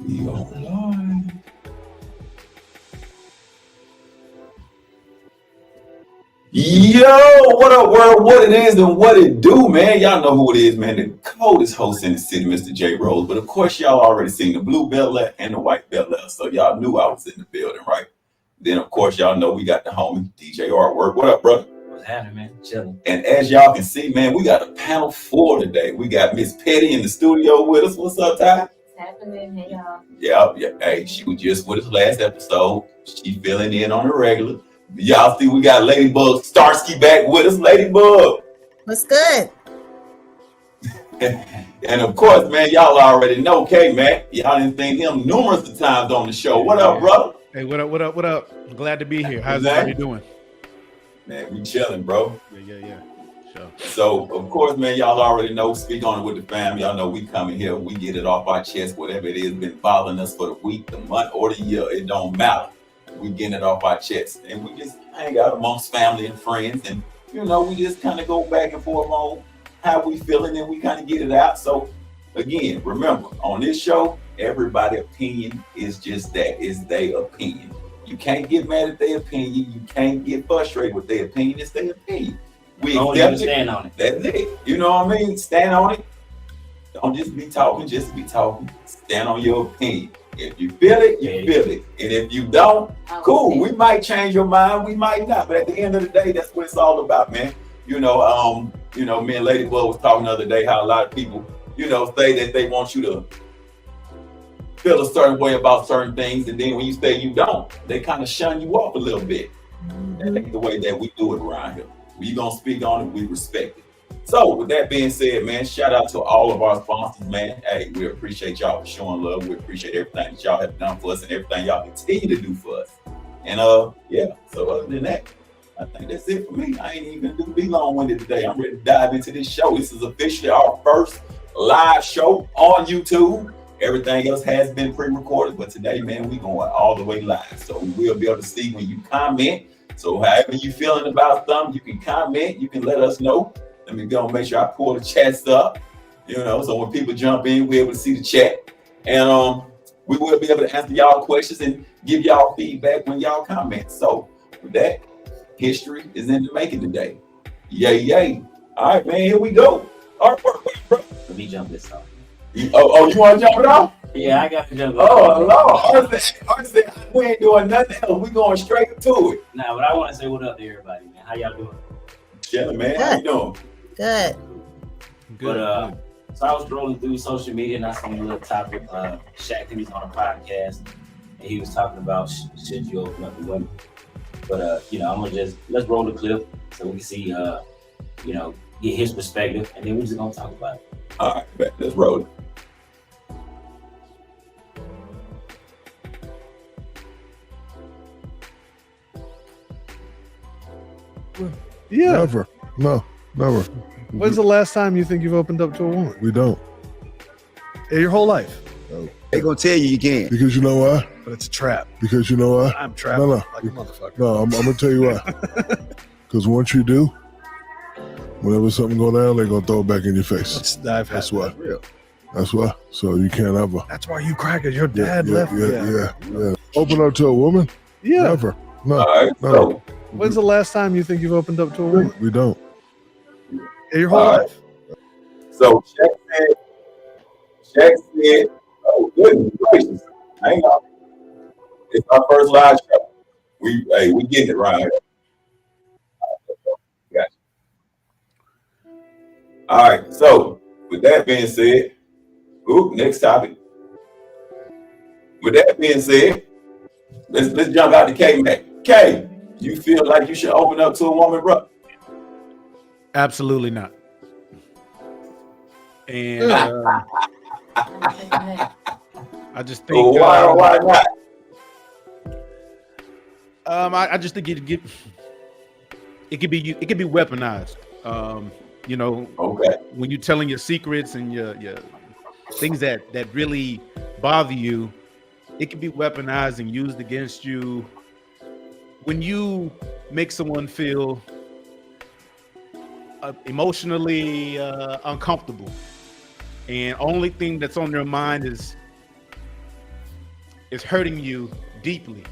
We online. Yo, what up, world? What it is and what it do, man? Y'all know who it is, man. The coldest host in the city, Mr. J Rose. But of course, y'all already seen the blue belt left and the white belt left, so y'all knew I was in the building, right? Then, of course, y'all know we got the homie DJ Artwork. What up, brother? What's happening, man? Chilling. And as y'all can see, man, we got a panel full today. We got Miss Petty in the studio with us. What's up, Ty? What's happening? Hey, y'all. Yeah. Hey, she was just with us last episode. She filling in on the regular. Y'all see, we got Ladybug Starsky back with us. Ladybug. What's good? And of course, man, y'all already know K-Mac. Y'all didn't think him numerous of times on the show. What up, brother? Hey, what up? Glad to be here. How's Exactly. everybody doing? Man, we chilling, bro. Yeah. Sure. So, of course, man, y'all already know, speak on it with the fam. Y'all know we coming here, we get it off our chest, whatever it is been bothering us for the week, the month, or the year, it don't matter. We getting it off our chest. And we just hang out amongst family and friends. And, you know, we just kind of go back and forth on how we feeling and we kind of get it out. So, again, remember, on this show, everybody's opinion is just that, is their opinion. You can't get mad at their opinion. You can't get frustrated with their opinion. It's their opinion. We accept it. Stand on it. That's it. You know what I mean? Stand on it. Don't just be talking, just be talking. Stand on your opinion. If you feel it, you feel it. And if you don't, cool. We might change your mind, we might not. But at the end of the day, that's what it's all about, man. Me and Ladybug was talking the other day how a lot of people, say that they want you to feel a certain way about certain things, and then when you say you don't, they kind of shun you off a little bit. And that's the way that we do it around here. We gonna speak on it, we respect it. So with that being said, man, shout out to all of our sponsors, man. Hey, we appreciate y'all for showing love. We appreciate everything that y'all have done for us and everything y'all continue to do for us. And so other than that, I think that's it for me. I ain't even gonna be long-winded today. I'm ready to dive into this show. This is officially our first live show on YouTube. Everything else has been pre-recorded, but today, man, we going all the way live. So we will be able to see when you comment. So however you feeling about something, you can comment, you can let us know. Let me go and make sure I pull the chats up, so when people jump in, we're able to see the chat. And we will be able to answer y'all questions and give y'all feedback when y'all comment. So with that, history is in the making today. Yay. All right, man, here we go. All right, bro. Let me jump this off. You want to jump it off? Yeah, I got to jump it off. Oh, Lord. We ain't doing nothing else. We going straight to it. Nah, but I want to say what up to everybody, man. How y'all doing? Chilling, man. How you doing? Good. But so I was scrolling through social media and I saw a little topic. Shaq, he was on a podcast and he was talking about should you open up the women. But I'm gonna let's roll the clip so we can see get his perspective, and then we're just gonna talk about it. All right, let's roll it. Yeah. Never. No, never. When's the last time you think you've opened up to a woman? We don't. Your whole life. No. They gonna tell you can't. Because you know why? But it's a trap. Because you know why? I'm trapped No. like a motherfucker. No, I'm gonna tell you why. Because once you do, whenever something go down, they're gonna throw it back in your face. That's why. Real. That's why. So you can't ever. That's why you crackers. Your dad left. Yeah. Open up to a woman? Yeah. Never. No. All right, No. so When's the last time you think you've opened up to a woman? We don't. Your whole All right. life. So Shaq said, oh goodness gracious, hang on. It's our first live show. We getting it right here. Gotcha. All right, so with that being said, next topic. With that being said, let's jump out to K-Mac. K, you feel like you should open up to a woman, bro? Absolutely not. And I just think why not? I just think it could be weaponized. Okay. When you're telling your secrets and your things that really bother you, it can be weaponized and used against you. When you make someone feel emotionally uncomfortable, and only thing that's on their mind is is hurting you deeply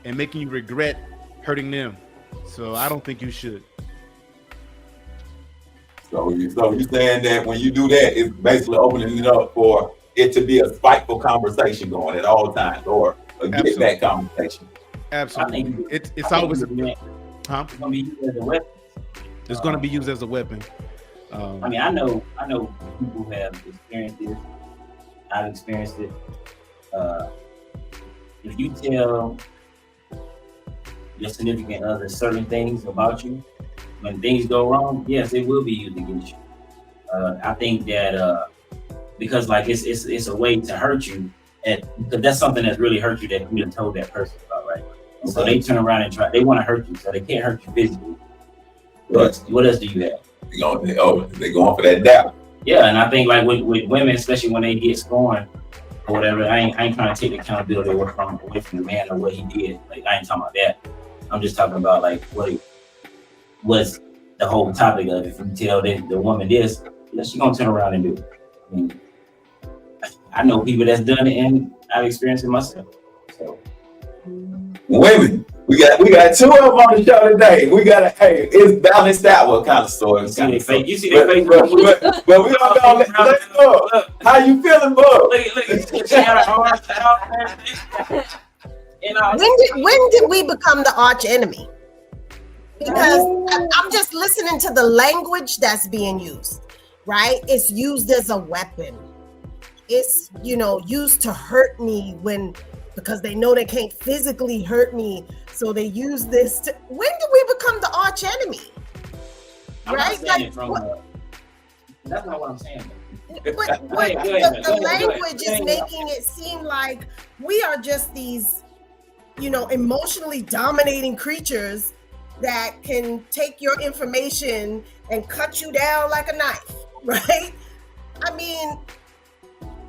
and making you regret hurting them. So I don't think you should. So you saying that when you do that, it's basically opening it up for it to be a spiteful conversation going at all times, or a get back conversation. Absolutely. It's always it's gonna be used as a weapon. It's gonna be used as a weapon. I mean, I know people who have experienced this. I've experienced it. If you tell your significant other certain things about you, when things go wrong, yes, it will be used against you. I think that because like it's a way to hurt you, and because that's something that's really hurt you that you done told that person about, right? And so they turn around and they want to hurt you, so they can't hurt you physically. What else do you have? They're going for that doubt. Yeah, and I think like with women, especially when they get scorned or whatever, I ain't trying to take the accountability away from the man or what he did. Like I ain't talking about that. I'm just talking about like what was the whole topic of. If you tell the woman this, she gonna turn around and do it. I mean, I know people that's done it, and I've experienced it myself. So, women, we got two of them on the show today. We got it's balanced out. What kind of story? You see their face. But we don't know. Let's go. How you feeling, bud? Look. She had a hard time. When did we become the arch enemy? Because I'm just listening to the language that's being used, right? It's used as a weapon. It's, used to hurt me because they know they can't physically hurt me. So they use this to, when did we become the arch enemy? Right? That's not what I'm saying. But the language is making it seem like we are just these, emotionally dominating creatures that can take your information and cut you down like a knife, right? I mean,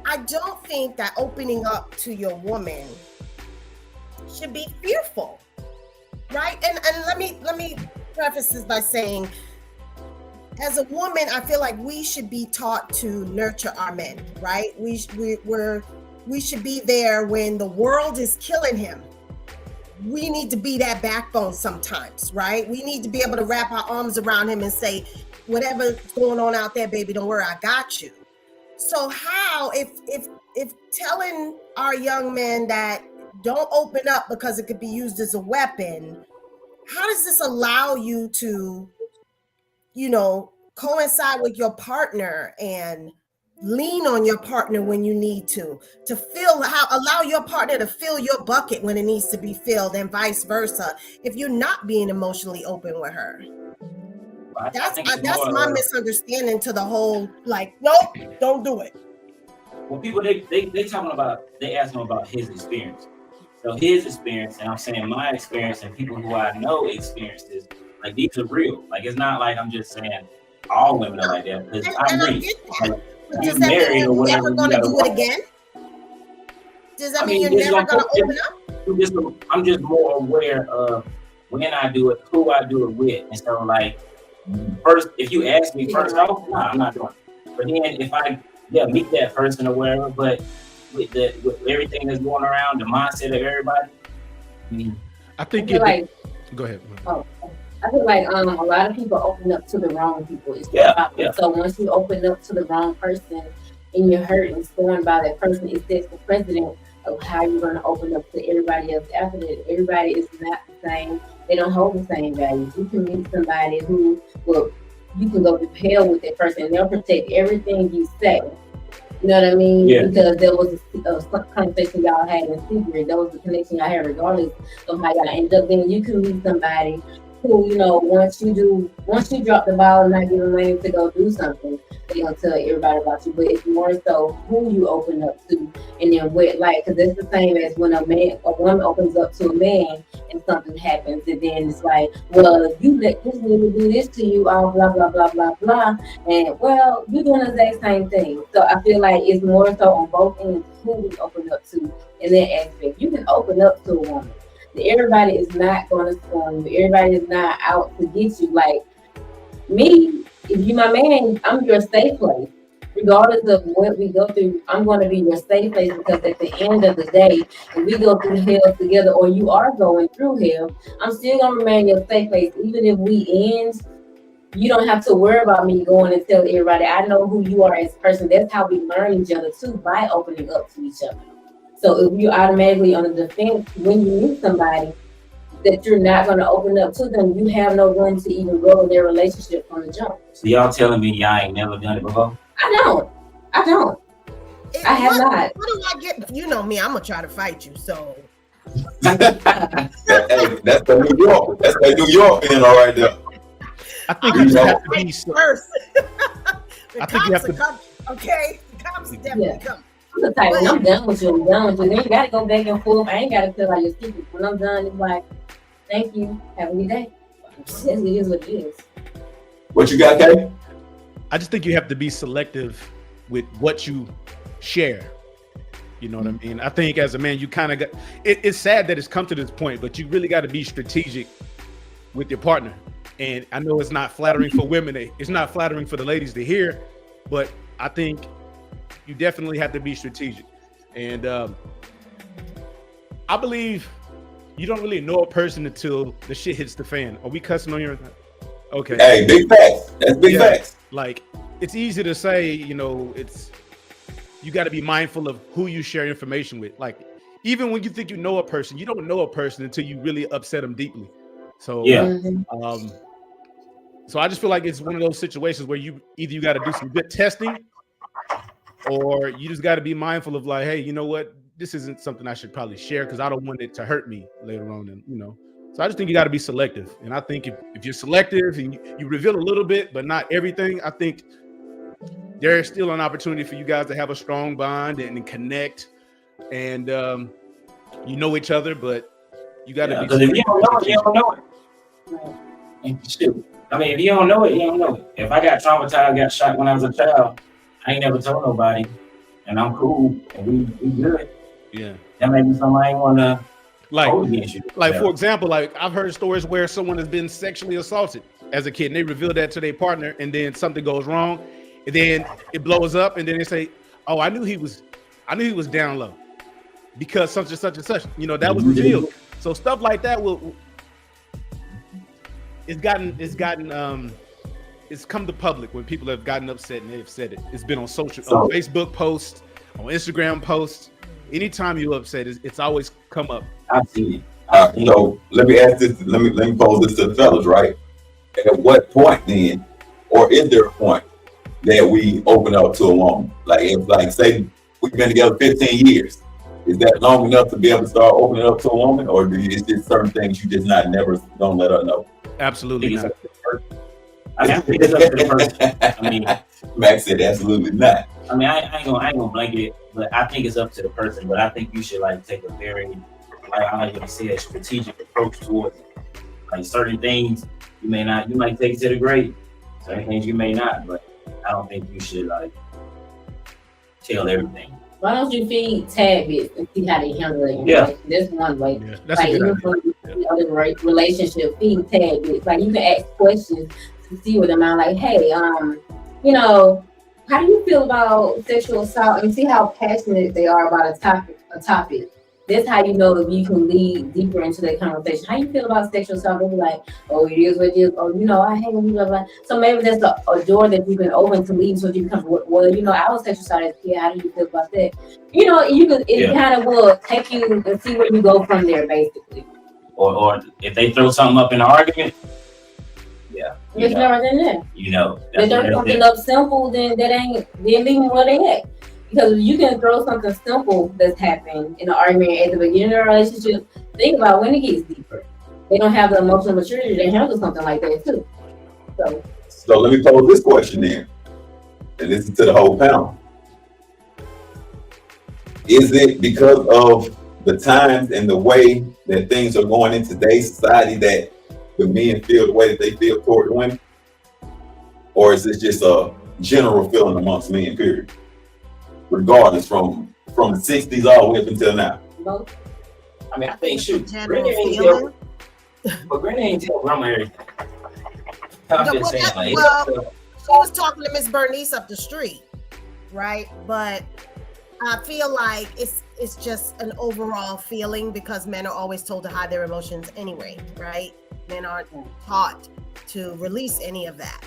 I don't think that opening up to your woman should be fearful, right? And let me preface this by saying, as a woman, I feel like we should be taught to nurture our men, right? We should be there when the world is killing him. We need to be that backbone sometimes, right? We need to be able to wrap our arms around him and say, whatever's going on out there, baby, don't worry, I got you. So how, if telling our young men that don't open up because it could be used as a weapon, how does this allow you to, coincide with your partner and lean on your partner when you need to allow your partner to fill your bucket when it needs to be filled, and vice versa, if you're not being emotionally open with her? That's my misunderstanding to the whole, like, nope, don't do it. Well, people, they ask him about his experience. So his experience, and I'm saying my experience, and people who I know experienced this, like, these are real. Like, it's not like I'm just saying all women are like that, because I'm real. Does that mean you're never going to do it again? Does that mean you're never going to open up? I'm just more aware of when I do it, who I do it with. And so, like, first, if you ask me first off, no, I'm not doing it. But then if I meet that person or whatever, but with everything that's going around, the mindset of everybody, I think go ahead. I feel like a lot of people open up to the wrong people. So once you open up to the wrong person and you're hurt and scorned by that person, it sets the precedent of how you're going to open up to everybody else after that. Everybody is not the same. They don't hold the same values. You can meet somebody you can go to hell with that person, and they'll protect everything you say. You know what I mean? Yeah. Because there was a conversation y'all had in secret. That was the connection y'all had regardless of how y'all ended up. Then you can meet somebody who, once you drop the ball and not give them money to go do something, they're gonna tell everybody about you. But it's more so who you open up to, and then because it's the same as when a woman opens up to a man and something happens, and then it's like, well, you let this nigga do this to you, all blah blah blah blah blah, and well, you're doing the exact same thing. So I feel like it's more so on both ends who we open up to in that aspect. You can open up to a woman. Everybody is not going to scorn you. Everybody is not out to get you. Like me, if you my man, I'm your safe place. regardless of what we go through, I'm going to be your safe place, because at the end of the day, if we go through hell together, or you are going through hell, I'm still going to remain your safe place. Even if we end, you don't have to worry about me going and tell everybody. I know who you are as a person. That's how we learn each other too, by opening up to each other. So if you're automatically on the defense when you meet somebody that you're not going to open up to them, you have no room to even grow in their relationship from the jump. So y'all telling me y'all ain't never done it before? I don't. I have not. What do I get? You know me, I'm gonna try to fight you. So Hey, that's the New York. That's the New York in all right there. I think you have to be first. I think you have to. Come. Okay, the cops definitely come. I'm the type, when I'm done with you, I'm done with you. You ain't got to go back and forth. I ain't got to feel like you're stupid. When I'm done, it's like, thank you. Have a good day. It is what it is. What you got, Kay? I just think you have to be selective with what you share. You know what I mean? I think as a man, you kind of got. It's sad that it's come to this point, but you really got to be strategic with your partner. And I know it's not flattering for women. It's not flattering for the ladies to hear, but I think you definitely have to be strategic. And I believe you don't really know a person until the shit hits the fan. Are we cussing on your? Okay. Hey, big facts. That's big facts. Like, it's easy to say, you know, you got to be mindful of who you share information with. Like, even when you think you know a person, you don't know a person until you really upset them deeply. So yeah. So I just feel like it's one of those situations where you got to do some good testing, or you just got to be mindful of like, hey, you know what? This isn't something I should probably share because I don't want it to hurt me later on. And, you know, so I just think you got to be selective. And I think if you're selective and you reveal a little bit, but not everything, I think there is still an opportunity for you guys to have a strong bond and connect. And you know each other, but you got to be. Because if you don't know it, you don't know it. Shoot. I mean, if you don't know it, you don't know it. If I got traumatized, got shot when I was a child, I ain't never told nobody, and I'm cool, and we good. Yeah. That may be something I ain't want to hold against you. Like, for example, like I've heard stories where someone has been sexually assaulted as a kid, and they reveal that to their partner, and then something goes wrong, and then it blows up, and then they say, "Oh, I knew he was down low because such and such and such." You know, that was revealed. So stuff like that it's come to public when people have gotten upset and they've said it. It's been on on Facebook posts, on Instagram posts. Anytime you're upset, it's always come up. I've seen it. So let me ask this. Let me pose this to the fellas, right? At what point then, or is there a point that we open up to a woman? Like, if, like, say we've been together 15 years, is that long enough to be able to start opening up to a woman, or is there certain things you just never don't let her know? Absolutely not. I think it's up to the person. I mean, Max said absolutely not. I mean, I ain't gonna blanket it, but I think it's up to the person. But I think you should like take a very, like I like to say, a strategic approach towards it. Like certain things you might take it to the grave. Certain things you may not, but I don't think you should like tell everything. Why don't you feed tidbits and see how they handle it? Yeah. That's one way. Yeah, that's like, a good even for the relationship, feed tidbits. Like, you can ask questions to see what them out. Like, hey, you know, how do you feel about sexual assault? And see how passionate they are about a topic. That's how you know if you can lead deeper into that conversation. How you feel about sexual assault? They'll be like, oh, it is what it is. Oh, you know, I hate when blah, blah. So maybe that's a door that you can open to lead so you become, well, you know, I was sexual assault as a kid. How do you feel about that? You know, it kind of will take you and see where you go from there, basically. Or if they throw something up in an argument, yeah. There's never been there. You know. If there's something up simple, then leave them where they at. Because you can throw something simple that's happened in an argument at the beginning of a relationship. Think about when it gets deeper. They don't have the emotional maturity to handle something like that too. So let me pose this question then, and listen to the whole panel. Is it because of the times and the way that things are going in today's society that the men feel the way that they feel toward the women? Or is this just a general feeling amongst men, period? Regardless from the 60s all the way up until now. Both. I mean, I think Granny ain't tell grandma everything. I'm just saying, like, well, she was talking to Miss Bernice up the street. right? But I feel like it's just an overall feeling because men are always told to hide their emotions anyway, right? Men aren't taught to release any of that.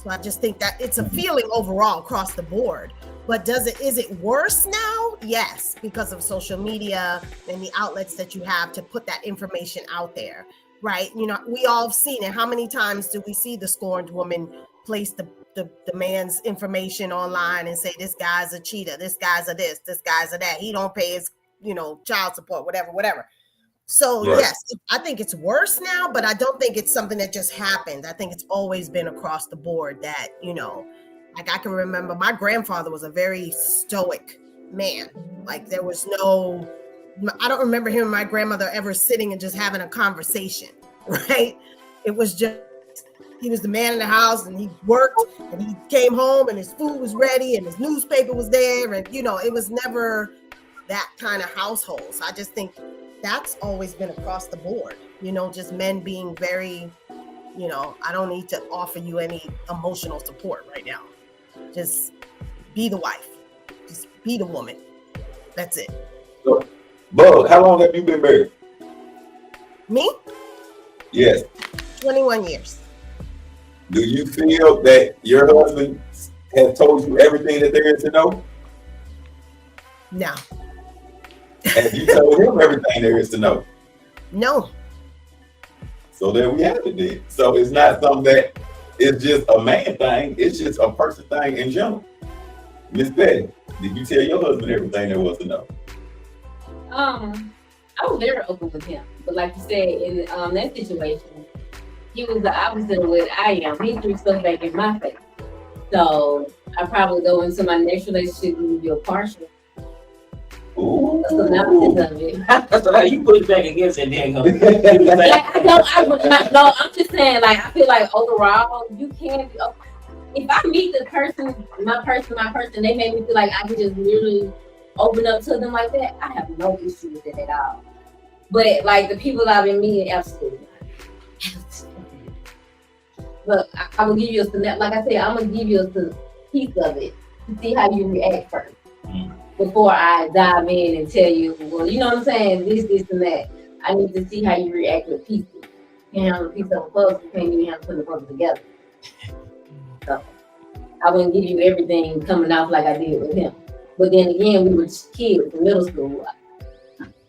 So I just think that it's a feeling overall across the board. But is it worse now? Yes, because of social media and the outlets that you have to put that information out there, right? You know, we all have seen it. How many times do we see the scorned woman place the man's information online and say, this guy's a cheater, this guy's a this guy's a that, he don't pay his, child support, whatever. So right. Yes, I think it's worse now, but I don't think it's something that just happened. I think it's always been across the board that, like I can remember my grandfather was a very stoic man. Like there was I don't remember him and my grandmother ever sitting and just having a conversation, right? It was just, he was the man in the house and he worked and he came home and his food was ready and his newspaper was there. And, it was never that kind of household. So I just think that's always been across the board, just men being very, I don't need to offer you any emotional support right now. Just be the wife. Just be the woman. That's it. So, Bug, how long have you been married? Me? Yes. 21 years. Do you feel that your husband has told you everything that there is to know? No. Have you told him everything there is to know? No. So there we have it then. So it's not something that is just a man thing. It's just a person thing in general. Miss Betty, did you tell your husband everything there was to know? I was very open with him. But like you said, in that situation, he was the opposite of what I am. He threw stuff back in my face. So I probably go into my next relationship and be a partial. Ooh. That's the opposite of it. That's how you push back against it, then go. No, I'm just saying, like, I feel like overall, you can't be, if I meet the person, my person, they make me feel like I can just literally open up to them like that. I have no issue with it at all. But like the people I've been meeting, absolutely not. But I will give you like I said, I'm gonna give you a piece of it to see how you react first. Before I dive in and tell you, well, you know what I'm saying, this, and that. I need to see how you react with pieces. You can't handle a piece of a puzzle, you can't even handle putting the puzzle together. So I wouldn't give you everything coming off like I did with him. But then again, we were kids in middle school,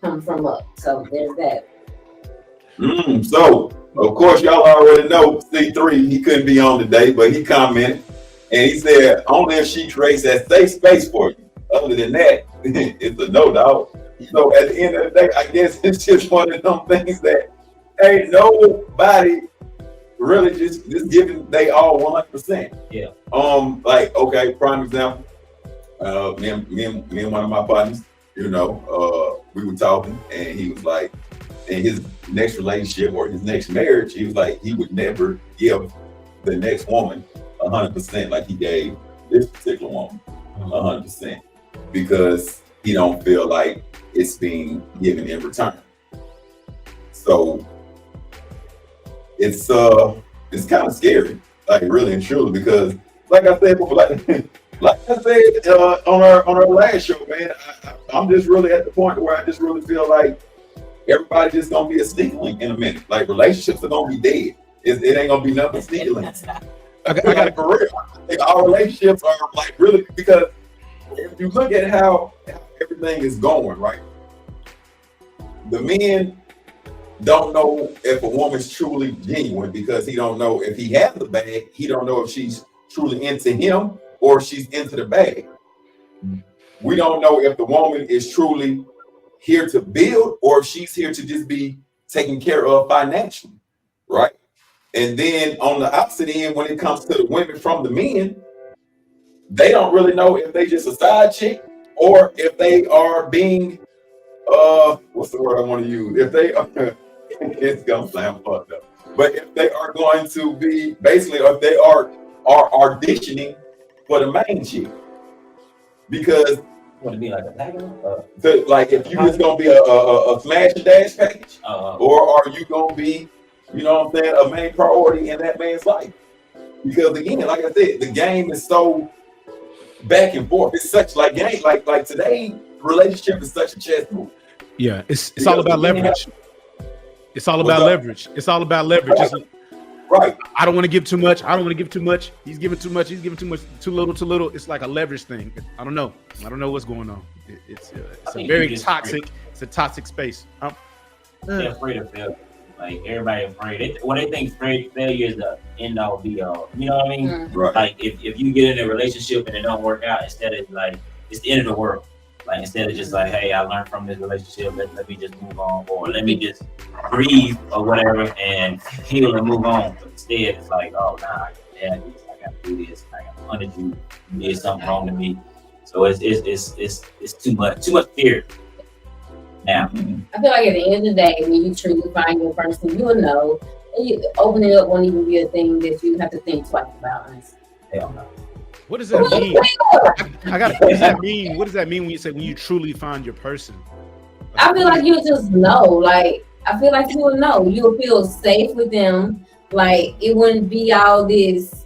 come from up. So there's that. So of course y'all already know C3, he couldn't be on today, but he commented and he said only if she creates that safe space for you. Other than that, it's a no doubt. So at the end of the day, I guess it's just one of them things that ain't nobody really just giving they all 100%. Yeah. Like, okay, prime example. Me and one of my buddies, we were talking and he was like, in his next relationship or his next marriage, he was like, he would never give the next woman 100% like he gave this particular woman 100%. Because he don't feel like it's being given in return. So it's kind of scary, like really and truly, because like I said before, like I said on our last show, man, I'm just really at the point where I just really feel like everybody just gonna be a sneaky link in a minute. Like relationships are gonna be dead. It ain't gonna be nothing sneaky links. I got it for real. I think our relationships are like really, because if you look at how everything is going, right? The men don't know if a woman's truly genuine because he don't know if he has the bag. He don't know if she's truly into him or she's into the bag. We don't know if the woman is truly here to build or if she's here to just be taken care of financially, right? And then on the opposite end, when it comes to the women from the men, they don't really know if they just a side chick or if they are being, what's the word I want to use? If they are, it's gonna sound fucked up, but if they are going to be basically, or if they are auditioning for the main chick, because want to be like a backup? Like if you just gonna be a smash and dash package, or are you gonna be, you know what I'm saying, a main priority in that man's life? Because again, like I said, the game is so back and forth. It's such like game, like today, relationship is such a chess move. Yeah, it's all about leverage. It's all about leverage. It's all about leverage. Right. I don't want to give too much. I don't want to give too much. He's giving too much. He's giving too much. Too little. It's like a leverage thing. I don't know. I don't know what's going on. It's a very toxic. It's a toxic space. They're afraid of failure. Like everybody afraid. They think failure is the end all be all. You know what I mean? Right. Like if you get in a relationship and it don't work out, instead of like it's the end of the world. Like instead of just like, hey, I learned from this relationship, let me just move on, or let me just breathe or whatever and heal and move on. But instead, it's like, oh nah, I gotta do this. I gotta punish you. You did something wrong to me. So it's too much fear. Now, I feel like at the end of the day, when you truly find your person, you will know. And opening it up won't even be a thing that you have to think twice about. hell no. What does that mean? What does that mean? What does that mean when you say when you truly find your person? I feel like you just know. Like I feel like you will know. You'll feel safe with them. Like it wouldn't be all this.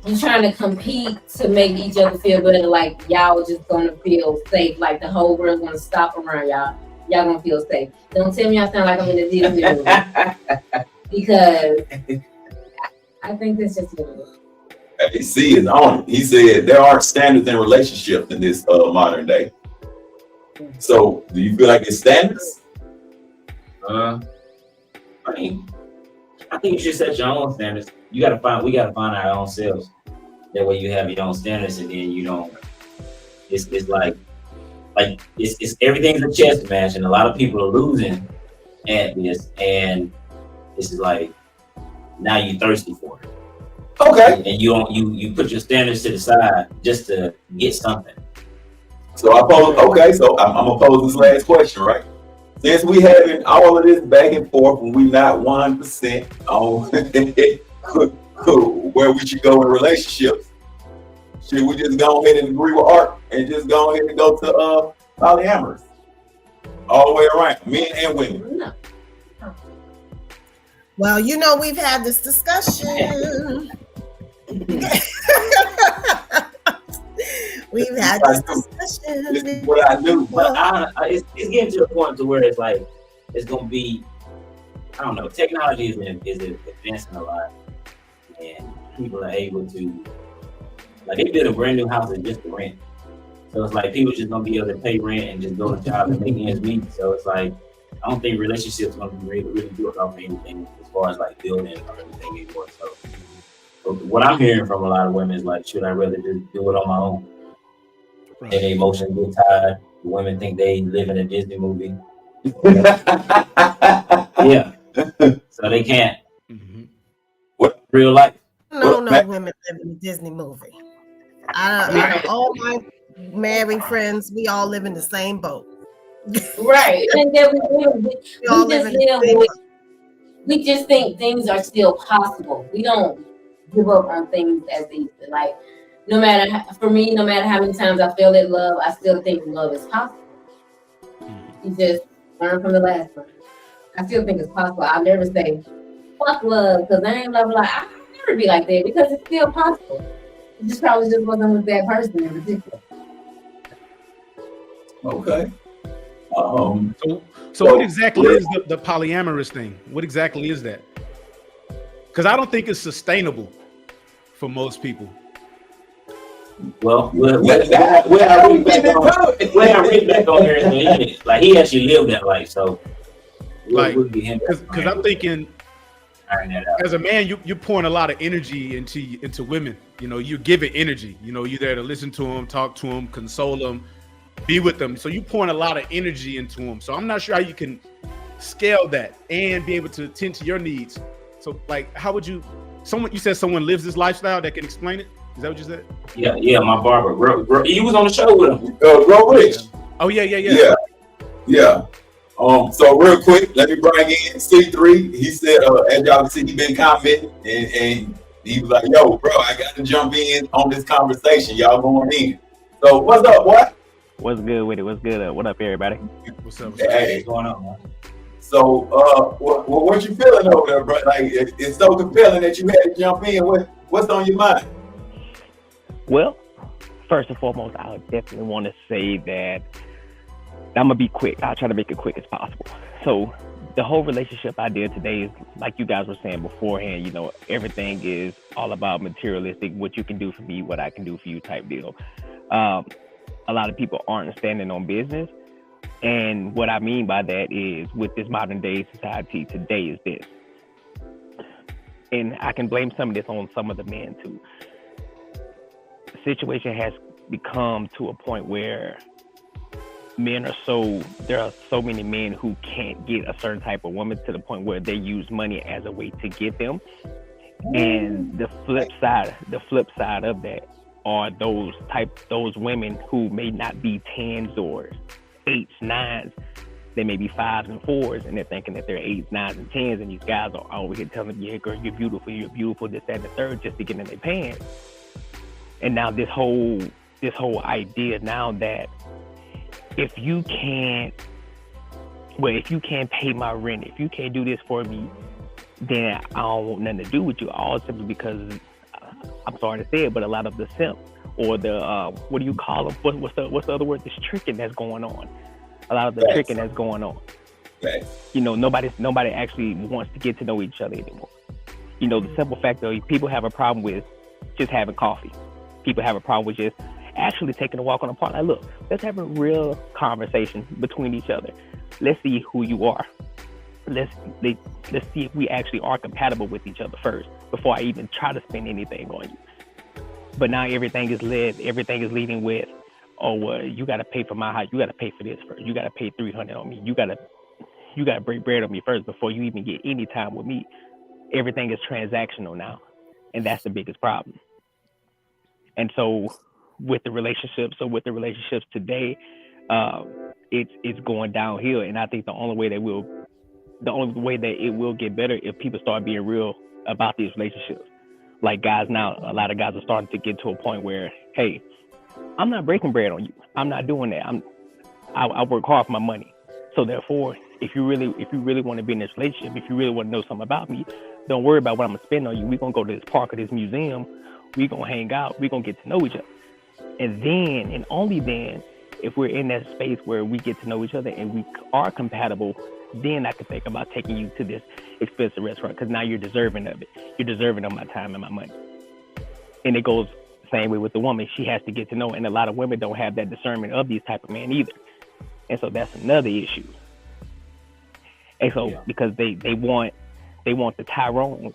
You trying to compete to make each other feel better. Like y'all just gonna feel safe. Like the whole world's gonna stop around y'all. Y'all gonna feel safe. Don't tell me I sound like I'm in a Disney movie because I think that's just it. AC is on it. He said there aren't standards in relationships in this modern day. So, do you feel like it's standards? I mean, I think you should set your own standards. We gotta find our own selves. That way, you have your own standards, and then you don't. It's like it's everything's a chess match, and a lot of people are losing at this, and this is like now you're thirsty for it. Okay. And you put your standards to the side just to get something. So I'm gonna pose this last question, right? Since we having all of this back and forth and we not 1% on where we should go in relationships, should we just go ahead and agree with Art and just go ahead and go to polyamorous all the way around, men and women? No. Well, we've had this discussion. We've had this discussion. This is what I do. But it's getting to the point to where it's like it's gonna be. I don't know. Technology is advancing a lot, and people are able to like they build a brand new house just to rent. So it's like people just gonna be able to pay rent and just go to job and make ends meet. So it's like I don't think relationships gonna be really built off of anything as far as like building or anything anymore. So what I'm hearing from a lot of women is like, should I rather just do it on my own? Right. And the emotions get tired. The women think they live in a Disney movie. Yeah. So they can't. Mm-hmm. What real life? No, women live in a Disney movie. All my married friends, we all live in the same boat. Right. And then we just think things are still possible. We don't give up on things as easy. Like no matter how many times I failed at love, I still think love is possible. You just learn from the last one. I still think it's possible. I'll never say fuck love because I ain't love like I'll never be like that because it's still possible. It just probably just wasn't with that person in particular. Okay. So what exactly is the polyamorous thing? What exactly is that? Because I don't think it's sustainable for most people. Well, where I read back on here, like he actually lived that life, so because I'm thinking as a man, you're pouring a lot of energy into women. You give it energy. You're there to listen to them, talk to them, console them, be with them. So you're pouring a lot of energy into them. So I'm not sure how you can scale that and be able to attend to your needs. So like, how would you? You said someone lives this lifestyle that can explain it. Is that what you said? Yeah, my barber. He was on the show with him. Grow Rich. Oh yeah. So real quick, let me bring in C3. He said, as y'all can see, he been commenting and he was like, "Yo, bro, I got to jump in on this conversation. Y'all going in." So what's up, boy? What's good with it? What's good? What up, everybody? What's up? Hey, what's going on, man? So, what you feeling over there, bro? Like, it's so compelling that you had to jump in. What's on your mind? Well, first and foremost, I would definitely want to say that I'm gonna be quick. I'll try to make it quick as possible. So the whole relationship idea today is, like you guys were saying beforehand, you know, everything is all about materialistic, what you can do for me, what I can do for you type deal. A lot of people aren't standing on business. And what I mean by that is, with this modern day society today, is this. And I can blame some of this on some of the men too. The situation has become to a point where there are so many men who can't get a certain type of woman, to the point where they use money as a way to get them. And the flip side of that are those women who may not be 10s or 8s, 9s. They may be 5s and 4s, and they're thinking that they're 8s, 9s, and 10s, and these guys are over here telling them, yeah, girl, you're beautiful, this, that, and the third, just to get in their pants. And now this whole idea now that if you can't pay my rent, if you can't do this for me, then I don't want nothing to do with you, all simply because, I'm sorry to say it, but a lot of the simp, or the what do you call them? What's the other word? This tricking that's going on. A lot of the tricking that's going on. You know, nobody actually wants to get to know each other anymore. You know, the simple fact that people have a problem with just having coffee. People have a problem with just actually taking a walk on the park. Like, look, let's have a real conversation between each other. Let's see who you are. Let's see if we actually are compatible with each other first, before I even try to spend anything on you. But now everything is leading with, oh, well, you got to pay for my house. You got to pay for this first. You got to pay $300 on me. You got to break bread on me first before you even get any time with me. Everything is transactional now, and that's the biggest problem. And so with the relationships today, it's going downhill. And I think the only way that it will get better if people start being real about these relationships. Like guys now, a lot of guys are starting to get to a point where, hey, I'm not breaking bread on you. I'm not doing that. I work hard for my money. So therefore, if you really want to be in this relationship, if you really want to know something about me, don't worry about what I'm gonna spend on you. We're gonna go to this park or this museum. We're gonna hang out. We're gonna get to know each other. And then, and only then, if we're in that space where we get to know each other and we are compatible, then I can think about taking you to this expensive restaurant, because now you're deserving of it. You're deserving of my time and my money. And it goes the same way with the woman. She has to get to know, and a lot of women don't have that discernment of these type of men either. And so that's another issue. And so because they want the Tyrone,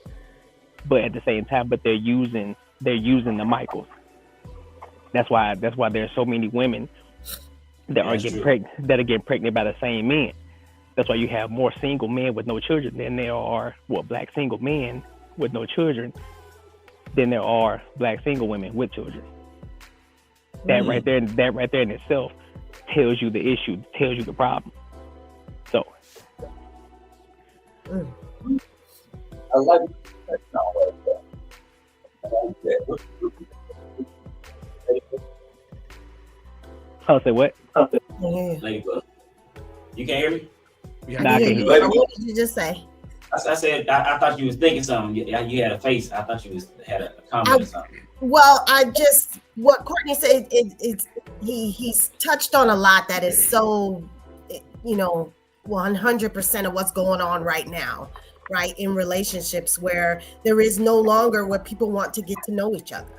but at the same time, but they're using the Michaels. That's why there's so many women that are getting pregnant by the same men. That's why you have more single men with no children than there are black single men with no children than there are black single women with children. That right there in itself tells you the issue, tells you the problem. So I like that. I'll say what? You can't hear me? Nah, I can hear What did you just say? I said I thought you was thinking something. You had a face. I thought you had a comment or something. Well, what Courtney said, he's touched on a lot that is so, 100% of what's going on right now, right? In relationships where there is no longer where people want to get to know each other.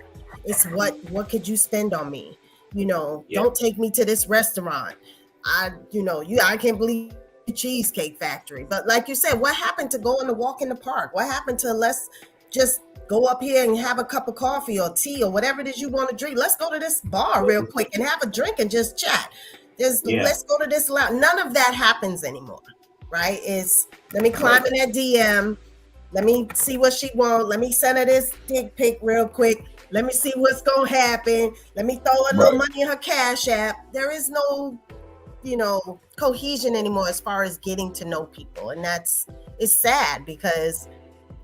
It's what could you spend on me? Don't take me to this restaurant. I can't believe Cheesecake Factory. But like you said, what happened to going to walk in the park? What happened to let's just go up here and have a cup of coffee or tea or whatever it is you want to drink? Let's go to this bar real quick and have a drink and just chat. Let's go to this lounge. None of that happens anymore, right? It's let me climb in that DM. Let me see what she wants. Let me send her this dick pic real quick. Let me see what's going to happen. Let me throw a little money in her Cash App. There is no cohesion anymore as far as getting to know people. And it's sad because,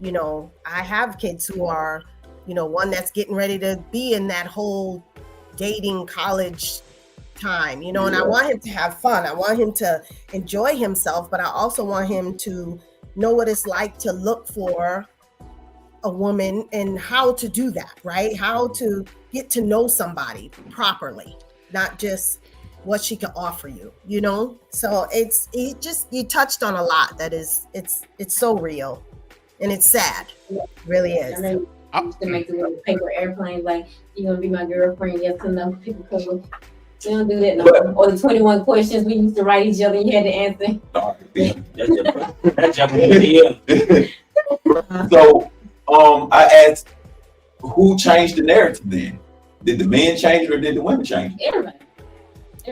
I have kids who are, one that's getting ready to be in that whole dating college time, and I want him to have fun. I want him to enjoy himself, but I also want him to know what it's like to look for a woman and how to do that, right? How to get to know somebody properly, not just what she can offer you, you know? So you touched on a lot that is, it's so real and it's sad. It really is. And then I used to make the little paper airplanes like, you gonna be my girlfriend, yes or no? People come. We don't do that no more. Or the 21 questions we used to write each other and you had to answer. So I asked, who changed the narrative then? Did the men change it or did the women change it? Everybody.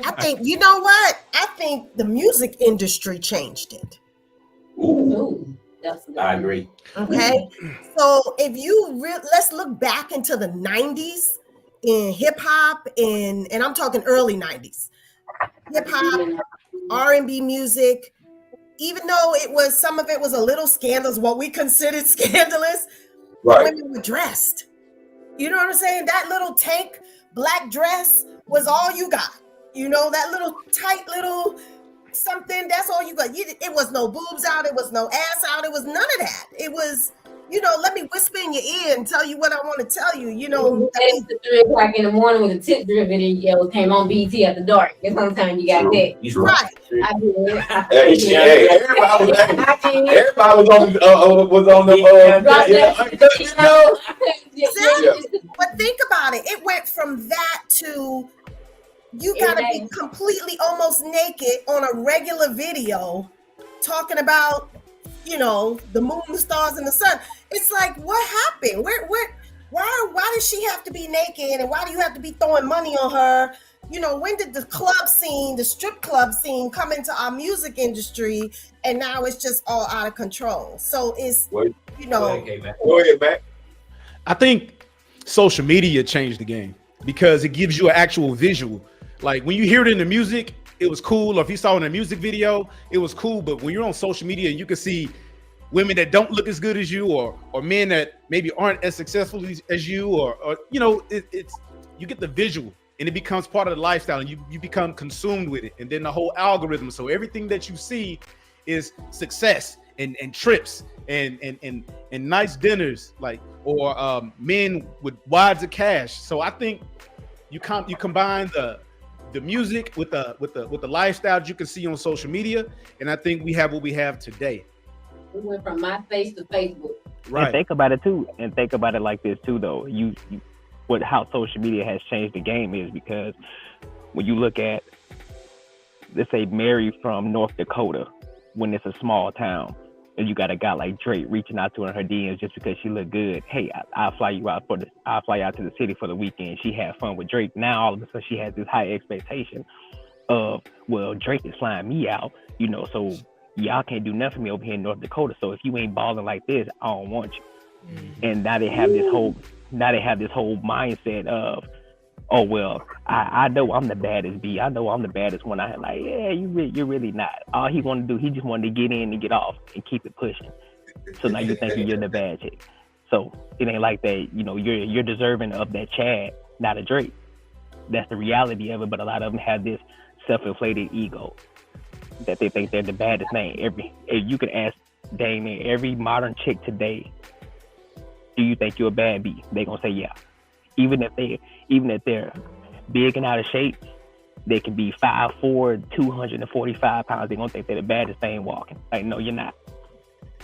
I think, you know what? I think the music industry changed it. Ooh, I agree. Okay. So if you let's look back into the 90s in hip hop and I'm talking early 90s. Hip hop, R&B music, even though some of it was a little scandalous, what we considered scandalous, right. Women were dressed. You know what I'm saying? That little tank black dress was all you got. You know, that little tight little something, that's all you got. It was no boobs out, it was no ass out, it was none of that. It was, you know, let me whisper in your ear and tell you what I want to tell you, you know. It's 3 o'clock in the morning with a tip drill video came on BT after dark. And sometimes you got that. Right. I did. Hey, everybody was on the But think about it. It went from that to you gotta be completely almost naked on a regular video talking about, you know, the moon, the stars, and the sun. It's like, what happened? Why does she have to be naked, and why do you have to be throwing money on her? You know, when did the club scene, the strip club scene, come into our music industry, and now it's just all out of control? So it's, you know. Go ahead, Matt. I think social media changed the game because it gives you an actual visual. Like when you hear it in the music, it was cool. Or if you saw it in a music video, it was cool. But when you're on social media, you can see women that don't look as good as you, or men that maybe aren't as successful as you, or you know, it's you get the visual and it becomes part of the lifestyle, and you become consumed with it. And then the whole algorithm. So everything that you see is success and trips and nice dinners, like, or men with wads of cash. So I think you combine the music with the lifestyle that you can see on social media, and I think we have what we have today. We went from MySpace to Facebook. Right. And think about it too, and think about it like this too, though. How social media has changed the game is because when you look at, let's say, Mary from North Dakota, when it's a small town, and you got a guy like Drake reaching out to her in her DMs just because she looked good. Hey, I'll fly out to the city for the weekend. She had fun with Drake. Now all of a sudden she has this high expectation of, well, Drake is flying me out, you know, so y'all can't do nothing for me over here in North Dakota. So if you ain't balling like this, I don't want you. And now they have this whole mindset of, oh, well, I know I'm the baddest B. I know I'm the baddest one. I'm like, yeah, you're really not. All he wanted to do, he just wanted to get in and get off and keep it pushing. So now you're thinking you're the bad chick. So it ain't like that. You know, you're deserving of that Chad, not a Drake. That's the reality of it. But a lot of them have this self-inflated ego that they think they're the baddest thing. You can ask Damien, every modern chick today, do you think you're a bad B? They gonna say yeah. Even if they're big and out of shape, they can be 5'4", 245 pounds. They're gonna think they're the baddest thing walking. Like, no, you're not.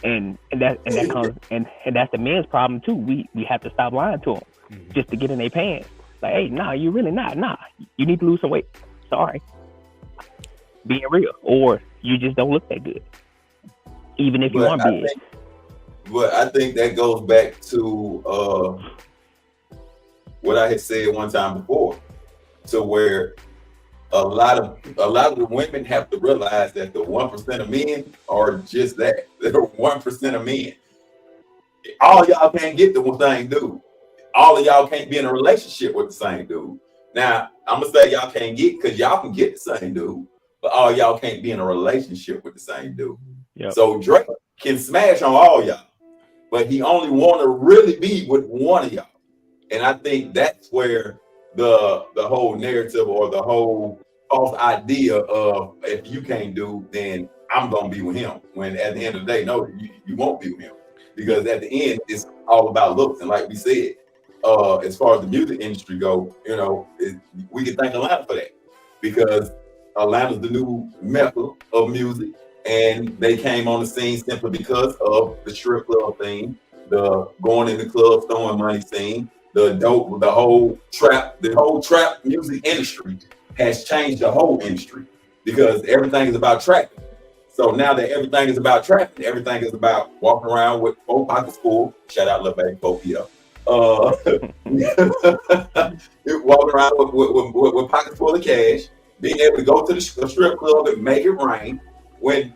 And that's the men's problem too. We have to stop lying to them just to get in their pants. Like, hey, nah, you're really not. Nah, you need to lose some weight. Sorry, being real, or you just don't look that good, even if you aren't big. But I think that goes back to what I had said one time before, to where a lot of the women have to realize that the 1% of men are just that. They're 1% of men. All y'all can't get the same dude. All of y'all can't be in a relationship with the same dude. Now, I'm gonna say y'all can't get, because y'all can get the same dude, but all y'all can't be in a relationship with the same dude. Yep. So Drake can smash on all y'all, but he only want to really be with one of y'all. And I think that's where the whole narrative, or the whole false idea of, if you can't do, then I'm gonna be with him. When at the end of the day, no, you won't be with him, because at the end, it's all about looks. And like we said, as far as the music industry go, you know, we can thank Atlanta for that, because Atlanta's the new mecca of music, and they came on the scene simply because of the strip club thing, the going in the club throwing money scene, the whole trap music industry has changed the whole industry, because everything is about trapping. So now that everything is about trapping, everything is about walking around with 4 pockets full. Shout out, little baby, 4 walking around with pockets full of cash, being able to go to the strip club and make it rain. When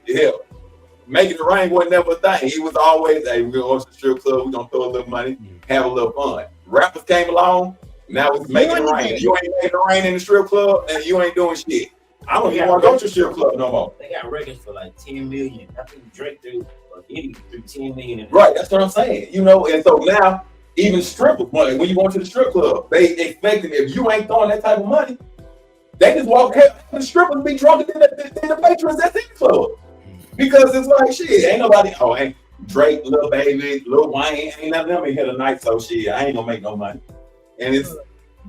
making it rain wasn't never a thing. He was always, hey, we're going to the strip club, we're going to throw a little money, have a little fun. Rappers came along, now it's making it rain. If you ain't making it rain in the strip club, then you ain't doing shit. I don't even want to go to the strip club no more. They got records for like 10 million. I think Drake threw 10 million. Right, that's what I'm saying. You know, and so now, even strippers, when you go to the strip club, they expecting if you ain't throwing that type of money, they just walk out. The strippers be drunker than the patrons at the club, because it's like shit. Ain't nobody. Oh, ain't Drake, Lil Baby, Lil Wayne, ain't none of them here tonight. So shit, I ain't gonna make no money. And it's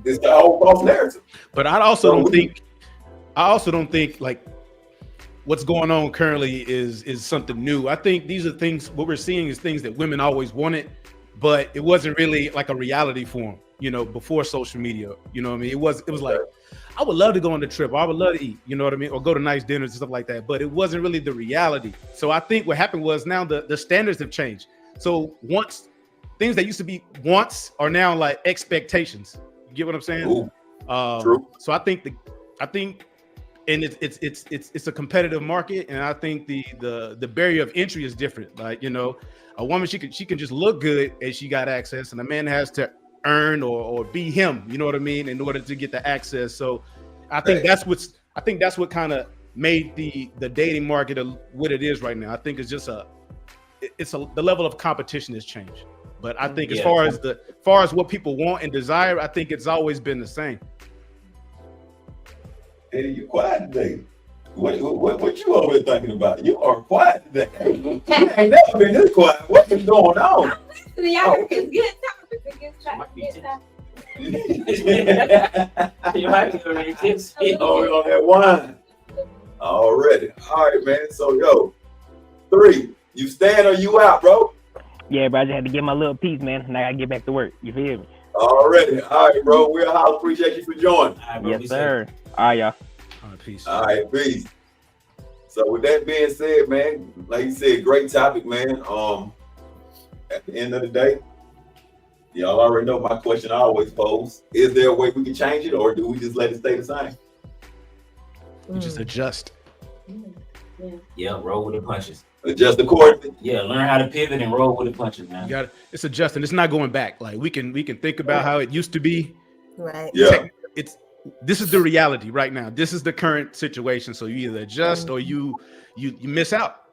the whole false narrative. But I also don't think like what's going on currently is something new. I think these are things. What we're seeing is things that women always wanted, but it wasn't really like a reality for them. You know, before social media. You know what I mean? It was like, I would love to go on the trip. I would love to eat, you know what I mean? Or go to nice dinners and stuff like that. But it wasn't really the reality. So I think what happened was now the standards have changed. So once things that used to be wants are now like expectations. You get what I'm saying? True. So I think and it's a competitive market, and I think the barrier of entry is different. Like, you know, a woman, she can just look good and she got access, and a man has to earn or be him, you know what I mean, in order to get the access. So I think that's what kind of made the dating market what it is right now. I think it's just the level of competition has changed. But I think as far as what people want and desire, I think it's always been the same. Hey, you quiet today. What you over there thinking about? You are quiet today. You ain't never been this quiet. What is going on? You might be already tipsy. On that wine already. All right, man. So 3, you staying or you out, bro? Yeah, bro. I just had to get my little piece, man. Now I gotta get back to work. You feel me? Already. All right, bro. We'll holler. Appreciate you for joining. Right, bro, yes, sir. All right, y'all. All right, peace. All right, peace. So with that being said, man, like you said, great topic, man. At the end of the day, y'all already know my question I always pose. Is there a way we can change it, or do we just let it stay the same? You just adjust. Yeah, roll with the punches. Adjust accordingly. Yeah, learn how to pivot and roll with the punches, man. It's adjusting. It's not going back. Like we can think about how it used to be. Right. Yeah. This is the reality right now. This is the current situation. So you either adjust or you miss out.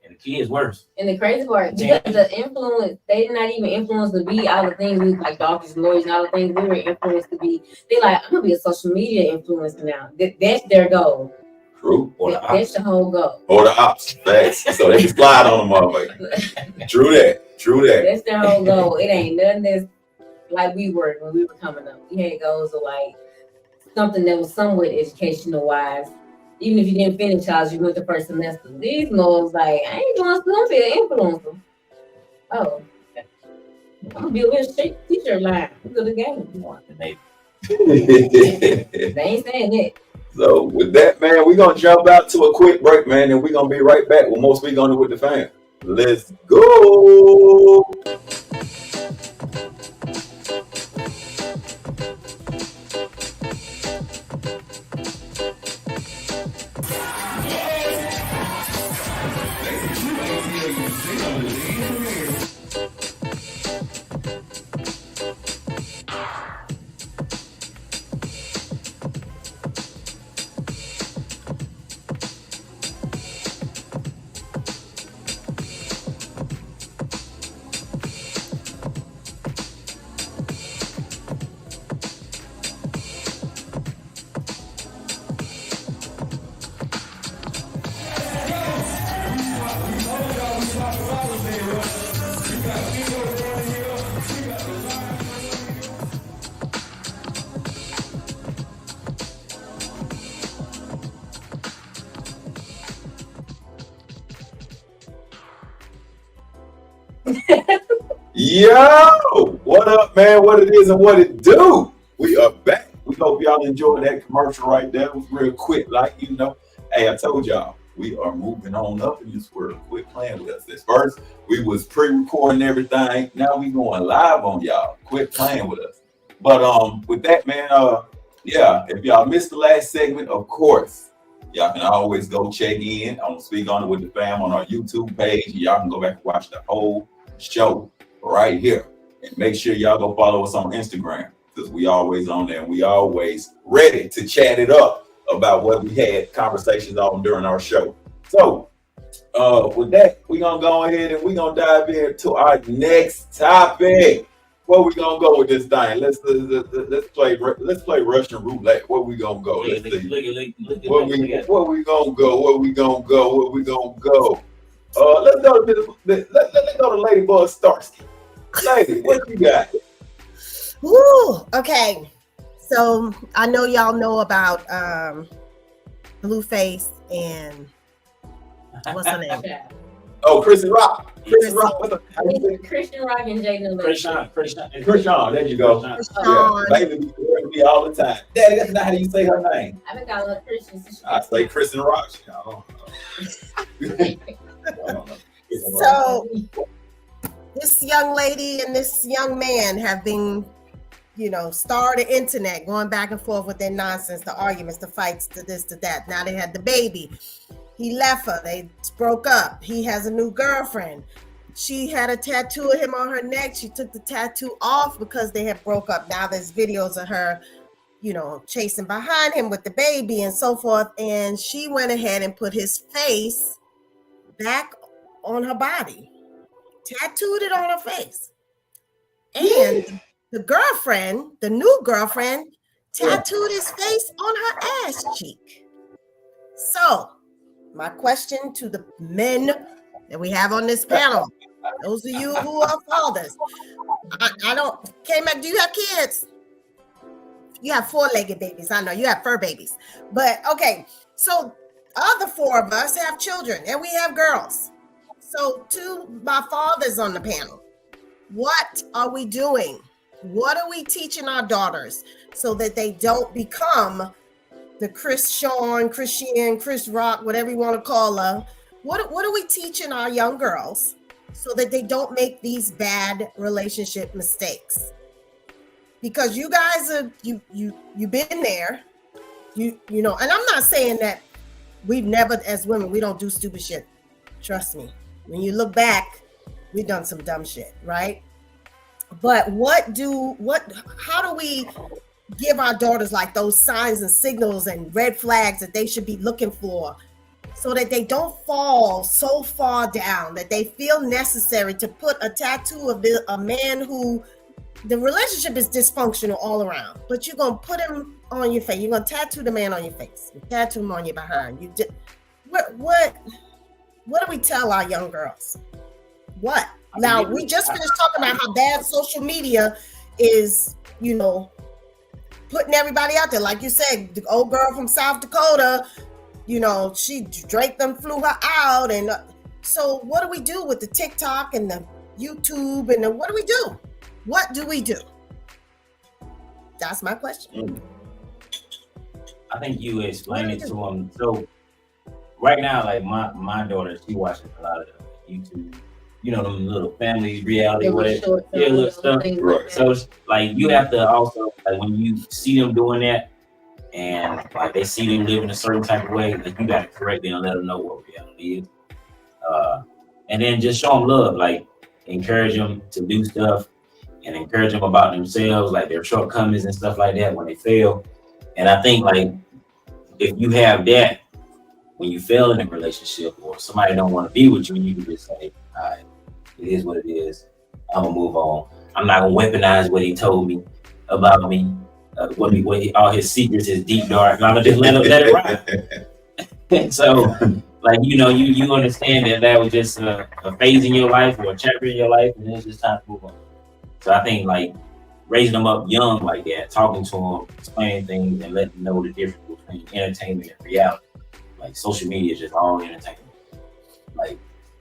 And the key is worse. And the crazy part, because the influence, they did not even influence to be all the things we like doctors, lawyers, and all the things we were influenced to be. They like, I'm gonna be a social media influencer now. That's their goal. True. That's the whole goal. Or the ops. Facts. So they can slide on them, motherfucker. True that. That's their whole goal. It ain't nothing that's like we were when we were coming up. We had goals of like something that was somewhat educational wise. Even if you didn't finish college, you went the first semester. These was like, I ain't going to be an influencer. Oh, I'm gonna be a little t-shirt line. Look at the game. They ain't saying that. So with that, man, we're gonna jump out to a quick break, man, and we're gonna be right back with more Speak On It with the Fam. Let's go. Yo, what up, man? What it is and what it do? We are back. We hope y'all enjoyed that commercial right there. It was real quick, like Hey, I told y'all we are moving on up in this world. Quit playing with us. At first, we was pre-recording everything. Now we going live on y'all. Quit playing with us. But with that, man, yeah, if y'all missed the last segment, of course, y'all can always go check in on Speak On It with the Fam on our YouTube page. Y'all can go back and watch the whole show right here. And make sure y'all go follow us on Instagram, because we always on there and we always ready to chat it up about what we had conversations on during our show. So with that, we're gonna go ahead and we're gonna dive into our next topic. Where we gonna go with this thing? Let's play Russian roulette. Where we gonna go? Let's see. Where we gonna go? Let's go to Ladybug Starsky. Lady, what you got? Woo, okay. So I know y'all know about Blueface and what's her name? Oh, Christian Rock. Christian Rock. Christian Rock and Jaden. Krishan, there you go. Yeah, baby be all the time. Daddy, that's not how you say her name. I've been calling her Christian. I say Christian Rock. So this young lady and this young man have been, star the internet, going back and forth with their nonsense, the arguments, the fights, the this, the that. Now they had the baby. He left her. They broke up. He has a new girlfriend. She had a tattoo of him on her neck. She took the tattoo off because they had broke up. Now there's videos of her, chasing behind him with the baby and so forth. And she went ahead and put his face back on her body, tattooed it on her face. And the girlfriend, the new girlfriend, tattooed his face on her ass cheek. So my question to the men that we have on this panel, those of you who are fathers, I don't, K-Mac, do you have kids? You have four-legged babies. I know you have fur babies. But okay, so other four of us have children and we have girls. So to my fathers on the panel, what are we doing? What are we teaching our daughters so that they don't become the Chris Rock, whatever you want to call her? What are we teaching our young girls so that they don't make these bad relationship mistakes? Because you guys are you've been there, and I'm not saying that we've never, as women, we don't do stupid shit. Trust me. When you look back, we've done some dumb shit, right? But how do we give our daughters like those signs and signals and red flags that they should be looking for so that they don't fall so far down that they feel necessary to put a tattoo of a man who the relationship is dysfunctional all around, but you're going to put him on your face. You're going to tattoo the man on your face. You tattoo him on your behind. What do we tell our young girls? What? Now, we just finished talking about how bad social media is, putting everybody out there. Like you said, the old girl from South Dakota, Drake flew her out. And so what do we do with the TikTok and the YouTube and what do we do? What do we do? That's my question. I think you explained it to them. So right now, like my daughter, she watches a lot of YouTube, them little family reality, whatever, little stuff. Right. So it's like you have to also, like when you see them doing that, and like they see them living a certain type of way, like you gotta correct them and let them know what reality is. And then just show them love, like encourage them to do stuff and encourage them about themselves, like their shortcomings and stuff like that when they fail. And I think like if you have that when you fail in a relationship or somebody don't want to be with you, you can just say, all right, it is what it is. I'm gonna move on. I'm not gonna weaponize what he told me about me, all his secrets, his deep dark. I'm gonna just let it ride. So, like you understand that was just a phase in your life or a chapter in your life, and it's just time to move on. So I think like raising them up young like that, talking to them, explaining things, and letting them know the difference between entertainment and reality. Like social media is just all entertainment. Like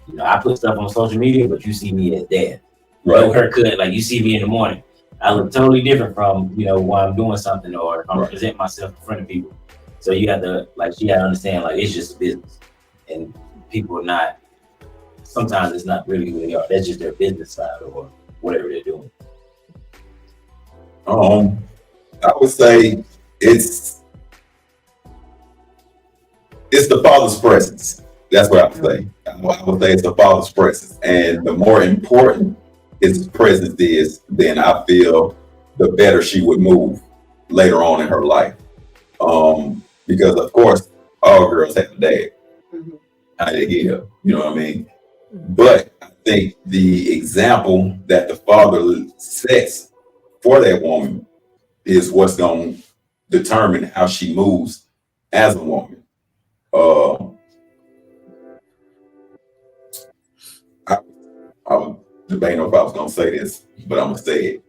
You know, I put stuff on social media, but you see me as dad. Right. No haircut, like you see me in the morning. I look totally different from, you know, while I'm doing something or if I'm presenting myself in front of people. So you have to, like, she got to understand, like, it's just business. And people are not, sometimes it's not really who they are. That's just their business side or whatever they're doing. I would say it's the father's presence. That's what I would say. I would say it's the father's presence. And the more important his presence is, then I feel the better she would move later on in her life. Because of course, all girls have a dad. How they hear, you know what I mean? But I think the example that the father sets for that woman is what's going to determine how she moves as a woman. I was debating if I was going to say this, but I'm going to say it.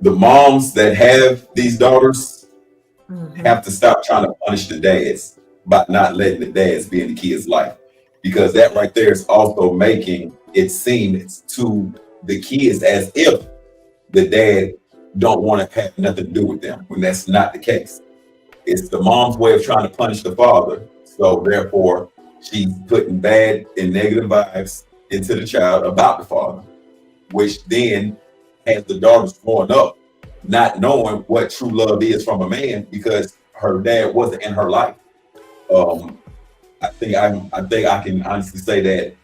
The moms that have these daughters have to stop trying to punish the dads by not letting the dads be in the kids' life, because that right there is also making it seem to the kids as if the dad don't want to have nothing to do with them, when that's not the case. It's the mom's way of trying to punish the father, so therefore she's putting bad and negative vibes into the child about the father, which then has the daughters growing up not knowing what true love is from a man because her dad wasn't in her life. I think I can honestly say that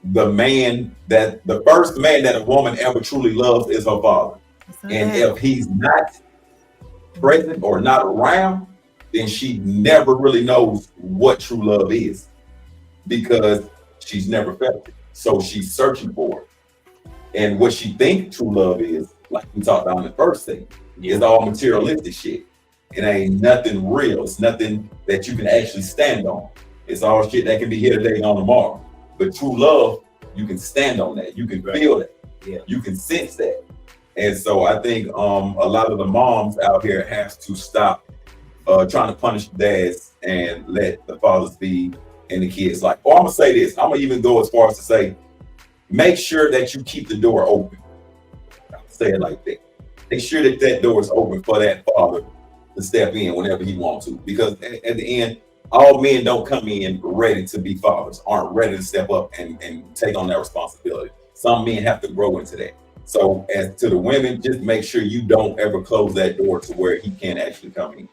the first man that a woman ever truly loves is her father. And if he's not present or not around, then she never really knows what true love is, because she's never felt it. So she's searching for it. And what she thinks true love is, like we talked about in the first thing, is all materialistic shit. It ain't nothing real. It's nothing that you can actually stand on. It's all shit that can be here today and on tomorrow. But true love, you can stand on that. You can feel that. Yeah. You can sense that. And so I think a lot of the moms out here have to stop trying to punish dads and let the fathers be in the kids' life. Or I'm gonna say this. I'm gonna even go as far as to say, make sure that you keep the door open. I'll say it like that. Make sure that that door is open for that father to step in whenever he wants to. Because at the end, all men don't come in ready to be fathers, aren't ready to step up and take on that responsibility. Some men have to grow into that. So as to the women, just make sure you don't ever close that door to where he can't actually come in.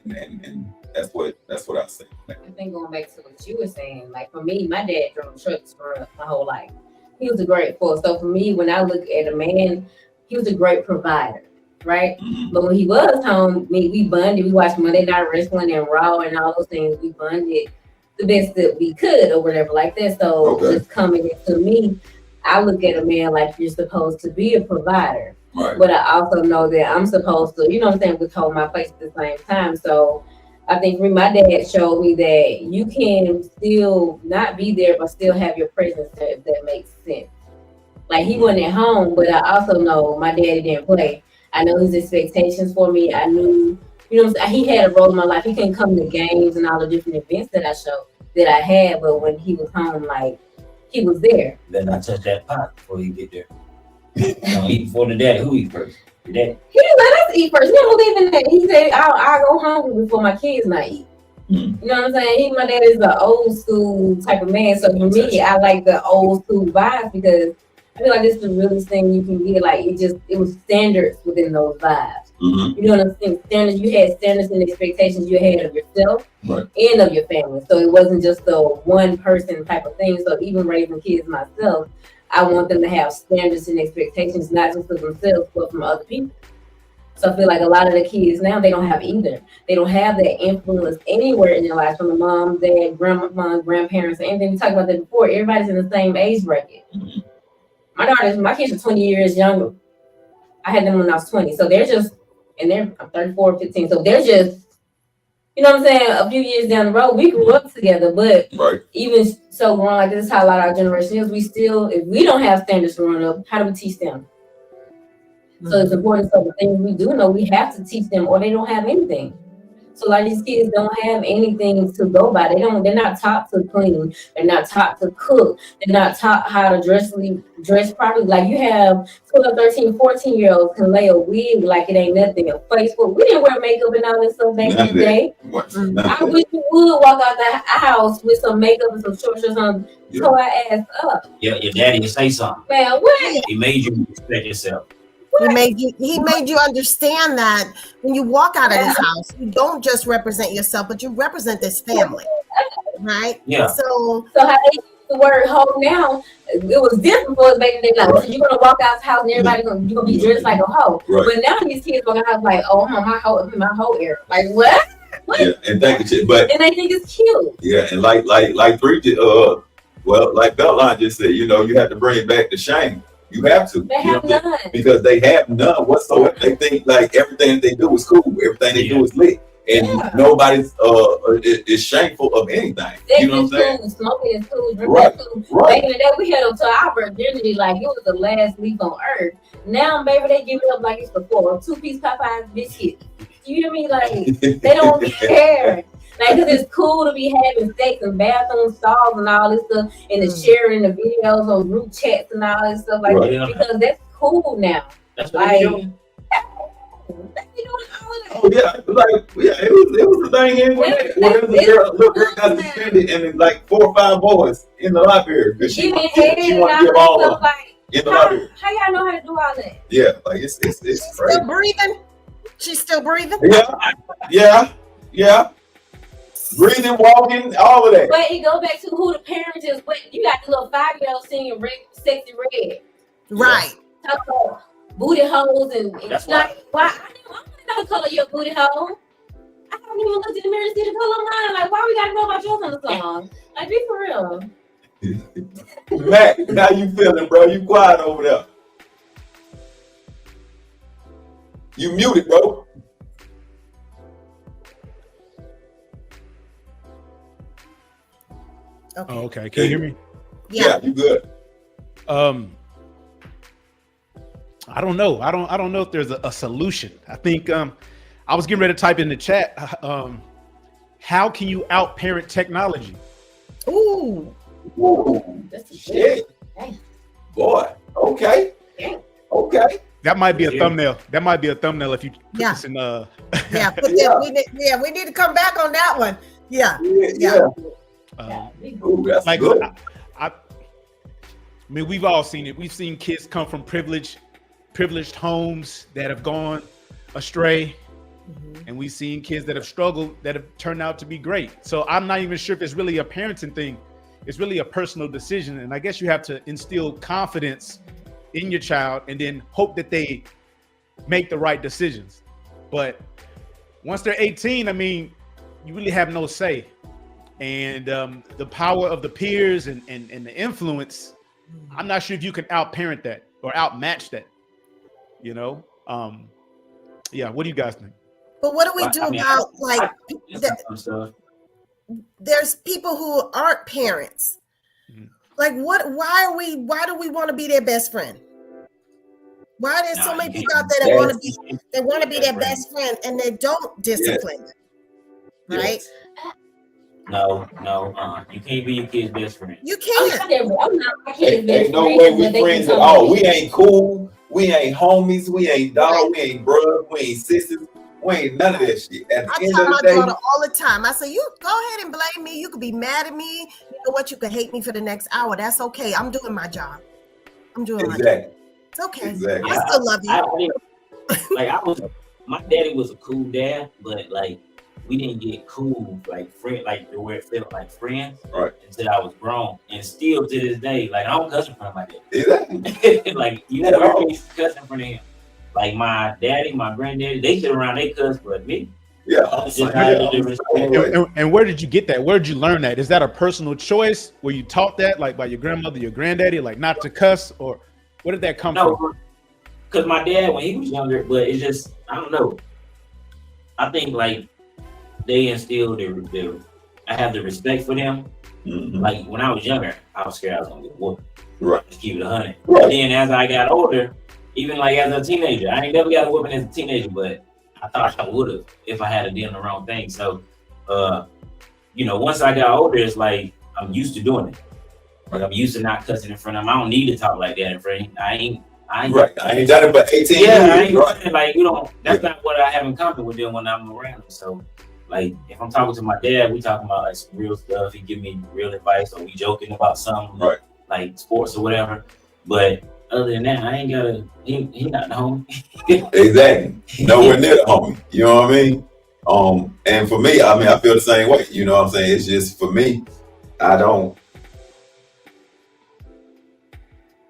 And that's what I say. I think going back to what you were saying, like for me, my dad drove trucks for my whole life. He was a great force. So for me, when I look at a man, he was a great provider, right? Mm-hmm. But when he was home, we bonded. We watched Monday Night Wrestling and Raw and all those things. We bonded the best that we could or whatever like that. So just coming into me, I look at a man like you're supposed to be a provider. Right. But I also know that I'm supposed to, you know what I'm saying, withhold my place at the same time. So I think for me, my dad showed me that you can still not be there, but still have your presence there, if that makes sense. Like he wasn't at home, but I also know my daddy didn't play. I know his expectations for me. I knew, you know what I'm saying, he had a role in my life. He couldn't come to games and all the different events that I had, but when he was home, like, he was there. Then I touch that pot before you get there. Don't eat before the daddy. Who eat first? Your daddy? He didn't let us eat first. He don't believe in that. He said, I'll go hungry before my kids not eat. Mm-hmm. You know what I'm saying? My dad is an old school type of man. So for me, I like the old school vibes because I feel like this is the realest thing you can get. Like it was standards within those vibes. Mm-hmm. You know what I'm saying? Standards. You had standards and expectations you had of yourself and of your family. So it wasn't just the one person type of thing. So even raising kids myself, I want them to have standards and expectations, not just for themselves, but from other people. So I feel like a lot of the kids now, they don't have either. They don't have that influence anywhere in their lives from the mom, dad, grandma, grandparents, and anything. We talked about that before. Everybody's in the same age bracket. Mm-hmm. My kids are 20 years younger. I had them when I was 20. So they're just, I'm 34, 15. So they're just, you know what I'm saying, a few years down the road, we grew up together, but even so growing like this is how a lot of our generation is, we still, if we don't have standards growing up, how do we teach them? Mm-hmm. So it's important. So the things we do know, we have to teach them or they don't have anything. So like these kids don't have anything to go by. They're not taught to clean. They're not taught to cook. They're not taught how to dress properly. Like you have 12, 13, 14-year-olds can lay a wig like it ain't nothing. A Facebook. We didn't wear makeup and all that stuff back in the day. I wish you would walk out the house with some makeup and some short shorts on, toe our ass up. Yeah, your daddy would say something. Man, what? He made you respect yourself. He made you understand that when you walk out of this house, you don't just represent yourself, but you represent this family, right? Yeah. So how they use the word hoe now, it was different for us back in the day. Like, so you're gonna walk out the house and everybody you're gonna be dressed like a hoe. Right. But now these kids walk out the house like, oh, I'm my hoe era. Like what? Yeah, and thank you, but and they think it's cute. yeah, and like Bridget, well, like Beltline just said, you know, you have to bring back the shame. You have to. They have none. Because they have none whatsoever. They think like everything they do is cool. Everything they do is lit. And nobody's is shameful of anything. You know what I'm saying? Cool. Smoking is cool. Drinking Right. is cool. Right. Back in the day, we had them to our virginity like it was the last leaf on earth. Now, baby, they give it up like it's before. 2-piece Popeyes biscuit. You hear me? Like they don't care. Like, cause it's cool to be having sex and bathroom stalls and all this stuff, and the sharing the videos on group chats and all this stuff like that. Because that's cool now. That's what they do. Oh yeah, it was a thing anyway. Where little girl got suspended and like 4 or 5 boys in the library because she wanted to give all of them in the library. How y'all know how to do all that? Yeah, like it's crazy. still breathing. She's still breathing. Yeah. Breathing, walking, all of that. But it goes back to who the parent is. But you got the little 5-year-old singing Sexy Red. Right. Talk about booty holes and like why I don't know the color of your booty hole. I haven't even looked in the mirror to see the color of mine. Like why we gotta know about yours on the song? Like be for real. Mac, how you feeling, bro? You quiet over there. You muted, bro. Okay. Oh, okay. Can you hear me? Yeah, you good. I don't know. I don't know if there's a solution. I think I was getting ready to type in the chat. How can you out-parent technology? Ooh. Shit. Boy. Okay. That might be a thumbnail. That might be a thumbnail if you put this in we need to come back on that one. Yeah. Ooh, that's like good. I mean, we've all seen it. We've seen kids come from privileged homes that have gone astray. And we've seen kids that have struggled that have turned out to be great. So I'm not even sure if it's really a parenting thing. It's really a personal decision. And I guess you have to instill confidence in your child and then hope that they make the right decisions. But once they're 18, I mean, you really have no say. And the power of the peers and the influence, I'm not sure if you can out-parent that or outmatch that, you know? What do you guys think? But what do we do about like there's people who aren't parents? Like why do we want to be their best friend? Why are there so many people out there that want to be their best friend and they don't discipline them? Right? No, you can't be your kid's best friend. You can't. I'm not my kid's best Ain't no friend, way but we they friends can at come all. with We ain't cool. We ain't homies. We ain't dog. We ain't bruh. We ain't sisters. We ain't none of that shit. At the I end tell of my the day, daughter all the time. I say, you go ahead and blame me. You could be mad at me. You know what? You could hate me for the next hour. That's okay. I'm doing my job. My job. It's okay. Exactly. I still love you. My daddy was a cool dad, but like we didn't get cool like friend, like the way it felt like friends, right? Until I was grown, and still to this day, like I don't cuss in front of my dad. Exactly. Like you never heard me cuss in front of him. Like my daddy, my granddaddy, they sit around, they cuss, but me. Yeah. And where did you get that? Where did you learn that? Is that a personal choice? Were you taught that, like by your grandmother, your granddaddy, like not to cuss, or where did that come from? Because my dad, when he was younger, but it's just I don't know. I think like they instilled I have the respect for them. Like when I was younger, I was scared I was gonna get whooped. Right. Just keep it 100. Right. Then as I got older, even like as a teenager, I ain't never got a whooping as a teenager, but I thought I would have if I had done the wrong thing. So, you know, once I got older, it's like I'm used to doing it. Like I'm used to not cussing in front of them. I don't need to talk like that in front of him. I ain't right. I ain't done it but 18 yeah, I years. ain't Right. like you know, that's not what I have in common with them when I'm around them. So like if I'm talking to my dad, we talking about like some real stuff. He give me real advice, or we joking about something Right. like sports or whatever. But other than that, I ain't gotta. He not the homie. Exactly. Nowhere near the homie. You know what I mean? And for me, I mean, I feel the same way. You know what I'm saying? It's just for me, I don't,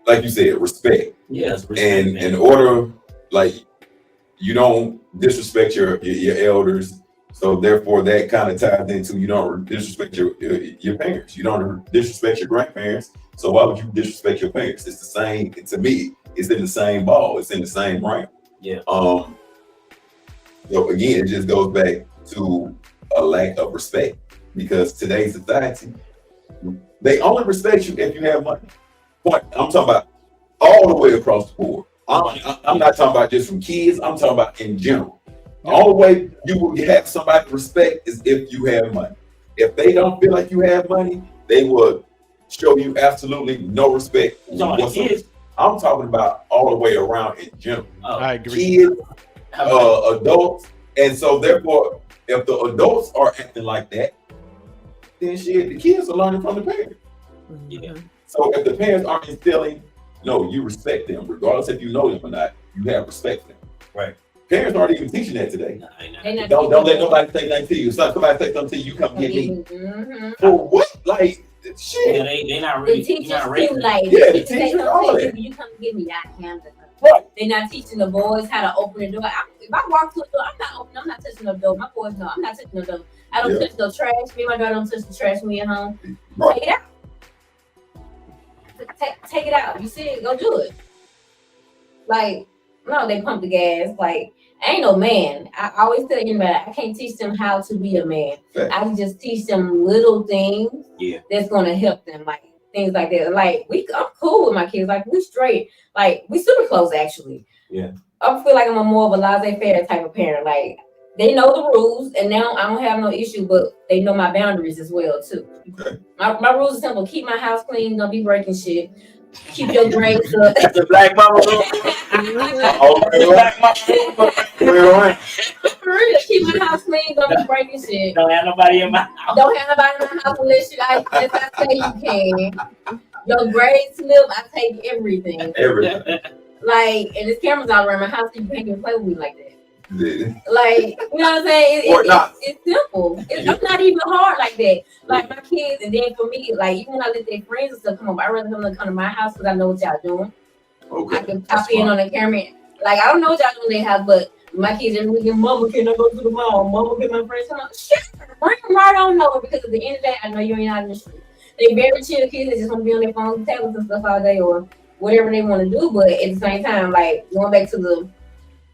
like you said, respect. Yes, And in order, like, you don't disrespect your elders. So therefore, that kind of ties into you don't disrespect your parents. You don't disrespect your grandparents. So why would you disrespect your parents? It's the same. To me, it's in the same ball. It's in the same realm. Yeah. So again, it just goes back to a lack of respect, because today's society, they only respect you if you have money. Point. I'm talking about all the way across the board. I'm not talking about just from kids. I'm talking about in general. The only way you will have somebody respect is if you have money. If they don't feel like you have money, they will show you absolutely no respect whatsoever. I'm talking about all the way around in general. I agree. Kids, adults, and so therefore, if the adults are acting like that, then shit, the kids are learning from the parents. Yeah. So if the parents aren't instilling, no, you respect them, regardless if you know them or not, you have respect for them. Right. Parents aren't even teaching that today. They Don't let nobody say nothing to you. So somebody say something to you, you come get me. Mm-hmm. For what? Like, shit. Yeah, they not The really. teachers Not too, raising. like Yeah, the if they teachers, all come that. to you come get me, I handle them. Right. They're not teaching the boys how to open the door. If I walk to a door, I'm not opening. I'm not touching the door. My boys know I'm not touching the door. I don't touch the trash. Me and my daughter don't touch the trash when we at home. Right. Take it out. Take it out. You see it? Go do it. Like, no, they pump the gas. Like, I ain't no man. I always tell anybody, I can't teach them how to be a man. Fact. I can just teach them little things that's gonna help them, like things like that. Like I'm cool with my kids. Like we straight. Like we super close actually. Yeah. I feel like I'm more of a laissez-faire type of parent. Like they know the rules, and now I don't have no issue, but they know my boundaries as well too. Okay. My rules are simple: keep my house clean, don't be breaking shit. Keep your grades up. That's the black mama rule. For real, keep my house clean, don't be breaking shit. Don't have nobody in my house. Don't have nobody in my house unless I say you can. Your grade slip, I take everything. Everything. Like, and there's cameras all around my house, so you can't even play with me like that. Yeah. Like, you know what I'm saying? Or not. It's simple. It's not even hard like that. Like my kids, and then for me, like even when I let their friends and stuff come up, I rather them to come to my house because I know what y'all doing. Okay. I can pop in on the camera. Like I don't know what y'all doing in their house, but my kids every weekend, Mama, can I go to the mall? Mama, can my friends come out? Shit, bring them right on over, because at the end of the day, I know you ain't out in the street. They very chill kids. They just want to be on their phones and tablets and stuff all day, or whatever they want to do. But at the same time, like going back to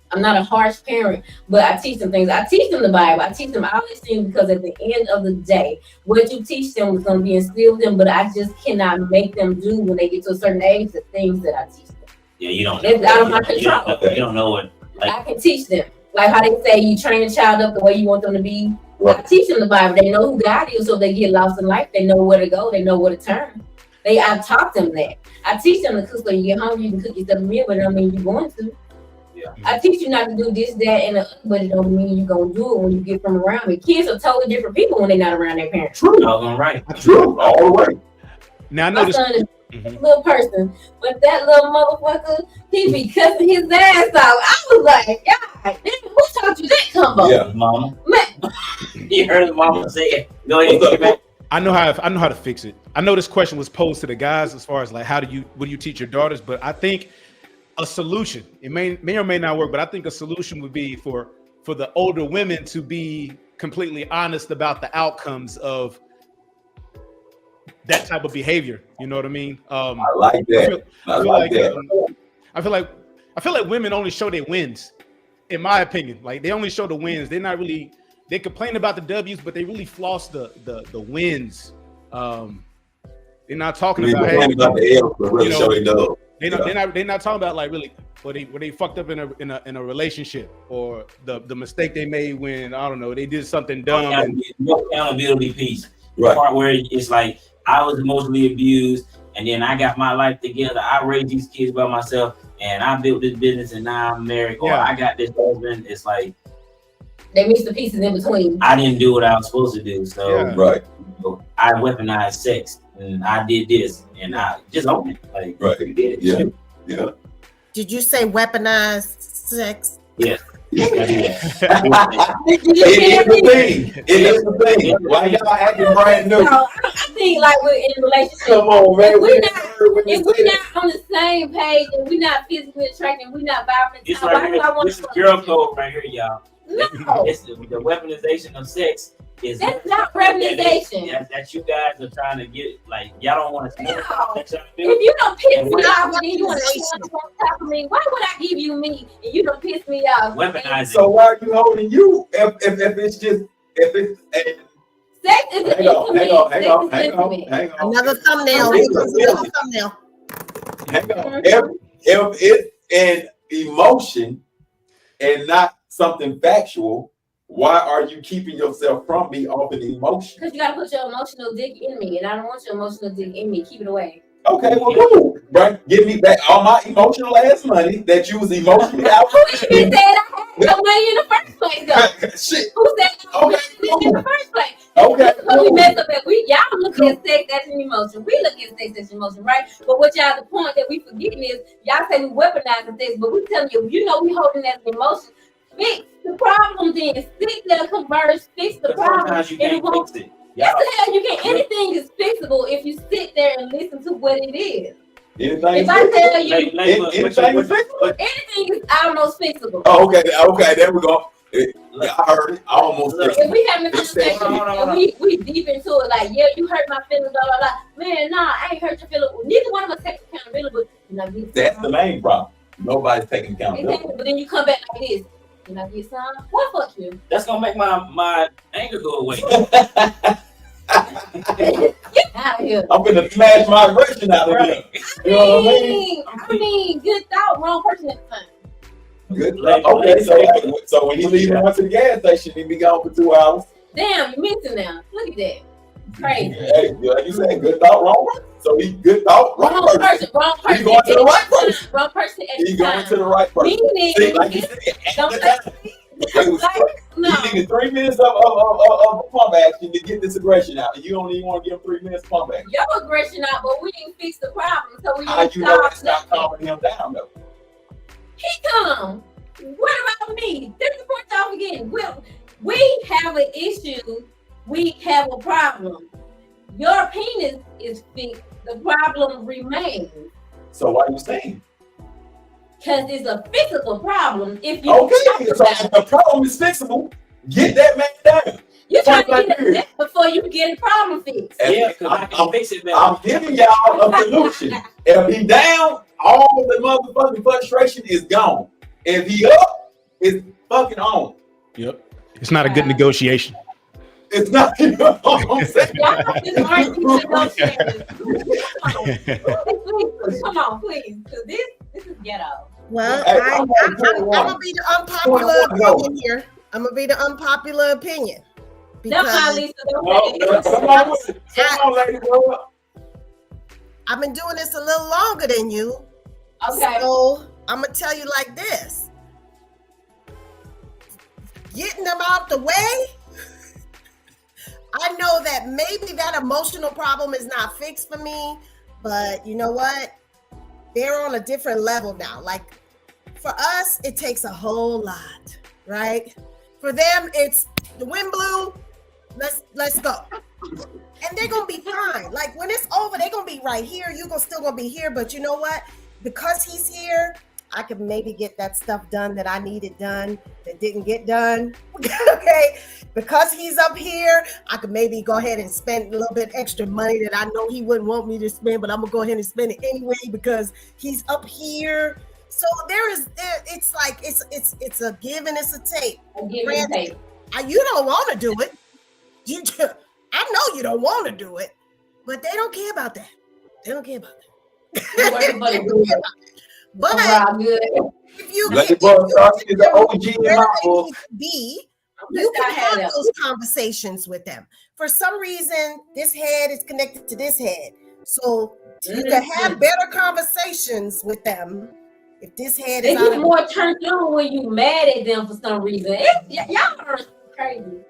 I'm not a harsh parent, but I teach them things. I teach them the Bible. I teach them all these things because at the end of the day, what you teach them is going to be instilled in them, but I just cannot make them do when they get to a certain age the things that I teach them. Yeah, you don't know. It's out of my control. You don't know what. Like, I can teach them. Like how they say you train a child up the way you want them to be. Right. I teach them the Bible. They know who God is, so if they get lost in life, they know where to go. They know where to turn. I taught them that. I teach them to cook so you get home, you can cook yourself a meal, but it don't mean you're going to. Yeah. I teach you not to do this, that, and but it don't mean you're gonna do it when you get from around me. Kids are totally different people when they're not around their parents. True. all right. True. All the way. Now I My noticed. son is a little person, but that little motherfucker, he be cussing his ass out. I was like, God, who taught you that combo? Yeah. Mama. Man. You heard the mama say it. Go ahead. What's up, man? I know how to fix it. I know this question was posed to the guys as far as like what do you teach your daughters? But I think a solution, it may or may not work, but I think a solution would be for the older women to be completely honest about the outcomes of that type of behavior. You know what I mean? I like that. I like that. I feel like women only show their wins, in my opinion. Like they only show the wins. They're not really. They complain about the W's, but they really floss the wins. They're not talking about the L, but really show they know. they're not talking about like really when they fucked up in a relationship, or the mistake they made when, I don't know, they did something dumb. No accountability piece. The Right. part where it's like I was emotionally abused, and then I got my life together. I raised these kids by myself, and I built this business, and now I'm married, or I got this husband. It's like they mix the pieces in between. I didn't do what I was supposed to do, so Right. I weaponized sex, and I did this, and I just own it. Like, Right. you did it. Yeah. Yeah. Did you say weaponized sex? Yes. Did you It is the thing. It is the thing. Why y'all acting brand new? No, I think like we're in a relationship. Come on, man. If we're If not on the same page and we're not physically attracted, we're not vibing. It's why right do I here. want This is girl code right here, y'all. No, It's the weaponization of sex. Is that's not representation. that you guys are trying to get, like, y'all don't want to. No. If you don't piss me off and then you want to on top of me, why would I give you me and you don't piss me off? Weaponizing. So why are you holding you? If it's just and Sex is an hang on. Another thumbnail. Here comes another thumbnail. Hang on. If it's an emotion and not something factual, why are you keeping yourself from me off an emotion? Because you gotta put your emotional dick in me, and I don't want your emotional dick in me. Keep it away. Okay, well, cool. Right, give me back all my emotional ass money that you was emotionally out. Who even said I had no money in the first place, though? Shit. Who said I Okay, had money in the first place? Okay. This is what we mess up at. Y'all look at sex as an emotion. We look at sex as an emotion, right? But what y'all, the point that we forgetting is, y'all say we weaponizing sex, but we telling you, we holding that as an emotion. Fix the problem then. Sit there, converse, fix the problem. Sometimes you can't fix it. Yes, the hell you can. Anything is fixable if you sit there and listen to what it is. Anything If I tell you anything is fixable. anything is almost fixable. Oh, okay, there we go. I heard it. I almost Look, If we having a conversation Hold on. and we deep into it, like, yeah, you hurt my feelings, blah blah blah. Man, nah, I ain't hurt your feelings. Well, neither one of us take accountability, but you know, That's the main problem. Nobody's taking accountability. exactly. But then you come back like this. Can I get some? What fuck you? That's gonna make my anger go away. Get out of here. I'm gonna smash my aggression out of here. You know what I mean? I mean, good thought, wrong person at the time. Good. Okay, so when he leaves and went to the gas station, he be gone for 2 hours. Damn, you missing now. Look at that. Crazy. Hey, like you said, good thought, wrong person. So he good thought, wrong person. Wrong person. He going to the right person. Wrong person at He the going time. to the right person. Meaning, See, like you said, don't at the time, it was no. you needed 3 minutes of pump action to get this aggression out. And you don't even want to give him 3 minutes of pump action. Your aggression out, but we didn't fix the problem. So we How didn't you know that's solve not nothing. calming him down though? He come. What about me? This is what y'all forgetting. We have an issue. We have a problem. Your penis is fixed. The problem remains. So why are you saying? Because it's a physical problem. If you Okay, talk so about if the problem is fixable, get that man down. you're trying to Like get that. it before you get a problem fixed. Yeah, because I can fix it, man. I'm giving y'all a solution. If he down, all the motherfucking frustration is gone. If he up, it's fucking on. Yep. It's not a good negotiation. It's not, you know what I'm saying? Y'all just aren't even negotiating. Come on, please. Because this is ghetto. Well, Hey, I'm gonna be the unpopular opinion here. I'm gonna be the unpopular opinion. Don't Because Lisa, don't Well, say come on with it. Come on, lady, grow up. I've been doing this a little longer than you. Okay. So I'm gonna tell you like this. Getting them out the way. I know that maybe that emotional problem is not fixed for me, but you know what? They're on a different level now. Like for us, it takes a whole lot, right? For them, it's the wind blew. Let's go. And they're gonna be fine. Like when it's over, they're gonna be right here. You're still gonna be here, but you know what? Because he's here, I could maybe get that stuff done that I needed done that didn't get done. Okay. Because he's up here, I could maybe go ahead and spend a little bit extra money that I know he wouldn't want me to spend, but I'm gonna go ahead and spend it anyway because he's up here. So it's like it's a give and it's a take. Give and take. You don't want to do it. I know you don't want to do it, but they don't care about that. They don't care about that. You working for the good. But Overall good. if you Like if the boy you starts get is the OG in where my they book. need to be, You you can gotta have have that. those conversations with them. For some reason, this head is connected to this head. So you can have better conversations with them if this head They is out get of more turned on when you mad at them for some reason. Y'all are crazy.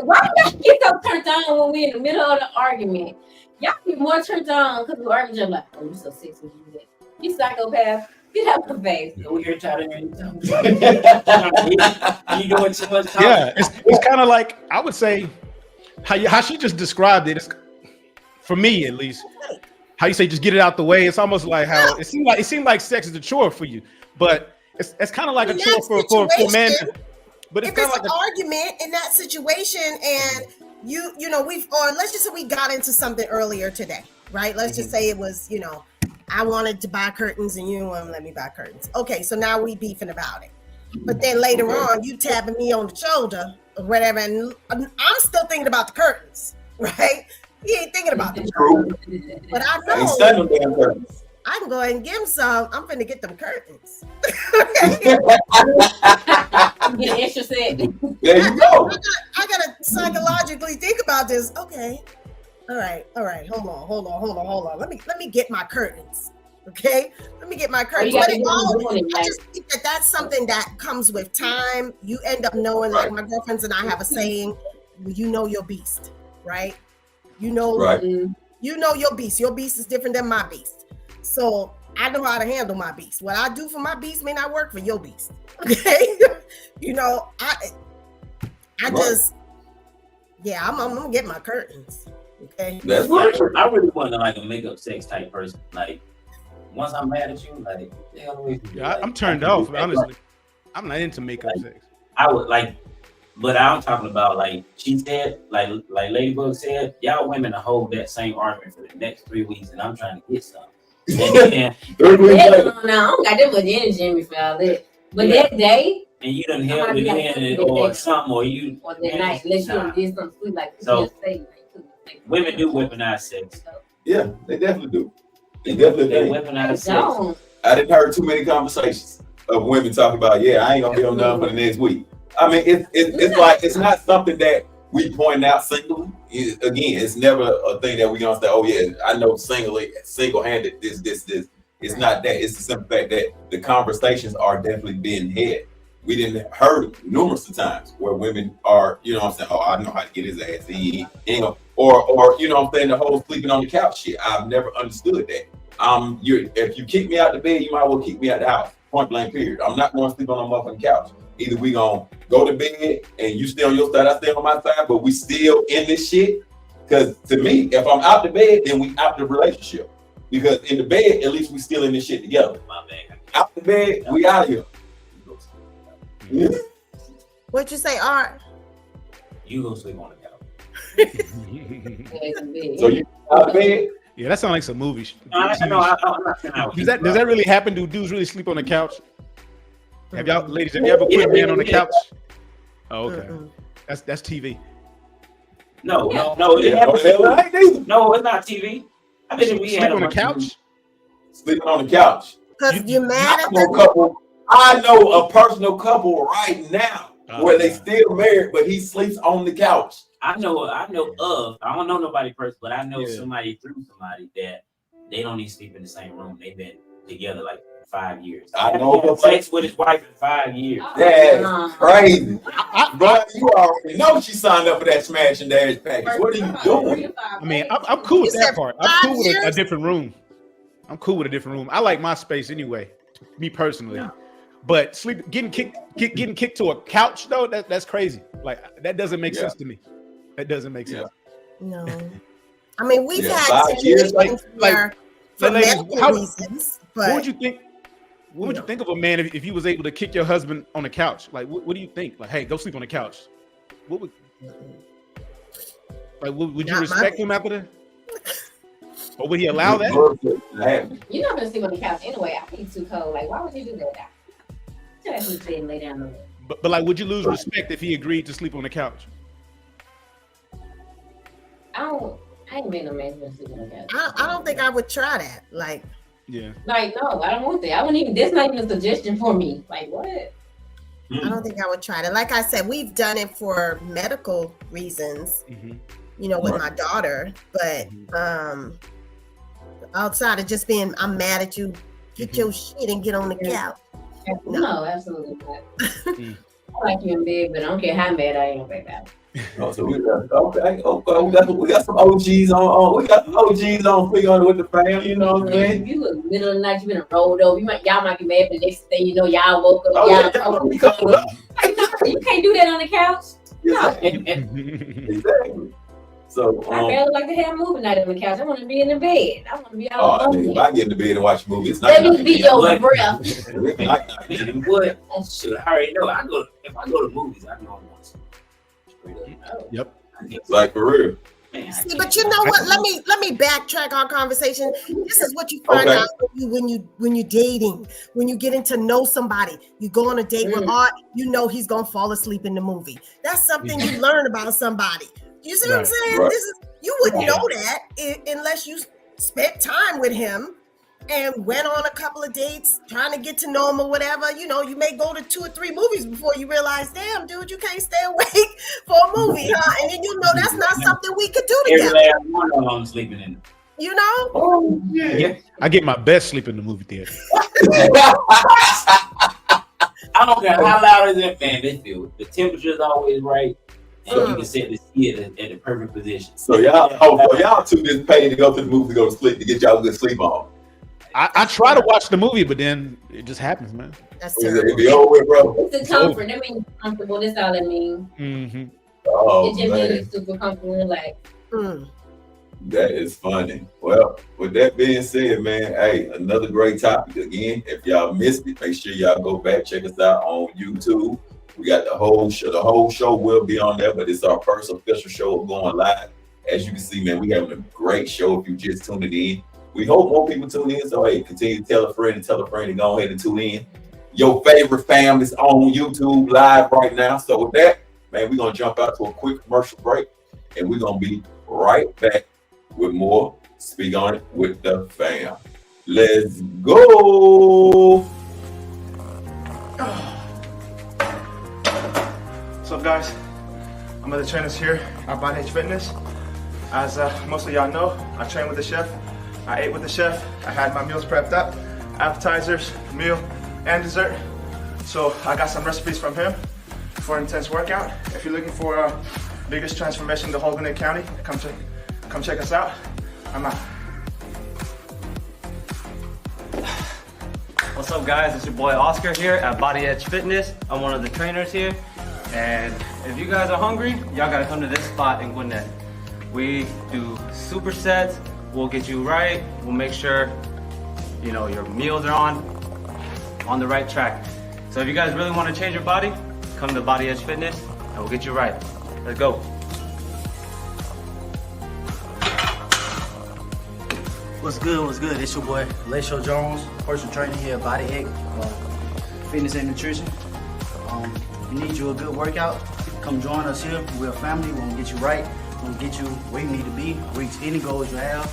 Why y'all get so turned on when we in the middle of the argument? Y'all get more turned on because we're arguing. Like, oh, you so sexy. You do that. You psychopath. Get out my face. We here trying to you doing too much talking. Yeah, it's kind of like, I would say how she just described it. It's, for me at least, how you say just get it out the way. It's almost like how it seemed like sex is a chore for you, but it's kind of like In a chore for men. But it's if kind it's of an like argument in that situation, and you know let's just say we got into something earlier today, right? Let's just say it was, I wanted to buy curtains and you didn't want to let me buy curtains. Okay, so now we beefing about it. But then later on, you tapping me on the shoulder or whatever, and I'm still thinking about the curtains, right? He ain't thinking about the curtains. But I Ain't know standing damn curtains. I can go ahead and give him some. I'm finna get them curtains. Get extra set. There you go. I gotta psychologically think about this. Okay. All right. Hold on. Let me get my curtains. Okay. Let me get my curtains. gotta But get them doing it, I like- just think that that's something that comes with time. You end up knowing, like my girlfriends and I have a saying, you know your beast, right? You know, Right. you know your beast. Your beast is different than my beast. So I know how to handle my beast. What I do for my beast may not work for your beast. Okay. I'm gonna get my curtains. Okay. That's I really wasn't like a makeup sex type person. Like once I'm mad at you, like stay away from me. I'm turned off. Honestly, I'm not into makeup sex. I would like, but I'm talking about like she said, like Ladybug said, y'all women to hold that same argument for the next 3 weeks, and I'm trying to get some. And then, 3 weeks I later. don't got that much energy in me for all that. But that day and you done held it in or something, or you or that night, unless you done did something sweet like So, say, women do weaponize sex. Yeah, they definitely do. They definitely They do. weaponize sex. don't. I didn't heard too many conversations of women talking about, yeah, I ain't gonna get them done for the next week. I mean, it's like it's not something that we point out singly. Again, it's never a thing that we gonna say, oh yeah, I know single-handed this. It's not that. It's the simple fact that the conversations are definitely being had. We didn't heard numerous of times where women are, you know what I'm saying, oh, I know how to get his ass. He ain't gonna, or you know what I'm saying, the whole sleeping on the couch shit. I've never understood that. If you kick me out the bed, you might as well kick me out the house. Point blank period. I'm not going to sleep on no motherfucking couch. Either we gonna go to bed and you stay on your side, I stay on my side, but we still in this shit. Because to me, if I'm out the bed, then we out the relationship. Because in the bed, at least we still in this shit together. My bad. Out the bed, we out of here. Yeah. What'd you say, Art? You gonna sleep on the couch. So you out the bed? Yeah, that sounds like some movie. I'm not saying I would Does that really happen? Do dudes really sleep on the couch? Have y'all, ladies, have you ever put a man on the couch? Oh, okay. That's TV. No, it Yeah, happens. I ain't neither. No, it's not TV. I bet we Sleep had on the bunch of couch? Sleeping on the couch. Because you're mad at I know a them. couple. I know a personal couple right now where they still married, but he sleeps on the couch. I know of. I don't know nobody personally, but I know Yeah. somebody through somebody that they don't even sleep in the same room. They've been together like 5 years. I know He had of a- sex with his wife in 5 years. That's crazy. But you already know she signed up for that smash and dash package. What are you doing? I mean, I'm cool with You that said part. I'm cool 5 with a years? different room. I'm cool with a different room. I like my space anyway, me personally. But getting kicked to a couch though, that's crazy. Like that doesn't make sense to me. That doesn't make sense. No. I mean, we've Yeah, had 5 years, situations where for ladies, medical reasons, but What would you think? What would you think of a man if he was able to kick your husband on the couch? Like, what do you think? Like, hey, go sleep on the couch. What would you Not my respect him after that? Or would he allow that? You're not gonna sleep on the couch anyway. I think it's too cold. Like, why would you do that? Just let me sit and lay down on it. But like, would you lose respect if he agreed to sleep on the couch? I I ain't made no man sleep on the couch. I don't think I would try that. Like, Yeah. Like, no, I don't want that. I wouldn't even. That's not even a suggestion for me. Like, what? I don't think I would try that. Like I said, we've done it for medical reasons, you know, with my daughter. But outside of just being, I'm mad at you, get your shit and get on the couch. No, absolutely not. I like you in bed, but I don't care how mad I am, baby. Oh, so we got we got some OGs on we got some OGs on Figure with the fam, you know what I'm saying? If you look middle of the night, you been rolled over. Y'all might be mad, but next thing you know, y'all woke up. You can't do that on the couch. No. Exactly. So I barely like to have a movie night on the couch. I want to be in the bed. I want to be out on if I get in the bed and watch a movie, it's Let not me be your breath. What? Shit, I already know. If I go to movies, I know I'm going to. Yep. Like for real. See, but you know what? Let me backtrack our conversation. This is what you find out when you're dating, when you get to know somebody. You go on a date with Art, you know he's gonna fall asleep in the movie. That's something you learn about somebody. You see what I'm saying? Right. This is you wouldn't know that unless you spent time with him and went on a couple of dates trying to get to know him or whatever. You know, you may go to 2 or 3 movies before you realize, damn, dude, you can't stay awake for a movie, huh? And then you know that's not something we could do together. Every last one of them sleeping in it. You know? Oh yeah. I get my best sleep in the movie theater. I don't care how loud is that fan. They feel the temperature is always right, and you can set the seat at the perfect position. So y'all two just paid to go to the movie to go to sleep to get y'all good sleep on. I try to watch the movie, but then it just happens, man. That's It be over with, bro. It's the comfort. That means comfortable. That's all it means. Oh, It just man. means super comfortable and relaxed. That is funny. Well, with that being said, man, hey, another great topic again. If y'all missed it, make sure y'all go back, check us out on YouTube. We got the whole show. The whole show will be on there, but it's our first official show going live. As you can see, man, we having a great show if you just tuned in. We hope more people tune in. So hey, continue to tell a friend to go ahead and tune in. Your favorite fam is on YouTube live right now. So with that, man, we're gonna jump out to a quick commercial break, and we're gonna be right back with more Speak On It with the fam. Let's go. What's up, guys? I'm at the trainers here at Body Edge Fitness. As most of y'all know, I train with the chef. I ate with the chef. I had my meals prepped up, appetizers, meal, and dessert. So I got some recipes from him for an intense workout. If you're looking for biggest transformation in the whole Gwinnett County, come check us out. I'm out. What's up, guys? It's your boy Oscar here at Body Edge Fitness. I'm one of the trainers here. And if you guys are hungry, y'all gotta come to this spot in Gwinnett. We do supersets. We'll get you right. We'll make sure, you know, your meals are on the right track. So if you guys really want to change your body, come to Body Edge Fitness and we'll get you right. Let's go. What's good? What's good? It's your boy Laisho Jones, personal trainer here at Body Edge Fitness and Nutrition. You need you a good workout, come join us here. We're a family. We're gonna get you right. We're gonna get you where you need to be, reach any goals you have.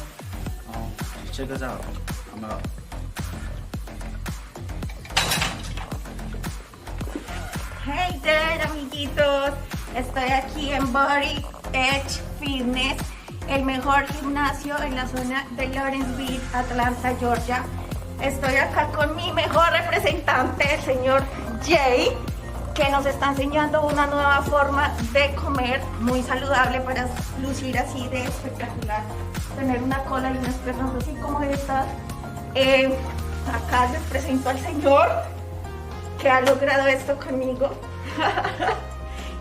Just check us out. I'm out. Hey there, amiguitos. Estoy aquí en Body Edge Fitness, el mejor gimnasio en la zona de Lawrenceville, Atlanta, Georgia. Estoy acá con mi mejor representante, el señor Jay, que nos está enseñando una nueva forma de comer muy saludable para lucir así de espectacular. Tener una cola y unas piernas así como estas. Acá les presento al señor que ha logrado esto conmigo.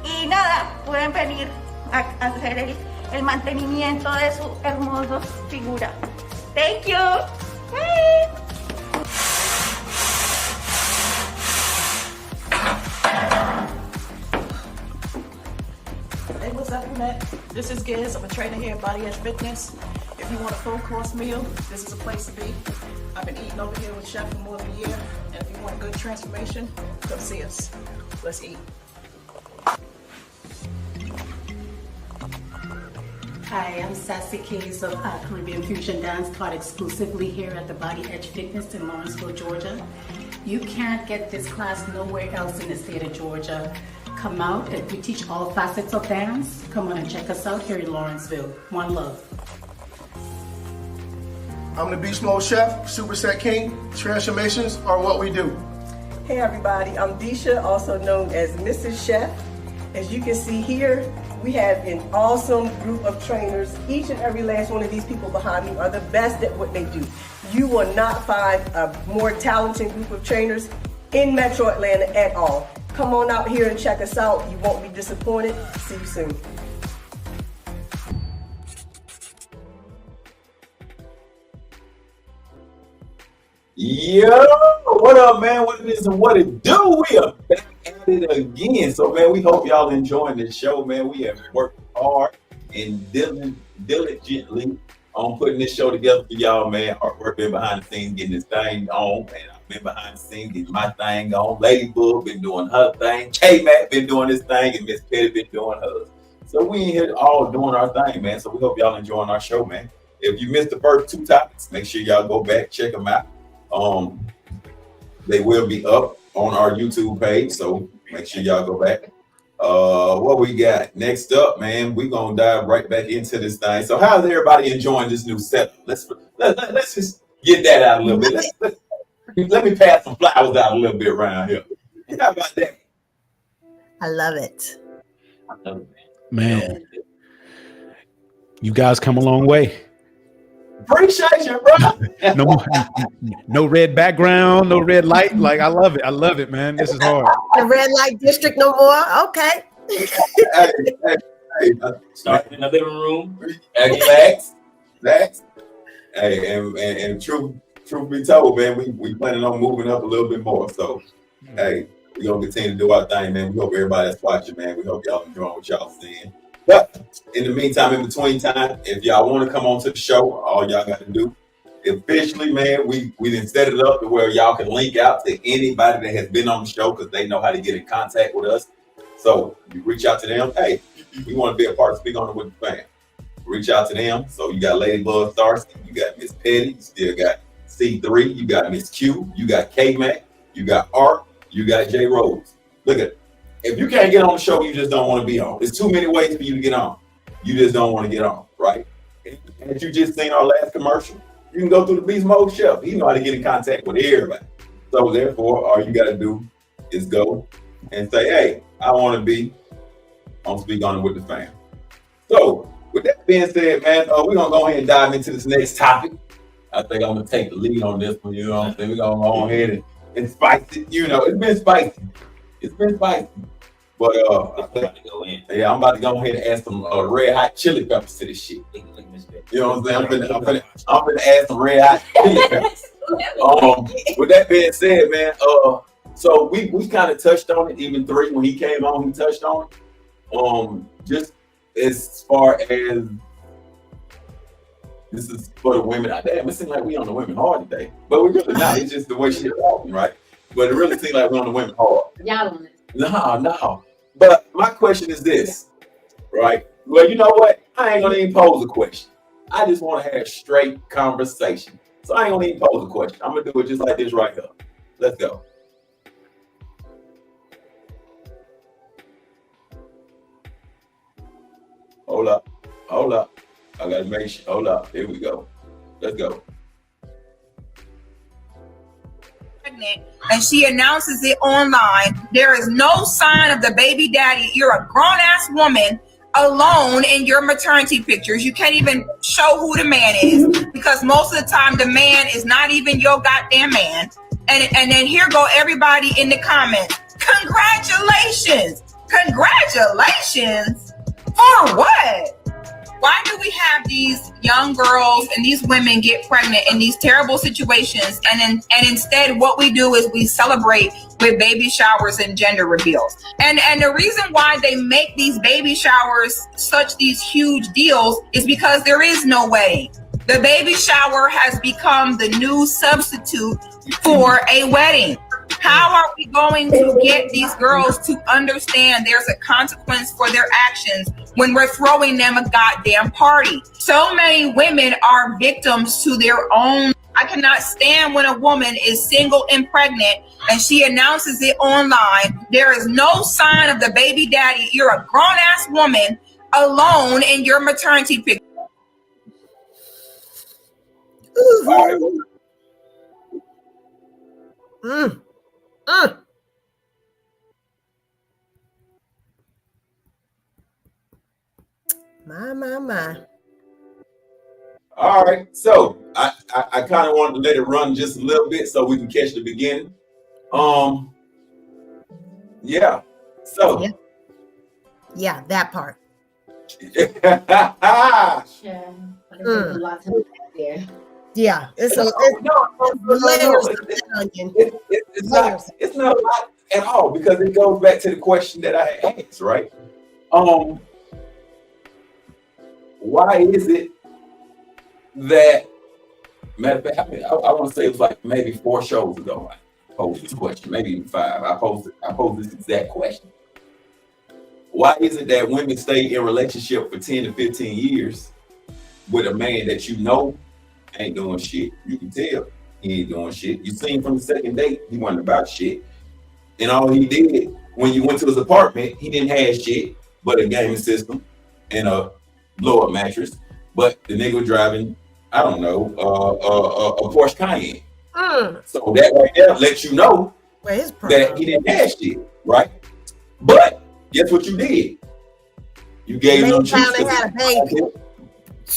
Y nada, pueden venir a hacer el mantenimiento de su hermosa figura. Thank you. Bye. Hey, what's up, Annette? This is Giz. I'm a trainer here at Body Edge Fitness. If you want a full course meal, this is a place to be. I've been eating over here with Chef for more than a year. And if you want a good transformation, come see us. Let's eat. Hi, I'm Sassy Case of Caribbean Fusion Dance, taught exclusively here at the Body Edge Fitness in Lawrenceville, Georgia. You can't get this class nowhere else in the state of Georgia. Come out, and we teach all facets of dance. Come on and check us out here in Lawrenceville. One love. I'm the Beast Mode Chef, Superset King. Transformations are what we do. Hey everybody, I'm Deisha, also known as Mrs. Chef. As you can see here, we have an awesome group of trainers. Each and every last one of these people behind me are the best at what they do. You will not find a more talented group of trainers in Metro Atlanta at all. Come on out here and check us out. You won't be disappointed. See you soon. Yo, what up, man? What it is and what it do? We are back at it again. So, man, we hope y'all enjoying this show, man. We have worked hard and diligently on putting this show together for y'all, man. Hard work, been behind the scenes getting this thing on, and I've been behind the scenes getting my thing on. Ladybug been doing her thing. K-Mac been doing his thing, and Miss Petty been doing hers. So we in here all doing our thing, man. So we hope y'all enjoying our show, man. If you missed the first two topics, make sure y'all go back, check them out. They will be up on our YouTube page, so make sure y'all go back. What we got next up, man? We're gonna dive right back into this thing. So how's everybody enjoying this new setup? Let's just get that out a little bit. Let me pass some flowers out a little bit around here. How about that? I love it. Man, you guys come a long way. Appreciate you, bro. No red background, no red light. Like I love it, man. This is hard. The red light district no more. Okay. Hey, Starting in the living room. Facts. Hey, and truth be told, man, we planning on moving up a little bit more. So, hey, we gonna continue to do our thing, man. We hope everybody that's watching, man. We hope y'all enjoying what y'all seeing. But in the meantime, in between time, if y'all want to come on to the show, all y'all got to do, officially, man, we done set it up to where y'all can link out to anybody that has been on the show because they know how to get in contact with us. So you reach out to them. Hey, we want to be a part of Speak On It with the Fam. Reach out to them. So you got Ladybug Starsky, you got Miss Petty, you still got C3, you got Miss Q, you got K-Mac, you got Art, you got J Rose. Look at it. If you can't get on the show, you just don't want to be on. There's too many ways for you to get on. You just don't want to get on, right? And you just seen our last commercial. You can go through the Beast Mode Chef. He know how to get in contact with everybody. So therefore, all you got to do is go and say, hey, I want to be on Speak On It with the Fam. So with that being said, man, we're going to go ahead and dive into this next topic. I think I'm going to take the lead on this one. You know what I'm saying? We're going to go ahead and spice it. You know, it's been spicy. But I'm about to go ahead and add some red hot chili peppers to this shit. You know what I'm saying? I'm gonna add some red hot chili peppers. With that being said, man, so we kind of touched on it. Even three, when he came on, he touched on it. Just as far as this is for the women. Damn, it seems like we on the women hard today, but we really not. It's just the way shit talking, right? But it really seems like we're on the women hard. Y'all on it. No. But my question is this, right? Well, you know what? I ain't gonna even pose a question. I just want to have straight conversation. So I ain't gonna even pose a question. I'm gonna do it just like this right here. Let's go. Hold up. I gotta make sure. Hold up. Here we go. Let's go. And she announces it online. There is no sign of the baby daddy. You're a grown-ass woman alone in your maternity pictures. You can't even show who the man is because most of the time the man is not even your goddamn man. And then here go everybody in the comments. Congratulations. For what? Why do we have these young girls and these women get pregnant in these terrible situations? And instead what we do is we celebrate with baby showers and gender reveals. And the reason why they make these baby showers such these huge deals is because there is no wedding. The baby shower has become the new substitute for a wedding. How are we going to get these girls to understand there's a consequence for their actions when we're throwing them a goddamn party? So many women are victims to their own. I cannot stand when a woman is single and pregnant and she announces it online. There is no sign of the baby daddy. You're a grown-ass woman alone in your maternity picture. My. All right, so I kind of wanted to let it run just a little bit so we can catch the beginning. Yeah. So. Yeah, that part. Yeah, it's not a lot at all because it goes back to the question that I asked, right? Why is it that, matter of fact, I want to say it was like maybe 4 shows ago I posed this question, maybe even 5. I posed this exact question. Why is it that women stay in relationship for 10 to 15 years with a man that you know ain't doing shit? You can tell he ain't doing shit. You seen from the second date, he wasn't about shit. And all he did when you went to his apartment, he didn't have shit but a gaming system and a blow-up mattress. But the nigga was driving, I don't know, a Porsche Cayenne. So that right there lets you know that he didn't have shit, right? But guess what you did? You gave him cheeks.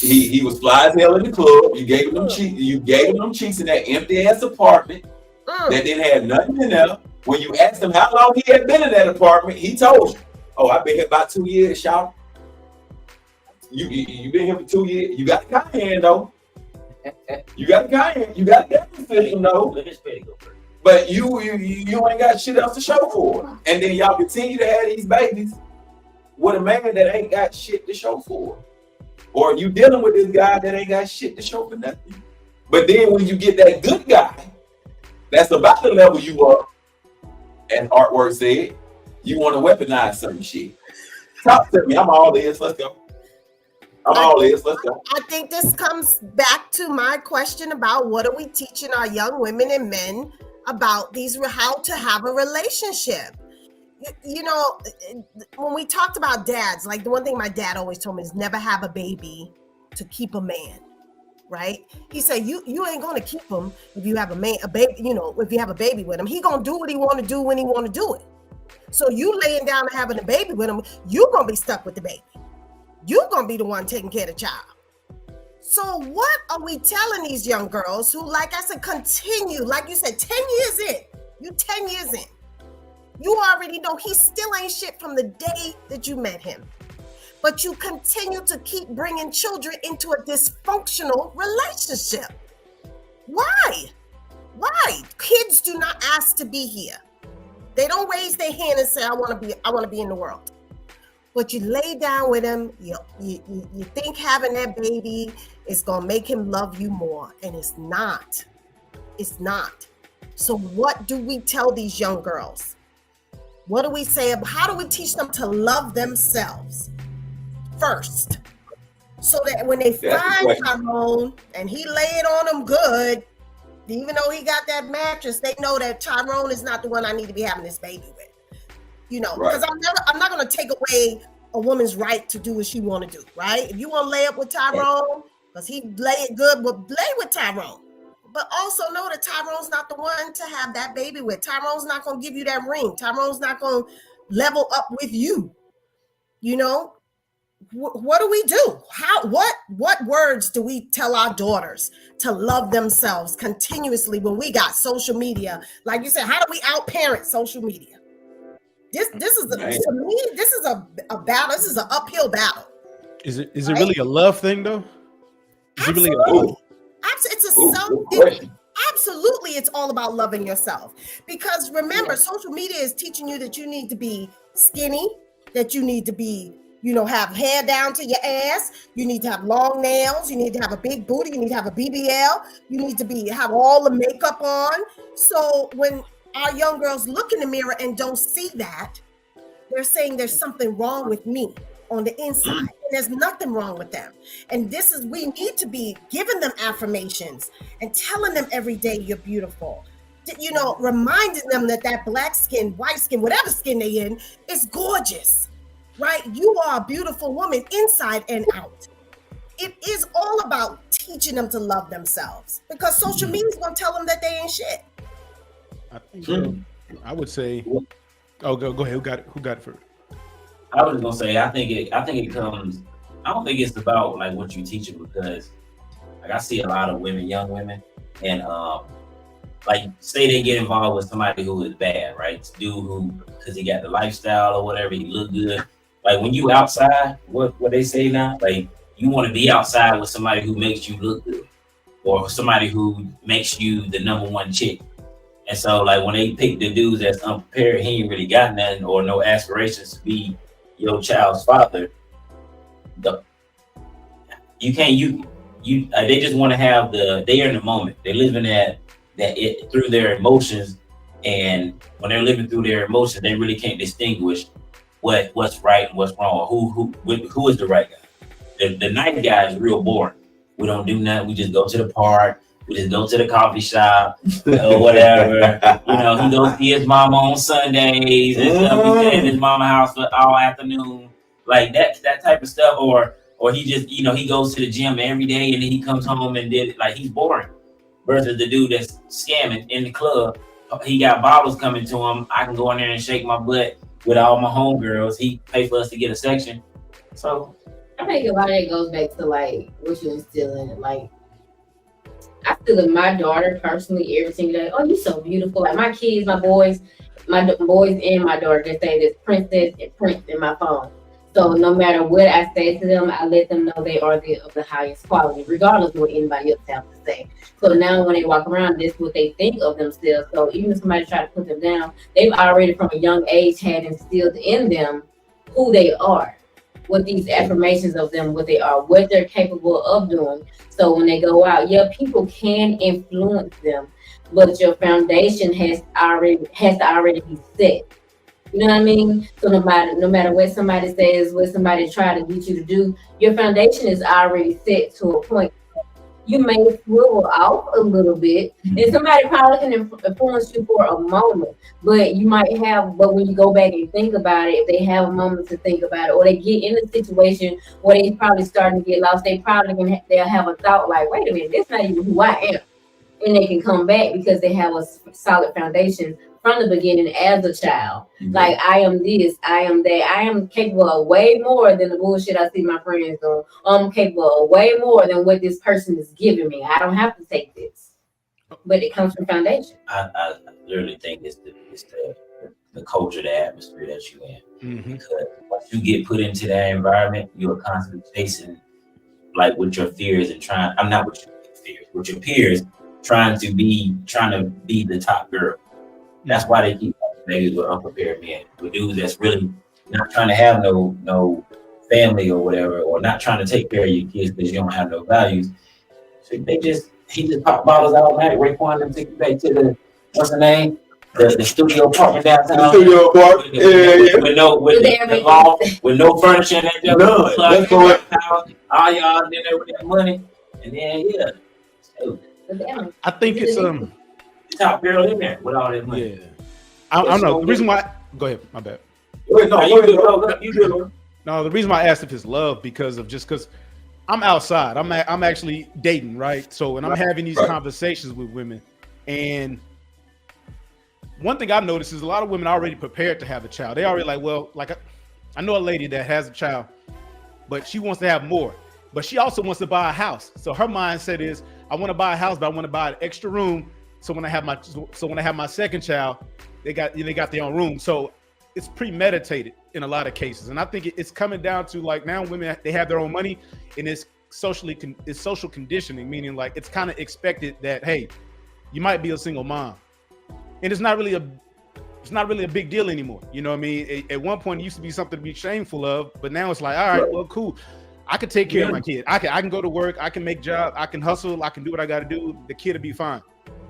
He was fly as hell in the club. You gave him them cheeks. You gave him them cheeks in that empty ass apartment that didn't have nothing in there. When you asked him how long he had been in that apartment, he told you, "Oh, I've been here about 2 years, y'all." You been here for 2 years. You got a Cayenne though. You got a Cayenne. You got that system though. But you ain't got shit else to show for it. And then y'all continue to have these babies with a man that ain't got shit to show for it. Or you dealing with this guy that ain't got shit to show for nothing. But then when you get that good guy, that's about the level you are, as artwork said, you want to weaponize certain shit. Talk to me. I'm all ears. Let's go. Let's go. I think this comes back to my question about what are we teaching our young women and men about how to have a relationship. You know, when we talked about dads, like the one thing my dad always told me is never have a baby to keep a man, right? He said, you ain't gonna keep him if you have a baby, you know, if you have a baby with him, he gonna do what he wanna do when he wanna do it. So you laying down and having a baby with him, you gonna be stuck with the baby. You're gonna be the one taking care of the child. So what are we telling these young girls who, like I said, continue, like you said, 10 years in, you 10 years in, you already know he still ain't shit from the day that you met him. But you continue to keep bringing children into a dysfunctional relationship. Why? Why? Kids do not ask to be here. They don't raise their hand and say, I want to be in the world. But you lay down with him, you think having that baby is gonna make him love you more, and it's not. It's not. So what do we tell these young girls? What do we say? How do we teach them to love themselves first? So that when they find Tyrone and he lay it on them good, even though he got that mattress, they know that Tyrone is not the one I need to be having this baby with. You know, because I'm not going to take away a woman's right to do what she want to do, right? If you want to lay up with Tyrone, because he lay it good, well, lay with Tyrone. But also know that Tyrone's not the one to have that baby with. Tyrone's not going to give you that ring. Tyrone's not going to level up with you. You know, what do we do? What words do we tell our daughters to love themselves continuously when we got social media? Like you said, how do we out-parent social media? This is to me, this is a battle. This is an uphill battle. Is it really a love thing though? Is it really absolutely, it's all about loving yourself. Because remember, social media is teaching you that you need to be skinny, that you need to be, you know, have hair down to your ass, you need to have long nails, you need to have a big booty, you need to have a BBL, you need to have all the makeup on. So when our young girls look in the mirror and don't see that, they're saying there's something wrong with me on the inside. And there's nothing wrong with them. And this is, we need to be giving them affirmations and telling them every day you're beautiful. You know, reminding them that black skin, white skin, whatever skin they in, is gorgeous, right? You are a beautiful woman inside and out. It is all about teaching them to love themselves, because social media is going to tell them that they ain't shit. I think I would say, oh, go ahead. Who got it first? I was gonna say, I think it comes. I don't think it's about like what you teach them, because like I see a lot of women, young women, and like say they get involved with somebody who is bad, right? Dude who, because he got the lifestyle or whatever, he look good. Like when you outside, what they say now, like you want to be outside with somebody who makes you look good, or somebody who makes you the number one chick. And so like when they pick the dudes that's unprepared, he ain't really got nothing or no aspirations to be your child's father. You can't, they just want to have they are in the moment. They're living through their emotions. And when they're living through their emotions, they really can't distinguish what's right and what's wrong, who is the right guy. The nice guy is real boring. We don't do nothing. We just go to the park. We just go to the coffee shop or whatever. You know, he goes see his mama on Sundays and stuff. He stay at his mama house for all afternoon, like that type of stuff. Or he just, you know, he goes to the gym every day and then he comes home and did it. Like he's boring. Versus the dude that's scamming in the club. He got bottles coming to him. I can go in there and shake my butt with all my homegirls. He pay for us to get a section. So I think a lot of it goes back to like what you instill in it. Like I feel that my daughter personally every single day, oh, you're so beautiful. Like my kids, my boys and my daughter just say this princess and prince in my phone. So no matter what I say to them, I let them know they are of the highest quality, regardless of what anybody else has to say. So now when they walk around, this is what they think of themselves. So even if somebody try to put them down, they've already from a young age had instilled in them who they are, with these affirmations of them, what they are, what they're capable of doing. So when they go out, yeah, people can influence them, but your foundation has to already be set. You know what I mean? So no matter what somebody says, what somebody try to get you to do, your foundation is already set to a point. You may swivel off a little bit, and somebody probably can influence you for a moment, but when you go back and think about it, if they have a moment to think about it, or they get in a situation where they probably starting to get lost, they'll have a thought like, wait a minute, this not even who I am. And they can come back because they have a solid foundation from the beginning as a child. Mm-hmm. Like, I am this, I am that. I am capable of way more than the bullshit I see my friends doing. I'm capable of way more than what this person is giving me. I don't have to take this. But it comes from foundation. I literally think it's the culture, the atmosphere that you're in. Mm-hmm. Because once you get put into that environment, you're constantly chasing, like, with your fears and I'm not with your fears, with your peers, trying to be the top girl. That's why they keep babies with unprepared men, with dudes that's really not trying to have no family or whatever, or not trying to take care of your kids because you don't have no values. So he just pop bottles out night. Raekwon and take you back to the, what's the name? The studio apartment downtown. The studio apartment. With no furniture in that none. That's correct. All y'all in there with that money, and then I think it's top girl in there with all that money. Yeah, I don't know. The reason why. Go ahead. My bad. No, the reason why I asked if it's love because I'm outside. I'm actually dating, right? So, and I'm having these conversations with women, and one thing I've noticed is a lot of women are already prepared to have a child. They already like, well, like I know a lady that has a child, but she wants to have more. But she also wants to buy a house. So her mindset is, I want to buy a house, but I want to buy an extra room. So when I have my second child, they got their own room. So it's premeditated in a lot of cases. And I think it's coming down to like now women, they have their own money, and it's social conditioning, meaning like it's kind of expected that, hey, you might be a single mom. And it's not really a big deal anymore. You know what I mean? At one point it used to be something to be shameful of, but now it's like, all right, well, cool. I can take care of my kid. I can go to work. I can make job. I can hustle. I can do what I got to do. The kid will be fine.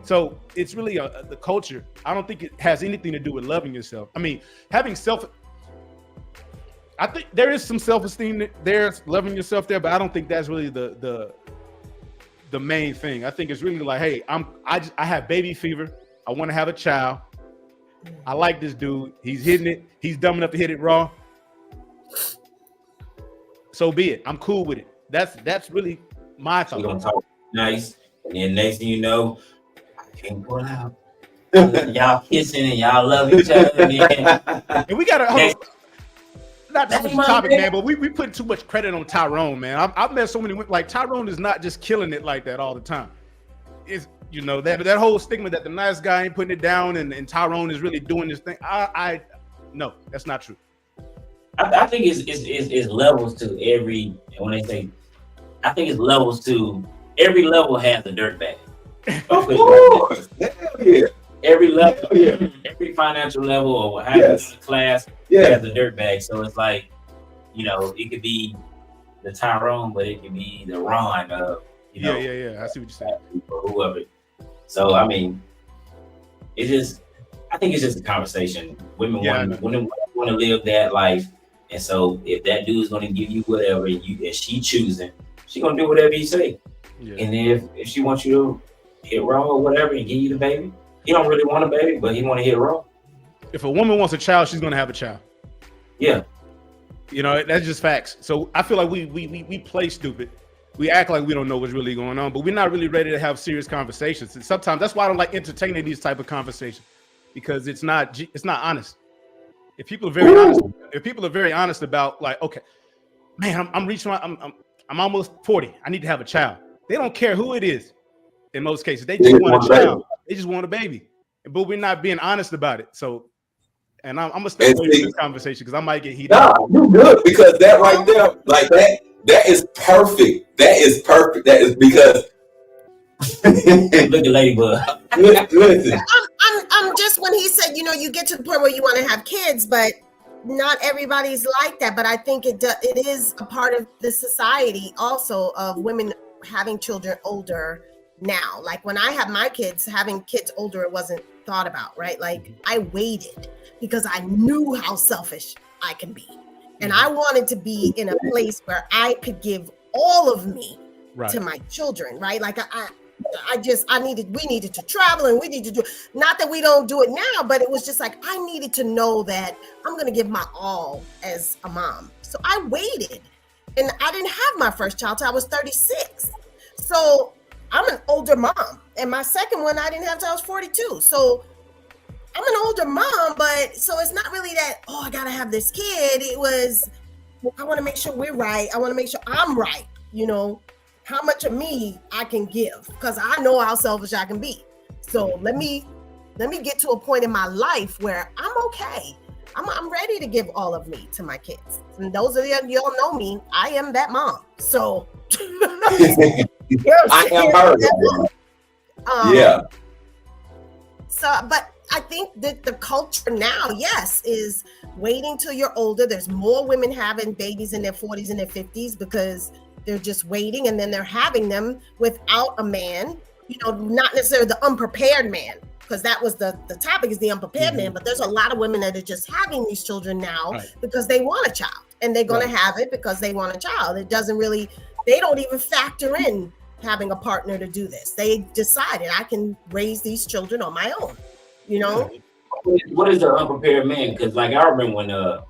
So it's really the culture. I don't think it has anything to do with loving yourself. I mean, I think there is some self-esteem there's loving yourself there, but I don't think that's really the main thing. I think it's really like, hey, I have baby fever. I want to have a child. I like this dude. He's hitting it. He's dumb enough to hit it raw. So be it. I'm cool with it. That's really my thought. We're gonna talk nice, and then next thing you know, I can't pull out. Y'all kissing and y'all love each other. And we gotta not to switch the topic, man, but we put too much credit on Tyrone, man. I've met so many women, like Tyrone is not just killing it like that all the time. It's that whole stigma that the nice guy ain't putting it down and Tyrone is really doing this thing. No, that's not true. I think it's levels to every. When they say, I think it's levels to every level has a dirtbag. Of course, yeah. Every level, every financial level or however class has a dirtbag. So it's like, it could be the Tyrone, but it could be the Ron of, Yeah. I see what you're saying. Or whoever. So I mean, I think it's just a conversation. Women want to live that life, and so if that dude is going to give you whatever, and she choosing, she gonna do whatever you say. Yeah. And if she wants you to hit raw or whatever and give you the baby, he don't really want a baby, but he want to hit raw. If a woman wants a child, she's gonna have a child. Yeah. That's just facts. So I feel like we play stupid. We act like we don't know what's really going on, but we're not really ready to have serious conversations. And sometimes that's why I don't like entertaining these type of conversations, because it's not honest. If people are very honest about, like, okay, man, I'm almost 40. I need to have a child. They don't care who it is. In most cases, they just want a child. They just want a baby, but we're not being honest about it. So, and I'm gonna stay away from this conversation because I might get heated. No, you good, because that right there, like that is perfect. That is perfect. That is because look at Ladybug. Listen. I'm just, when he said, you get to the point where you want to have kids, but not everybody's like that. But I think it is a part of the society also of women having children older now. Like when I had my kids, having kids older, it wasn't thought about, right? Like I waited because I knew how selfish I can be. And I wanted to be in a place where I could give all of me to my children, right? Like we needed to travel, and we needed to do, not that we don't do it now, but it was just like, I needed to know that I'm going to give my all as a mom. So I waited, and I didn't have my first child till I was 36. So I'm an older mom, and my second one I didn't have till I was 42. So I'm an older mom, but so it's not really that, I gotta have this kid. It was, I want to make sure we're right. I want to make sure I'm right. How much of me I can give, because I know how selfish I can be. So let me get to a point in my life where I'm okay. I'm ready to give all of me to my kids. And those of y'all know me, I am that mom. So I am her. Yeah. So, but I think that the culture now, is waiting till you're older. There's more women having babies in their 40s and their 50s because they're just waiting, and then they're having them without a man, not necessarily the unprepared man, because that was the topic, is the unprepared man. But there's a lot of women that are just having these children now because they want a child, and they're going to have it because they want a child. It doesn't really, they don't even factor in having a partner to do this. They decided, I can raise these children on my own, What is the unprepared man? Because like I remember when I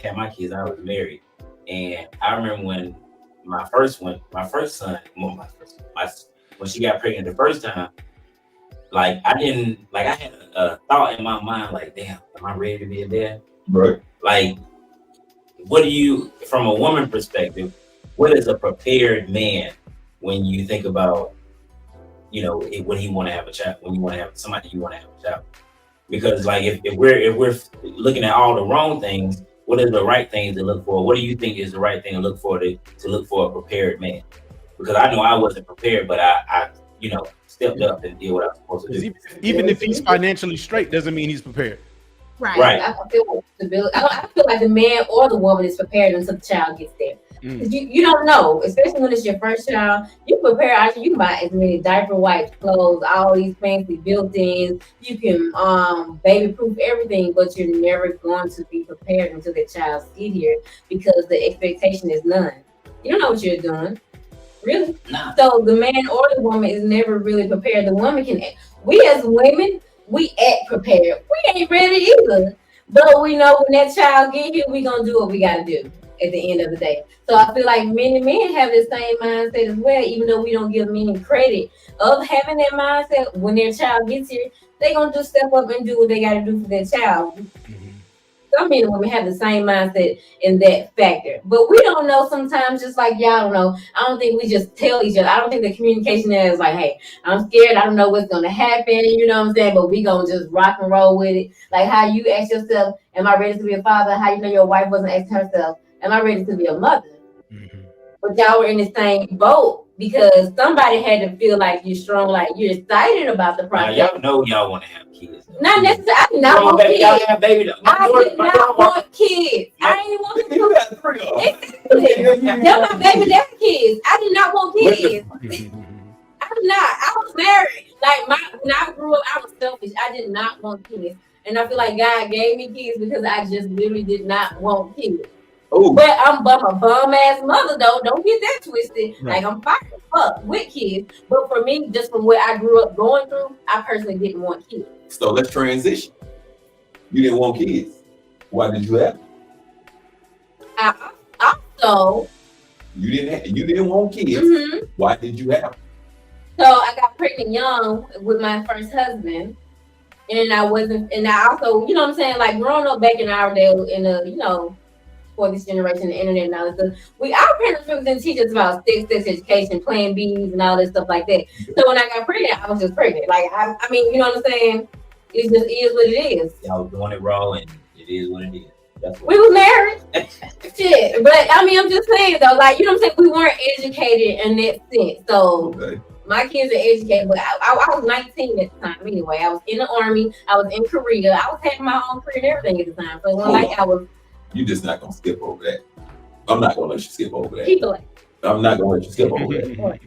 had my kids, I was married. And I remember when my first son, when she got pregnant the first time, like I had a thought in my mind, like, damn, am I ready to be a dad? Right. Like, what do you, from a woman perspective, what is a prepared man when you think about, when he want to have a child, when you want to have somebody you want to have a child? Because like if we're looking at all the wrong things, what are the right things to look for? What do you think is the right thing to look for to look for a prepared man? Because I know I wasn't prepared, but I stepped up and did what I was supposed to do. Even if he's financially straight, doesn't mean he's prepared. Right. I feel like the man or the woman is prepared until the child gets there. You don't know, especially when it's your first child. You prepare, you can buy as many diaper wipes, clothes, all these fancy built-ins. You can baby proof everything, but you're never going to be prepared until the child get here because the expectation is none. You don't know what you're doing, really. Nah. So the man or the woman is never really prepared. The woman can. We as women, we act prepared. We ain't ready either, but we know when that child get here, we gonna do what we gotta do at the end of the day. So I feel like many men have the same mindset as well, even though we don't give men credit of having that mindset. When their child gets here, they gonna just step up and do what they gotta do for their child. Some men and women have the same mindset in that factor, but we don't know sometimes, just like y'all don't know. I don't think we just tell each other. I don't think the communication there is like, hey, I'm scared, I don't know what's gonna happen, you know what I'm saying? But we gonna just rock and roll with it. Like how you ask yourself, am I ready to be a father? How you know your wife wasn't asking herself, am I ready to be a mother? But y'all were in the same boat because somebody had to feel like you're strong, like you're excited about the process. Y'all know y'all want to have kids. Not necessarily. I did not want kids. I did not want kids. I didn't want kids. You got 3 of them. Exactly. They're my baby daddy kids. I did not want kids. I'm not. I was married. Like when I grew up, I was selfish. I did not want kids, and I feel like God gave me kids because I just literally did not want kids. Ooh. But I'm a bum ass mother though. Don't get that twisted. Right. Like I'm fired up with kids, but for me, just from what I grew up going through, I personally didn't want kids. So let's transition. You didn't want kids. Why did you have them? I also. You didn't want kids. Mhm. Why did you have them? So I got pregnant young with my first husband, and I also, you know what I'm saying, like growing up back in our day in the, you know, for this generation, the internet and all this stuff, our parents really didn't teach us about sex education, Plan Bs and all this stuff like that. So when I got pregnant, I was just pregnant. Like I mean, you know what I'm saying? It just is what it is. Y'all doing it wrong, and it is what it is. That's what We were married. Shit. But I mean, I'm just saying though, like, you know what I'm saying? We weren't educated in that sense. So my kids are educated, but I was 19 at the time anyway. I was in the Army. I was in Korea. I was having my own career and everything at the time. So when I was. You just not gonna skip over that. I'm not gonna let you skip over that. Keep it. I'm not gonna let you skip over that.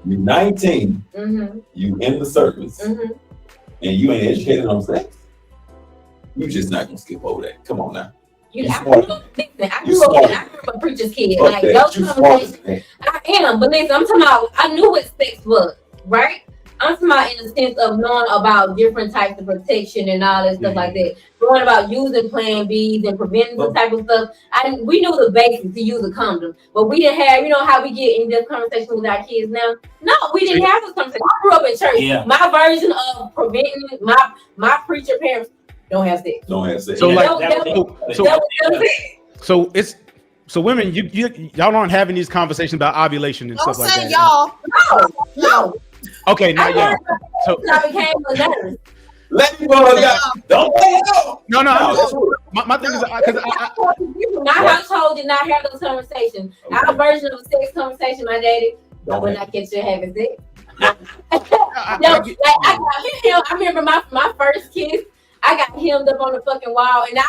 You're 19. Mm-hmm. You in the service, Mm-hmm. and you ain't educated on sex. You just not gonna skip over that. Come on now. I grew up a preacher's kid. Fuck Like that. those You smart as conversations, I am. But listen, I'm talking about. I knew what sex was, right? I'm talking about in the sense of knowing about different types of protection and all that stuff like that. Knowing about using Plan Bs and preventing the type of stuff. We knew the basics to use a condom, but we didn't have. You know how we get in this conversation with our kids now? No, we didn't have this conversation. I grew up in church. Yeah. My version of preventing my preacher parents don't have sex. Don't have sex. So like, so women, y'all aren't having these conversations about ovulation and Don't stuff like say that. y'all. No. Okay, not y'all. So I became a nurse. Let me go. Don't say no. No. My thing is because my household did not have those conversations. Our version of a sex conversation, my daddy, I would not catch you having sex. I remember my first kiss. I got hemmed up on the fucking wall, and it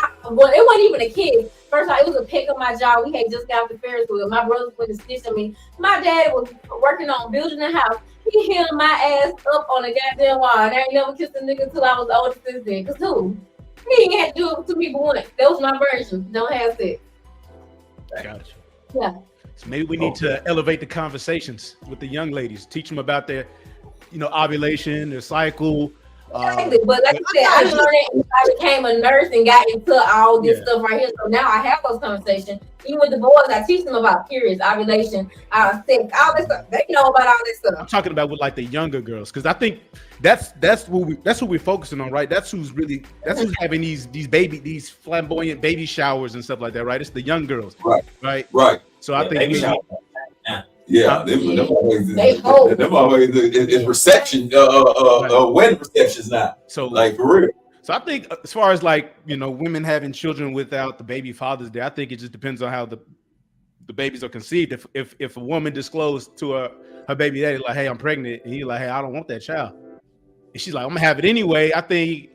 wasn't even a kiss. First of all, it was a peck on my jaw. We had just got off the Ferris wheel. My brother put a stitch on me. My dad was working on building a house. He held my ass up on a goddamn wall, and I ain't never kissed a nigga until I was older since then. Cause who? He ain't had to do it to me but once. That was my version. Don't have sex. Gotcha. Yeah. So maybe we need to elevate the conversations with the young ladies. Teach them about their, ovulation, their cycle. Exactly. But like I said, I learned it. I became a nurse and got into all this stuff right here. So now I have those conversations. Even with the boys, I teach them about periods, ovulation, sex, all this stuff. They know about all this stuff. I'm talking about with like the younger girls, because I think that's who we're focusing on, right? That's who's having these flamboyant baby showers and stuff like that, right? It's the young girls, right? So I think them always is reception, wedding receptions now. So like for real. So I think as far as like, women having children without the baby father's day, I think it just depends on how the babies are conceived. If a woman disclosed to her baby daddy, like, hey, I'm pregnant, and he's like, hey, I don't want that child. And she's like, I'm gonna have it anyway. It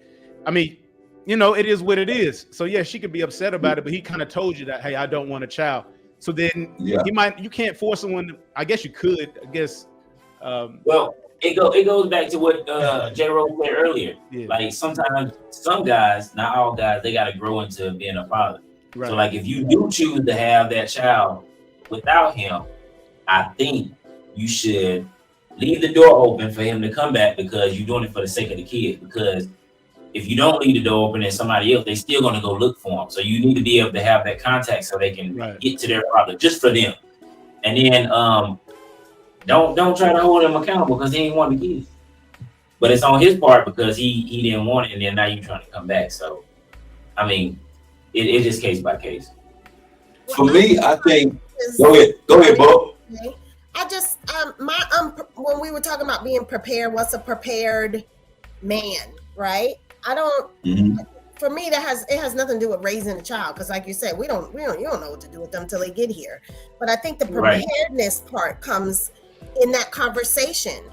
is what it is. So yeah, she could be upset about it, but he kind of told you that, hey, I don't want a child. So then you can't force someone to, I guess you could, I guess. Well, it goes back to what J. Rose said earlier. Yeah. Like sometimes some guys, not all guys, they gotta grow into being a father. Right. So like if you do choose to have that child without him, I think you should leave the door open for him to come back, because you're doing it for the sake of the kid. Because if you don't leave the door open and somebody else, they still gonna go look for him. So you need to be able to have that contact so they can get to their father, just for them. And then don't try to hold him accountable because he ain't want the kids. But it's on his part because he didn't want it, and then now you're trying to come back. So I mean, it's just case by case. For me, I think go ahead, Bob. I just when we were talking about being prepared, what's a prepared man, right? I don't. For me, it has nothing to do with raising a child, because like you said, you don't know what to do with them until they get here. But I think the preparedness part comes in that conversation.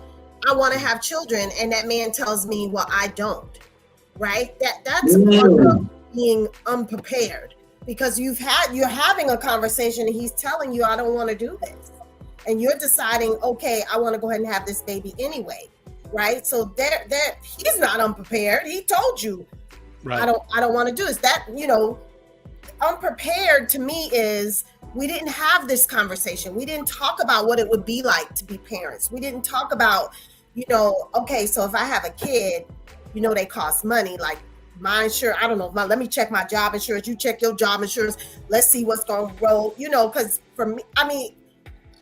I want to have children, and that man tells me, well, I don't. Right? That's part of being unprepared, because you're having a conversation and he's telling you, I don't want to do this, and you're deciding, okay, I want to go ahead and have this baby anyway, right? So that he's not unprepared. He told you, I don't want to do this. That, unprepared to me is, we didn't have this conversation. We didn't talk about what it would be like to be parents. We didn't talk about, okay, so if I have a kid, they cost money. Like my insurance, I don't know, let me check my job insurance. You check your job insurance. Let's see what's going to roll, because for me, I mean,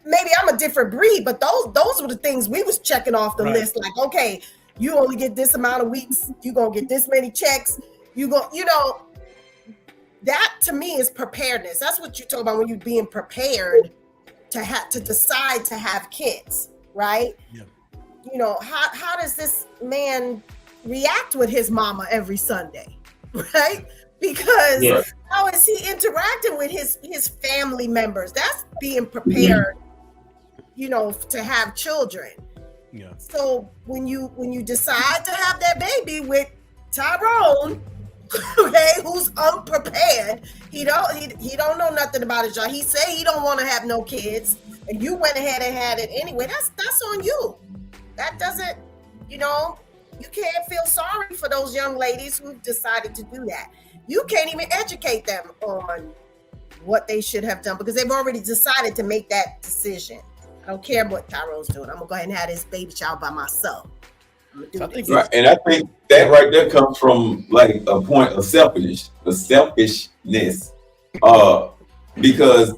maybe I'm a different breed, but those were the things we was checking off the list. Like, okay, you only get this amount of weeks. You going to get this many checks. That to me is preparedness. That's what you talk about when you're being prepared to decide to have kids, right? Yeah. How does this man react with his mama every Sunday, right? Because how is he interacting with his family members? That's being prepared, to have children. Yeah. So when you decide to have that baby with Tyrone, okay, who's unprepared, he don't know nothing about his job. He say he don't want to have no kids, and you went ahead and had it anyway. That's on you. That doesn't, you can't feel sorry for those young ladies who've decided to do that. You can't even educate them on what they should have done, because they've already decided to make that decision. I don't care what Tyrone's doing. I'm gonna go ahead and have this baby child by myself. Right, and I think that right there comes from like a point of selfishness, because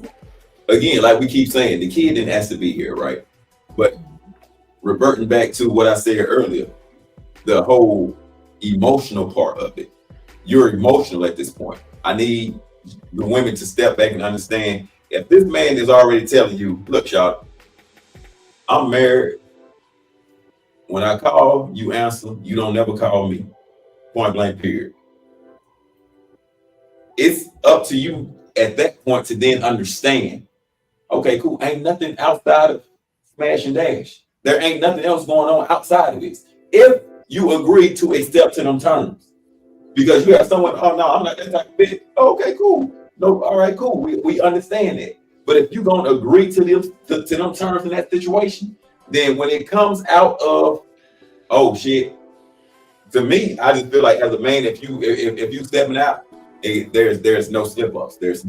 again, like we keep saying, the kid didn't ask to be here, right? But reverting back to what I said earlier, the whole emotional part of it, you're emotional at this point. I need the women to step back and understand, if this man is already telling you, look, y'all, I'm married. When I call, you answer. You don't never call me. Point blank, period. It's up to you at that point to then understand, okay, cool, ain't nothing outside of smash and dash. There ain't nothing else going on outside of this. If you agree to accept to them terms, because you have someone, oh no, I'm not that type of bitch. Okay, cool. No, all right, cool. We understand that. But if you're gonna agree to them terms in that situation, then when it comes out of, oh shit, to me, I just feel like as a man, if you stepping out, there's no slip ups. There's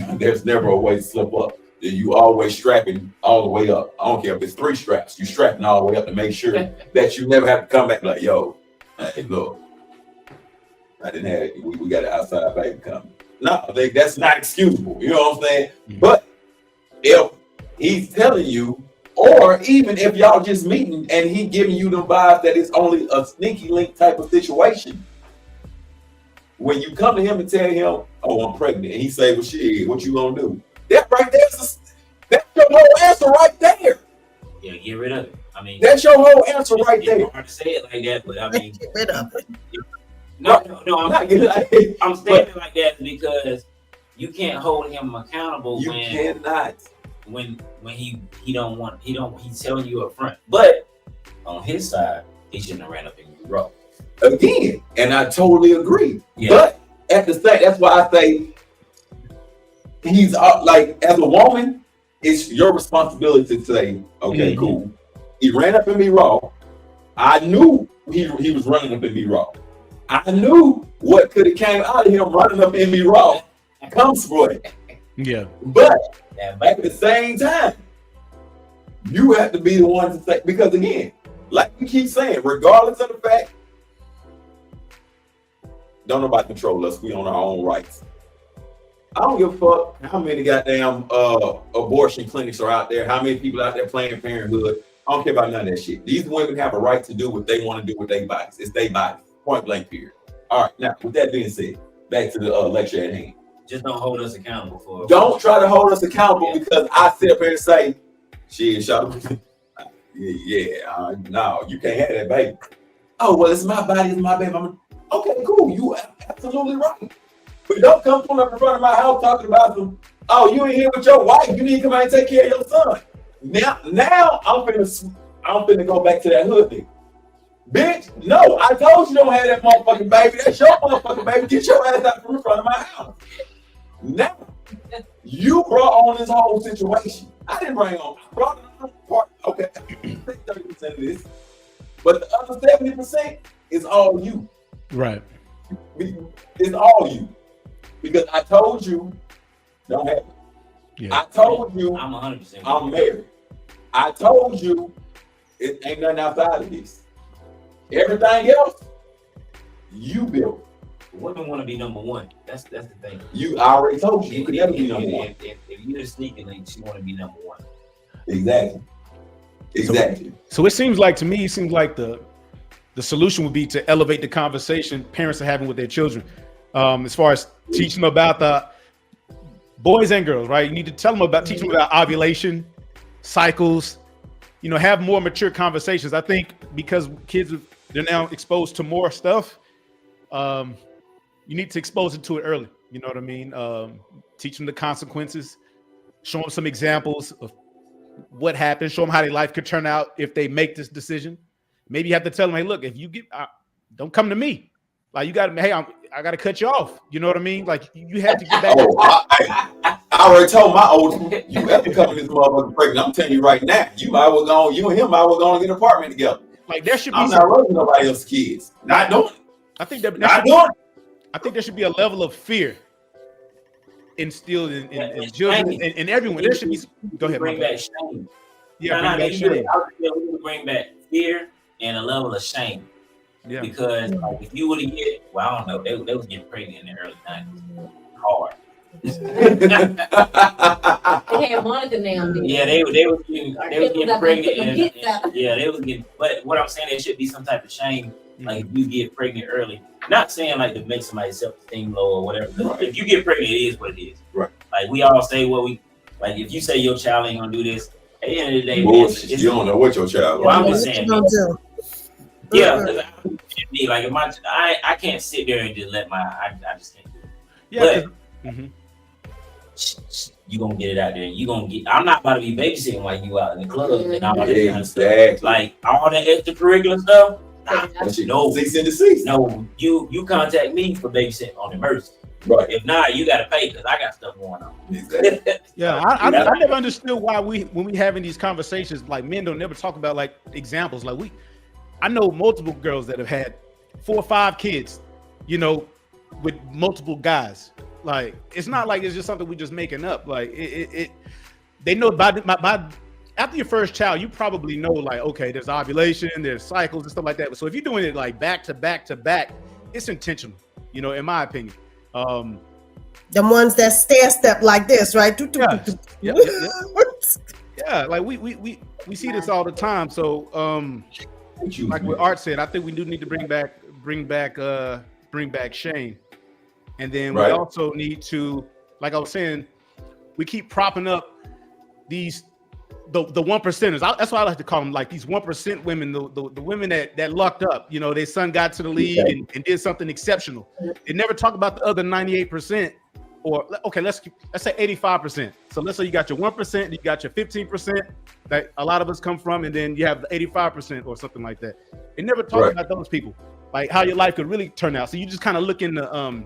never a way to slip up. You always strapping all the way up. I don't care if it's 3 straps, you strapping all the way up to make sure that you never have to come back like, yo, hey, look, I didn't have it. We got an outside baby coming. No, I think that's not excusable. You know what I'm saying? Mm-hmm. But if he's telling you, or even if y'all just meeting and he giving you them vibes that it's only a sneaky link type of situation, when you come to him and tell him, oh, I'm pregnant, and he say, well, shit, what you gonna do? That right there, that's your whole answer right there. Yeah, get rid of it. I mean, that's your whole answer right there. It's hard to say it like that, but I mean, get rid of it. No, I'm saying it like that because you can't hold him accountable. You cannot. When he's telling you up front, but on his side, he shouldn't have ran up in your row. Again, and I totally agree. Yeah. But at the same, that's why I say he's like, as a woman, it's your responsibility to say, okay, cool. He ran up in me raw. I knew he was running up in me raw. I knew what could have came out of him running up in me raw comes for it. Yeah. But at the same time, you have to be the one to say, because again, like we keep saying, regardless of the fact, don't nobody control us. We own our own rights. I don't give a fuck how many goddamn abortion clinics are out there, how many people out there playing Parenthood. I don't care about none of that shit. These women have a right to do what they want to do with their bodies. It's their body. Point blank period. All right, now with that being said, back to the lecture at hand. Just don't hold us accountable for it. Don't try to hold us accountable because I sit up here and say, shit, shut up. No, you can't have that baby. Oh, well, it's my body, it's my baby. Okay, cool. You absolutely right. But don't come pulling up in front of my house talking about some, oh, you ain't here with your wife. You need to come out and take care of your son. Now I'm finna go back to that hood thing. Bitch, no, I told you don't have that motherfucking baby. That's your motherfucking baby. Get your ass out from in front of my house. Now, you brought on this whole situation. I didn't bring on. I brought it on part. Okay, 30% of this. But the other 70% is all you. Right. It's all you. Because I told you, don't have it. Yeah. I told you, I'm 100%. I'm married. I told you, it ain't nothing outside of this. Everything else, you built. Women want to be number one. That's the thing. I already told you, you could never be number one. If you're sneaking link, she want to be number one. Exactly. So it seems like to me, the solution would be to elevate the conversation parents are having with their children, as far as teaching them about the boys and girls, right? You need to teach them about ovulation, cycles, have more mature conversations. I think because kids, they're now exposed to more stuff. You need to expose it to it early. You know what I mean? Teach them the consequences, show them some examples of what happens, show them how their life could turn out if they make this decision. Maybe you have to tell them, hey, look, if you get, don't come to me. Like you got to, hey, I got to cut you off. You know what I mean? Like you have to get back. I already told my oldest, you have to come in this motherfucker pregnant. I'm telling you right now, you and him might well go and get an apartment together. Like there should be. I'm not raising nobody else's kids. Not doing it. I think that I think there should be a level of fear instilled in children and everyone. There should be. Go ahead. Bring back shame. Yeah, bring back shame. We need to bring back fear and a level of shame. Yeah. Because if you would have get, well, I don't know, they was getting pregnant in the early 90s. Hard. They had Monica now. Yeah, they was getting pregnant. They was getting. But what I'm saying, there should be some type of shame. Like if you get pregnant early, not saying like to make somebody's self-esteem low or whatever. Right. If you get pregnant, it is what it is. Right. Like we all say what we like. If you say your child ain't gonna do this, at the end of the day, you don't know what your child. Well, I'm just saying. Yeah, like if I can't sit there and just let I just can't do it. Yeah. But you gonna get it out there. You gonna get. I'm not about to be babysitting while you out in the club and all that kind of stuff. Like all that extracurricular stuff. No, 6 in the 6. No, you contact me for babysitting on emergency. Right. If not, you gotta pay because I got stuff going on. Yeah, I never understood why when we having these conversations, like men don't never talk about like examples. Like I know multiple girls that have had 4 or 5 kids, with multiple guys. Like it's not like it's just something we just making up. Like they know by after your first child, you probably know like, okay, there's ovulation, there's cycles and stuff like that. So if you're doing it like back to back to back, it's intentional, in my opinion. The ones that step like this, right? Yeah, like we see this all the time. So like what Art said, I think we do need to bring back shame. And then we also need to, like I was saying, we keep propping up these the 1%ers. That's why I like to call them like these 1% women, the women that lucked up. Their son got to the league and did something exceptional. They never talk about the other 98%, or okay, let's say 85%. So let's say you got your 1%, you got your 15% that a lot of us come from, and then you have the 85% or something like that. They never talk about those people, like how your life could really turn out. So you just kind of look in the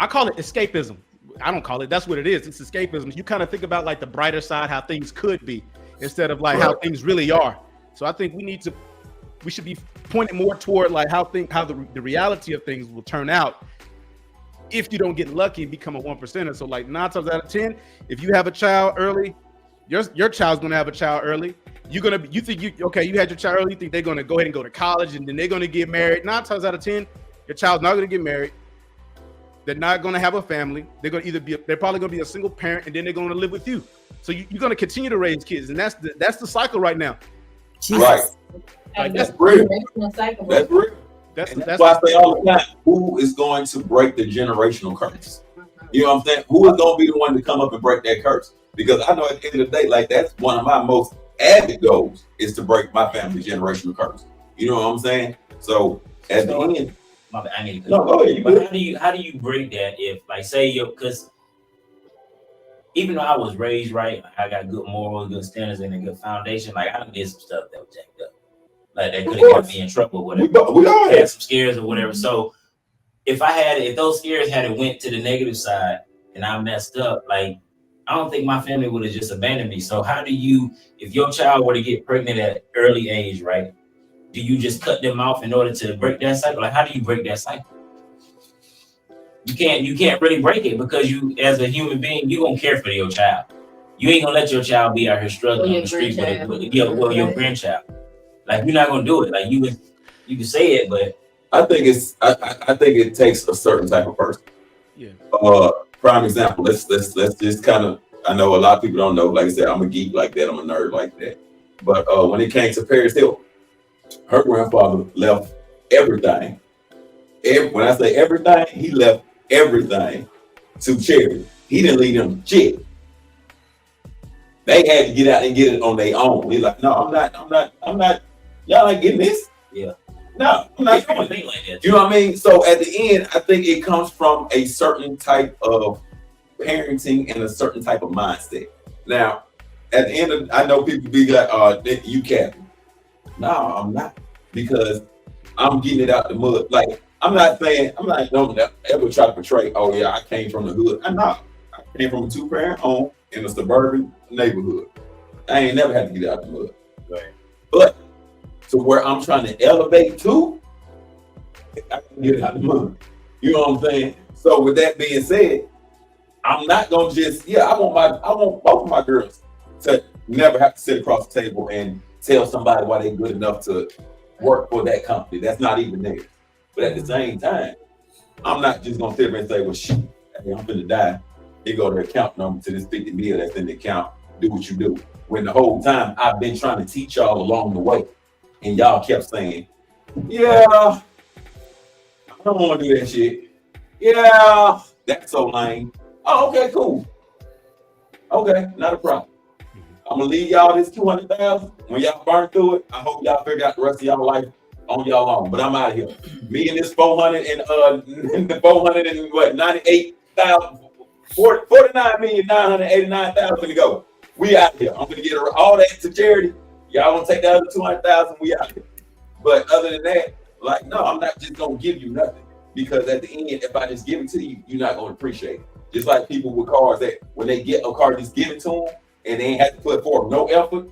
I call it escapism. I don't call it. That's what it is. It's escapism. You kind of think about like the brighter side, how things could be, instead of like how things really are. So I think we should be pointing more toward like how the reality of things will turn out if you don't get lucky and become a 1%er. So like 9 times out of 10, if you have a child early, your child's gonna have a child early. You had your child early, you think they're gonna go ahead and go to college and then they're gonna get married. 9 times out of 10, your child's not gonna get married. They're not gonna have a family. They're probably gonna be a single parent, and then they're gonna live with you. So you're gonna continue to raise kids, and that's the cycle right now. Right. Like, that's real. That's real. That's why I say all the time, who is going to break the generational curse? You know what I'm saying? Who is going to be the one to come up and break that curse? Because I know at the end of the day, like that's one of my most avid goals is to break my family generational curse. You know what I'm saying? So at the end, my bad, I need to no, go ahead. But how do you break that if like say because even though I was raised right, I got good morals, good standards, and a good foundation, like I did some stuff that was jacked up. Like that could have got me in trouble, whatever. We all had some scares or whatever. So if those scares had went to the negative side and I messed up, like I don't think my family would have just abandoned me. So how do you, if your child were to get pregnant at early age, right? Do you just cut them off in order to break that cycle? Like how do you break that cycle? You can't really break it because you, as a human being, you gonna care for your child. You ain't gonna let your child be out here struggling on the street with your grandchild. Like you're not gonna do it. Like you can say it, but I think it takes a certain type of person. Yeah. Prime example. Let's just kind of. I know a lot of people don't know. Like I said, I'm a geek like that. I'm a nerd like that. But when it came to Paris Hilton, her grandfather left everything. When I say everything, he left everything to charity. He didn't leave them shit. They had to get out and get it on their own. He's like, no, I'm not. Y'all ain't getting this. Yeah. No, I'm not doing anything like that. You know what I mean? So at the end, I think it comes from a certain type of parenting and a certain type of mindset. Now, at the end I know people be like, you capping. No, I'm not. Because I'm getting it out the mud. Like, I'm not don't ever try to portray, oh yeah, I came from the hood. I'm not. I came from a 2-parent home in a suburban neighborhood. I ain't never had to get out the mud. Right. But to where I'm trying to elevate to, I can get out the mud. You know what I'm saying? So with that being said, I'm not gonna just, I want both of my girls to never have to sit across the table and tell somebody why they're good enough to work for that company. That's not even theirs. But at the same time, I'm not just gonna sit there and say, well, shit, hey, I'm gonna die. They go to the account number to this 50 mil that's in the account. Do what you do. When the whole time I've been trying to teach y'all along the way, and y'all kept saying, yeah, I don't want to do that shit. Yeah, that's so lame. Oh, okay, cool. Okay, not a problem. I'm gonna leave y'all this 200,000. When y'all burn through it, I hope y'all figure out the rest of y'all life on y'all own. But I'm out of here. Me and this 98,000, 49,989,000 to go. We out here. I'm gonna get all that to charity. Y'all gonna take the other 200,000. We out here. But other than that, like, no, I'm not just gonna give you nothing, because at the end, if I just give it to you, you're not gonna appreciate it. Just like people with cars that when they get a car, just give it to them and they ain't have to put forth no effort.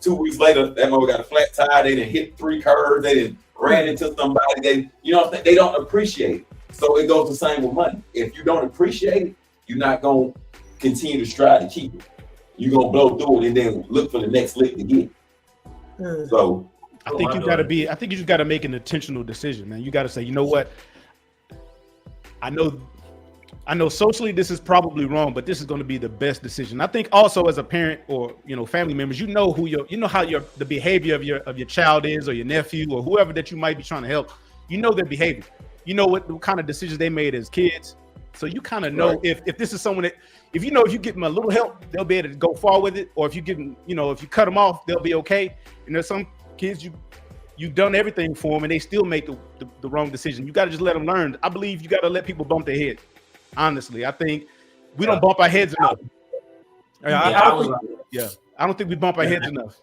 2 weeks later, that mother got a flat tire. They didn't hit 3 curves. They didn't ran into somebody. They don't appreciate it. So it goes the same with money. If you don't appreciate it, you're not gonna continue to strive to keep it. You're gonna blow through it and then look for the next lick to get. So I think you just gotta make an intentional decision, man. You gotta say, you know what? I know socially this is probably wrong, but this is going to be the best decision. I think also as a parent or family members, how the behavior of your child is, or your nephew or whoever that you might be trying to help. You know their behavior. You know what kind of decisions they made as kids. So you kind of know if this is someone that if you give them a little help, they'll be able to go far with it. Or if you give them, if you cut them off, they'll be okay. And there's some kids you've done everything for them and they still make the wrong decision. You got to just let them learn. I believe you got to let people bump their head. Honestly, I think we don't bump our heads enough. I don't think we bump our heads enough.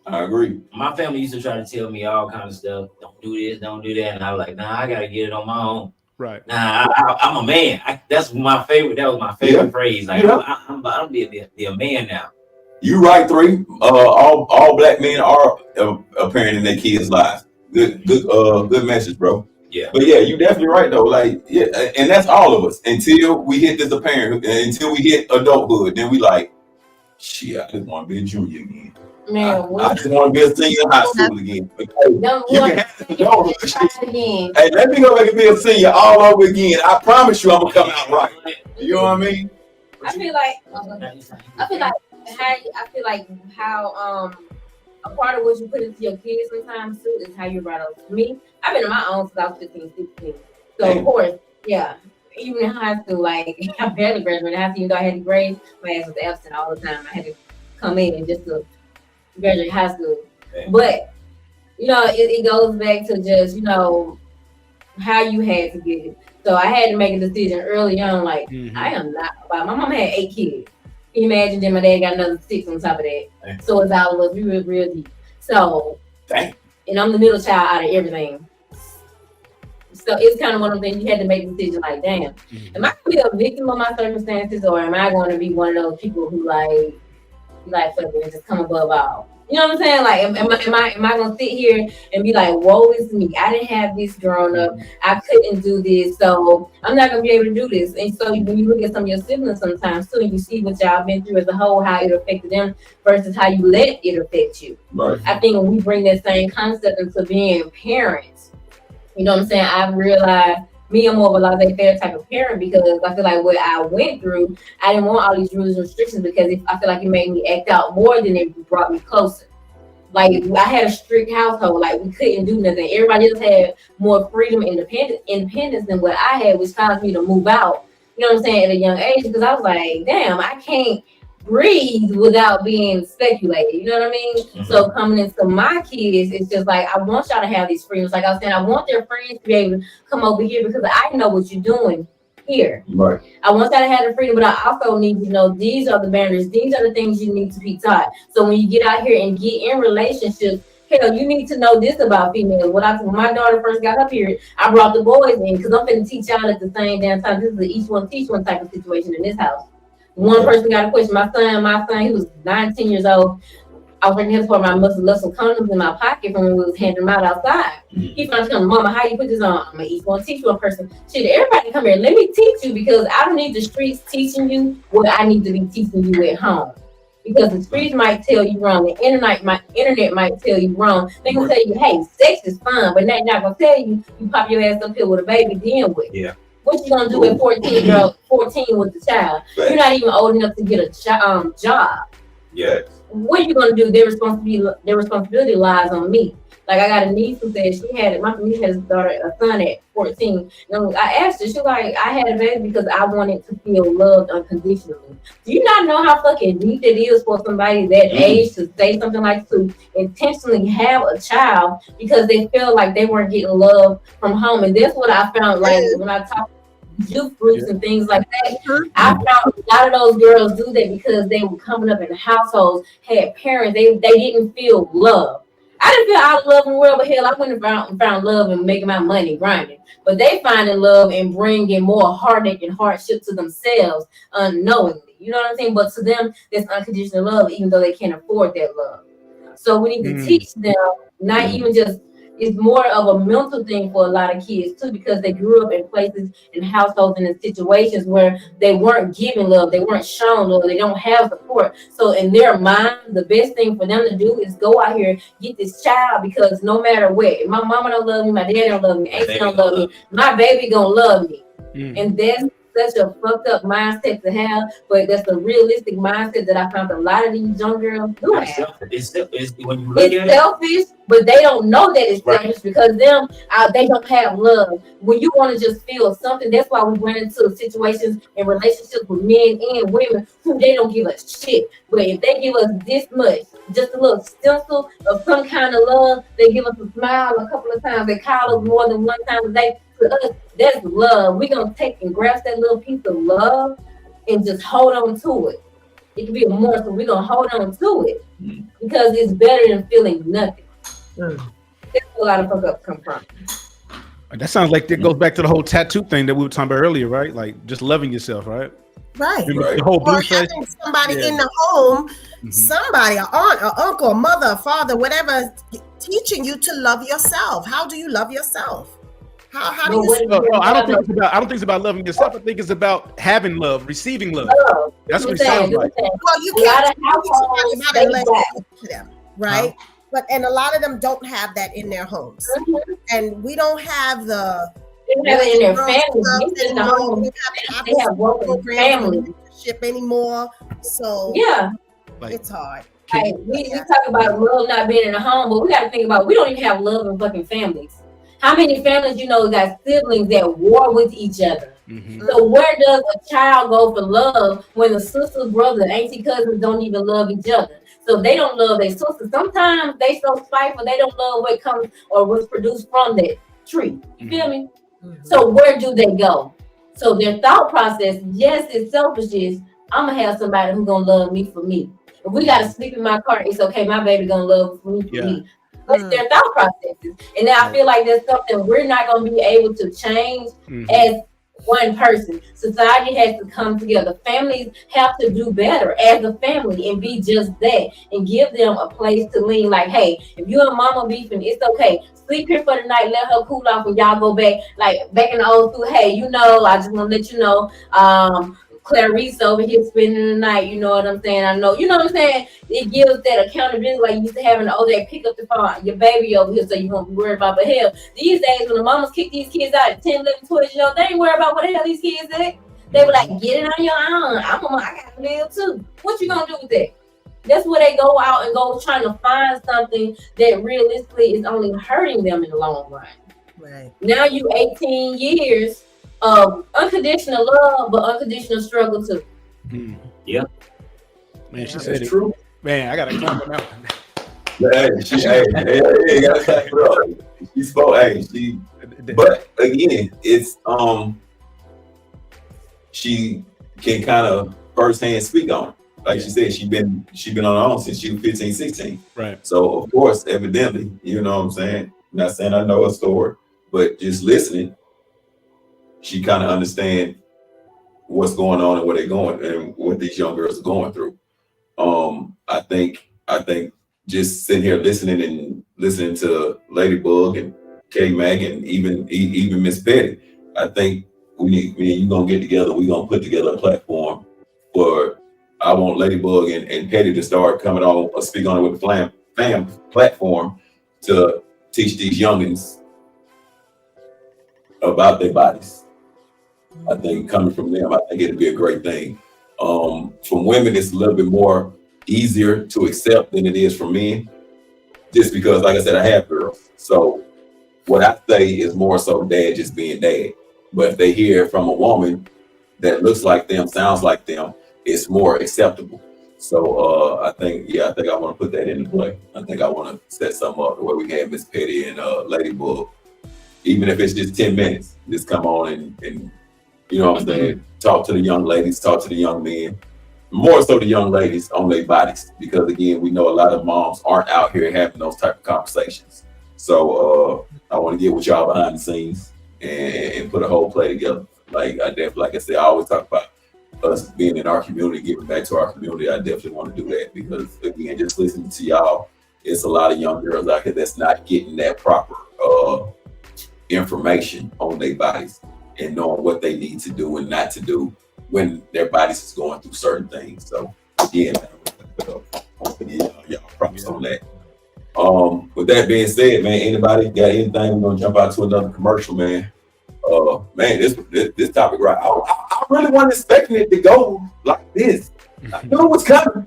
I agree. My family used to try to tell me all kind of stuff. Don't do this, don't do that. And I was like, nah, I got to get it on my own. Right. Nah, I'm a man. That's my favorite. That was my favorite phrase. Like I'm about to be a man now. You right, 3. All black men are a parent in their kids' lives. Good message, bro. Yeah. But yeah, you definitely right though. Like, yeah, and that's all of us. Until we hit this parent, until we hit adulthood, then we like, shit, I just want to be a junior again. Man, I just want to be a senior in high school again. But, hey, you can have the adulthood shit. again. Hey, let me go back and be a senior all over again. I promise you, I'm gonna come out right. You know what I mean? I feel like how a part of what you put into your kids sometimes too is how you're brought up. For me, I've been on my own since I was 15, 16. So of course, yeah. Even in high school, like I barely graduated high school, even though I had to grade, my ass was absent all the time. I had to come in just to graduate high school. But you know, it goes back to just, you know, how you had to get it. So I had to make a decision early on, like I am not about. My mom had 8 kids. Can you imagine that my dad got another 6 on top of that? So it's all of us. We were real deep. So, and I'm the middle child out of everything. So it's kind of one of them things you had to make a decision like, damn, am I going to be a victim of my circumstances, or am I going to be one of those people who like fuck it and just come above all? You know what I'm saying? Like, am I gonna sit here and be like, woe is me, I didn't have this growing up, I couldn't do this, so I'm not gonna be able to do this. And so when you look at some of your siblings sometimes too, and you see what y'all been through as a whole, how it affected them versus how you let it affect you. Right. I think when we bring that same concept into being parents, you know what I'm saying, I've realized me, I'm more of a laissez-faire type of parent, because I feel like what I went through, I didn't want all these rules and restrictions, because I feel like it made me act out more than it brought me closer. Like, I had a strict household, like we couldn't do nothing. Everybody else had more freedom and independence than what I had, which caused me to move out, you know what I'm saying, at a young age, because I was like, damn, I can't breathe without being speculated, you know what I mean? So coming into my kids, it's just like, I want y'all to have these freedoms. Like I was saying, I want their friends to be able to come over here because I know what you're doing here. Right. I want y'all to have the freedom, but I also need to know these are the boundaries, these are the things you need to be taught. So when you get out here and get in relationships, hell, you need to know this about females. When my daughter first got up here, I brought the boys in because I'm going to teach y'all at the same damn time. This is a each one teach one type of situation in this house. One person got a question. My son, he was 19 years old. I was working his part. I must have left some condoms in my pocket from when we was handing them out outside. He finally told me, Mama, how you put this on? I'm gonna each one teach one person. Shit, everybody come here. Let me teach you, because I don't need the streets teaching you what I need to be teaching you at home. Because the streets might tell you wrong. The internet might tell you wrong. They gonna tell you, hey, sex is fun, but they're not gonna tell you pop your ass up here with a baby then with. Yeah. What you gonna do at 14 with the child? You're not even old enough to get a job. Yeah. What are you gonna do? Their responsibility lies on me. Like, I got a niece who said my niece has a son at 14. And I asked her, she was like, I had a baby because I wanted to feel loved unconditionally. Do you not know how fucking deep it is for somebody that age to say something like, to intentionally have a child because they felt like they weren't getting love from home? And that's what I found, like, when I talk youth groups and things like that, I found a lot of those girls do that because they were coming up in households, had parents, they didn't feel love. I didn't feel out of love in the world, but hell, I went and found love in making my money grinding. But they finding love and bringing more heartache and hardship to themselves unknowingly. You know what I'm saying? But to them, there's unconditional love, even though they can't afford that love. So we need to teach them, not even just, it's more of a mental thing for a lot of kids too, because they grew up in places, in households, and in situations where they weren't given love, they weren't shown love, they don't have support. So in their mind, the best thing for them to do is go out here, get this child, because no matter what, if my mama don't love me, my dad don't love me, auntie don't love me, my baby gonna love me. And that's such a fucked up mindset to have, but that's a realistic mindset that I found a lot of these young girls do have. It's when you look at it, selfish, but they don't know that it's selfish because they don't have love. When you want to just feel something, that's why we went into situations and relationships with men and women who they don't give us shit. But if they give us this much, just a little stencil of some kind of love, they give us a smile a couple of times, they call us more than one time a day. To us, that's love. We're gonna take and grasp that little piece of love and just hold on to it. It can be a morsel. We're gonna hold on to it because it's better than feeling nothing. That's where a lot of fuck ups come from. That sounds like that goes back to the whole tattoo thing that we were talking about earlier, right? Like just loving yourself, right? Right. The whole Or blue face. having somebody in the home, somebody, an aunt, an uncle, a mother, a father, whatever, teaching you to love yourself. How do you love yourself? How do you? I don't think it's about loving yourself. I think it's about having love, receiving love. That's what it sounds like. Well, you can't teach somebody about it unless you teach them, right? And a lot of them don't have that in their homes, and we don't have the. They have it in their families. In the home. They have broken families. Anymore, so it's hard. Hey, we talk about love not being in the home, but we got to think about we don't even have love in fucking families. How many families got siblings that war with each other? So where does a child go for love when the sisters, brothers, auntie, cousins don't even love each other? So if they don't love their sisters, sometimes they so spiteful they don't love what comes or what's produced from that tree. You feel me? So where do they go? So their thought process, yes, it's selfishness. I'm gonna have somebody who's gonna love me for me. If we gotta sleep in my car, it's okay. My baby gonna love me for me. That's their thought processes, and then I feel like that's something we're not gonna be able to change as one person. Society has to come together. Families have to do better as a family and be just that, and give them a place to lean. Like, hey, if you and mama beefing, it's okay. Sleep here for the night, let her cool off, and y'all go back. Like back in the old school, hey, I just want to let you know, Clarice over here spending the night. You know what I'm saying? I know, you know what I'm saying? It gives that accountability like you used to have in the old day. Pick up the phone, your baby over here, so you won't be worried about. But hell, these days when the mamas kick these kids out at 10, 11, 12 years old, they ain't worried about what the hell these kids at. They were like, get it on your own. I gotta live too. What you gonna do with that? That's where they go out and go trying to find something that realistically is only hurting them in the long run. Right. Now you 18 years of unconditional love, but unconditional struggle too. Yeah. Man, she said it. True. Man, I gotta clap her out. Hey, gotta clap it up. She spoke. But again, it's she can kind of firsthand speak on it. Like she said, she been on her own since she was 15, 16. Right. So of course, evidently, you know what I'm saying? I'm not saying I know her story, but just listening, she kind of understand what's going on and where they're going and what these young girls are going through. I think just sitting here listening to Ladybug and K Mac and even Miss Petty, I think me and you gonna get together. We gonna put together a platform for. I want Ladybug and Petty to start coming on, speak on it with the fam platform to teach these youngins about their bodies. I think coming from them, I think it'd be a great thing. From women, it's a little bit more easier to accept than it is from men, just because, like I said, I have girls. So what I say is more so dad just being dad. But if they hear from a woman that looks like them, sounds like them, it's more acceptable. So I think I want to put that into play. I think I want to set something up where we can have Miss Petty and Ladybug, even if it's just 10 minutes, just come on and you know what I'm saying, talk to the young ladies, talk to the young men, more so the young ladies on their bodies, because again, we know a lot of moms aren't out here having those type of conversations. So I want to get with y'all behind the scenes and put a whole play together. Like I said, I always talk about us being in our community, giving back to our community. I definitely want to do that because again, just listening to y'all, it's a lot of young girls out here that's not getting that proper information on their bodies and knowing what they need to do and not to do when their bodies is going through certain things. So again, y'all props on that. With that being said, man, anybody got anything? We're gonna jump out to another commercial, man. Man, this topic, right? I really wasn't expecting it to go like this. I knew it was coming,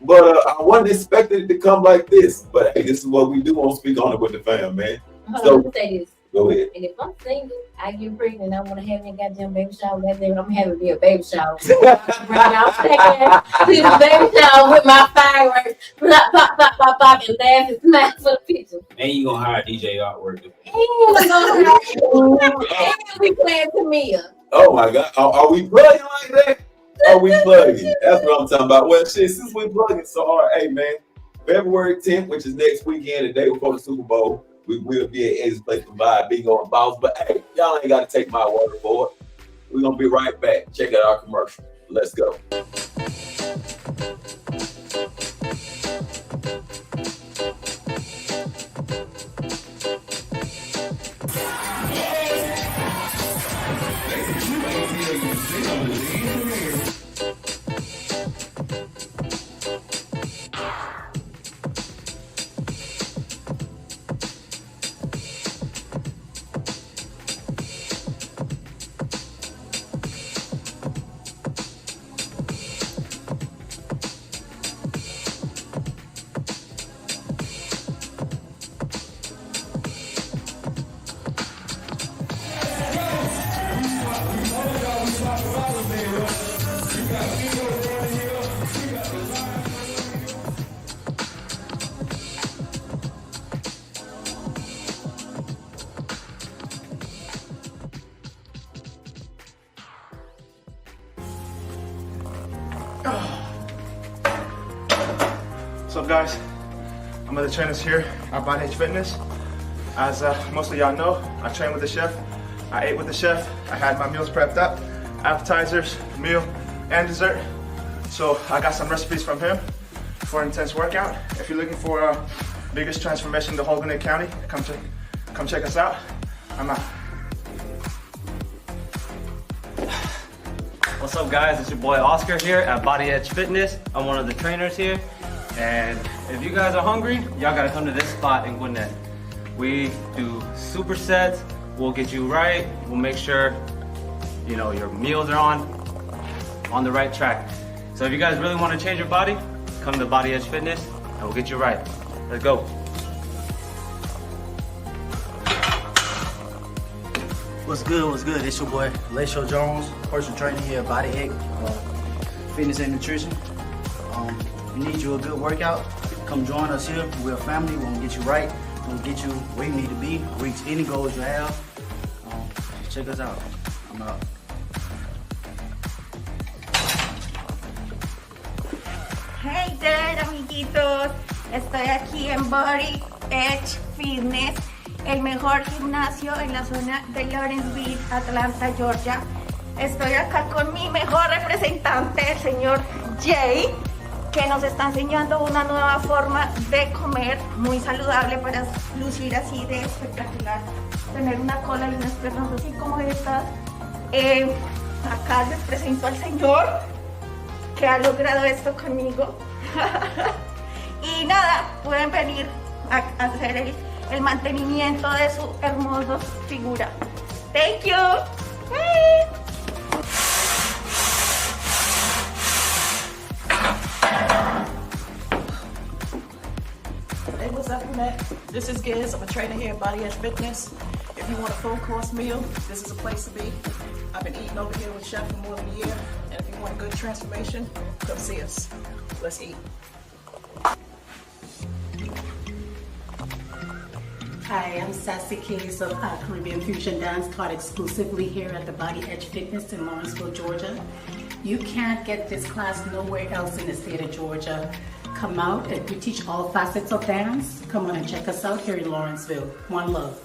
but I wasn't expecting it to come like this. But hey, this is what we do on Speak On It with the Fam, man. Hold on, let me say this. Go ahead. And if I'm single, I get pregnant, I want to have that goddamn baby shower. I'm gonna have it be a baby shower. Bring out second to the baby shower with my fireworks, pop, pop, pop, pop, pop, and laugh and smile for the picture. And you gonna hire DJ Artwork. And we playing Tamia. Oh my God, are we plugging like that? Are we plugging? That's what I'm talking about. Well, shit, since we're plugging so hard, hey man, February 10th, which is next weekend, the day before the Super Bowl. We will be at Eddie's Place to buy Bingo and Boss. But hey, y'all ain't got to take my word for it. We're going to be right back. Check out our commercial. Let's go. What's up, guys? I'm at the trainers here at Body Edge Fitness. As most of y'all know, I train with the chef. I ate with the chef. I had my meals prepped up, appetizers, meal, and dessert. So I got some recipes from him for an intense workout. If you're looking for biggest transformation in the whole Gwinnett County, come check us out. I'm out. What's up, guys? It's your boy Oscar here at Body Edge Fitness. I'm one of the trainers here. And if you guys are hungry, y'all gotta come to this spot in Gwinnett. We do supersets. We'll get you right. We'll make sure, you know, your meals are on the right track. So if you guys really want to change your body, come to Body Edge Fitness and we'll get you right. Let's go. What's good? What's good? It's your boy Layshaw Jones, personal trainer here at Body Egg Fitness and Nutrition. You need you a good workout, come join us here. We're a family. We're gonna get you right. We're gonna get you where you need to be, reach any goals you have. Check us out. I'm out. Hey there, amiguitos. Estoy aquí en Body Edge Fitness, el mejor gimnasio en la zona de Lawrenceville, Atlanta, Georgia. Estoy acá con mi mejor representante, el señor Jay, que nos está enseñando una nueva forma de comer muy saludable para lucir así de espectacular, tener una cola y unas piernas así como estas. Acá les presento al señor que ha logrado esto conmigo. Y nada, pueden venir a hacer el mantenimiento de su hermosa figura. Thank you. Bye. Hey, what's up, Gwinnett? This is Giz. I'm a trainer here at Body Edge Fitness. If you want a full course meal, this is a place to be. I've been eating over here with Chef for more than a year. And if you want a good transformation, come see us. Let's eat. Hi, I'm Sassy Kings of Caribbean Fusion Dance, taught exclusively here at the Body Edge Fitness in Lawrenceville, Georgia. You can't get this class nowhere else in the state of Georgia. Come out, and we teach all facets of dance. Come on and check us out here in Lawrenceville. One love.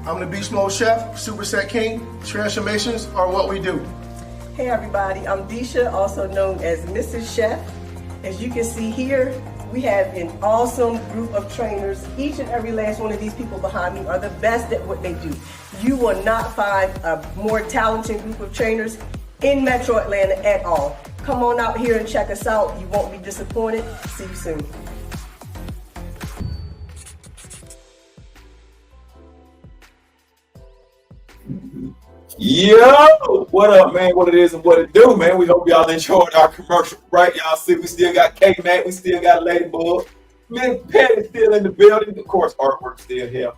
I'm the Beast Mode Chef, Superset King. Transformations are what we do. Hey everybody, I'm Disha, also known as Mrs. Chef. As you can see here, we have an awesome group of trainers. Each and every last one of these people behind me are the best at what they do. You will not find a more talented group of trainers in Metro Atlanta at all. Come on out here and check us out. You won't be disappointed. See you soon. Yo, what up, man? What it is and what it do, man? We hope y'all enjoyed our commercial, right? Y'all see we still got K-Mac, we still got Ladybug. Man, Petty still in the building. Of course, artwork still here.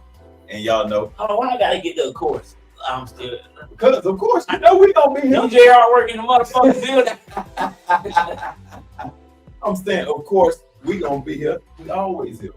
And y'all know. Oh, why I gotta get the of course? I'm still. Because, of course, you know we gonna be here. DJ artwork in the motherfucking building. I'm saying, of course, we gonna be here. We always here.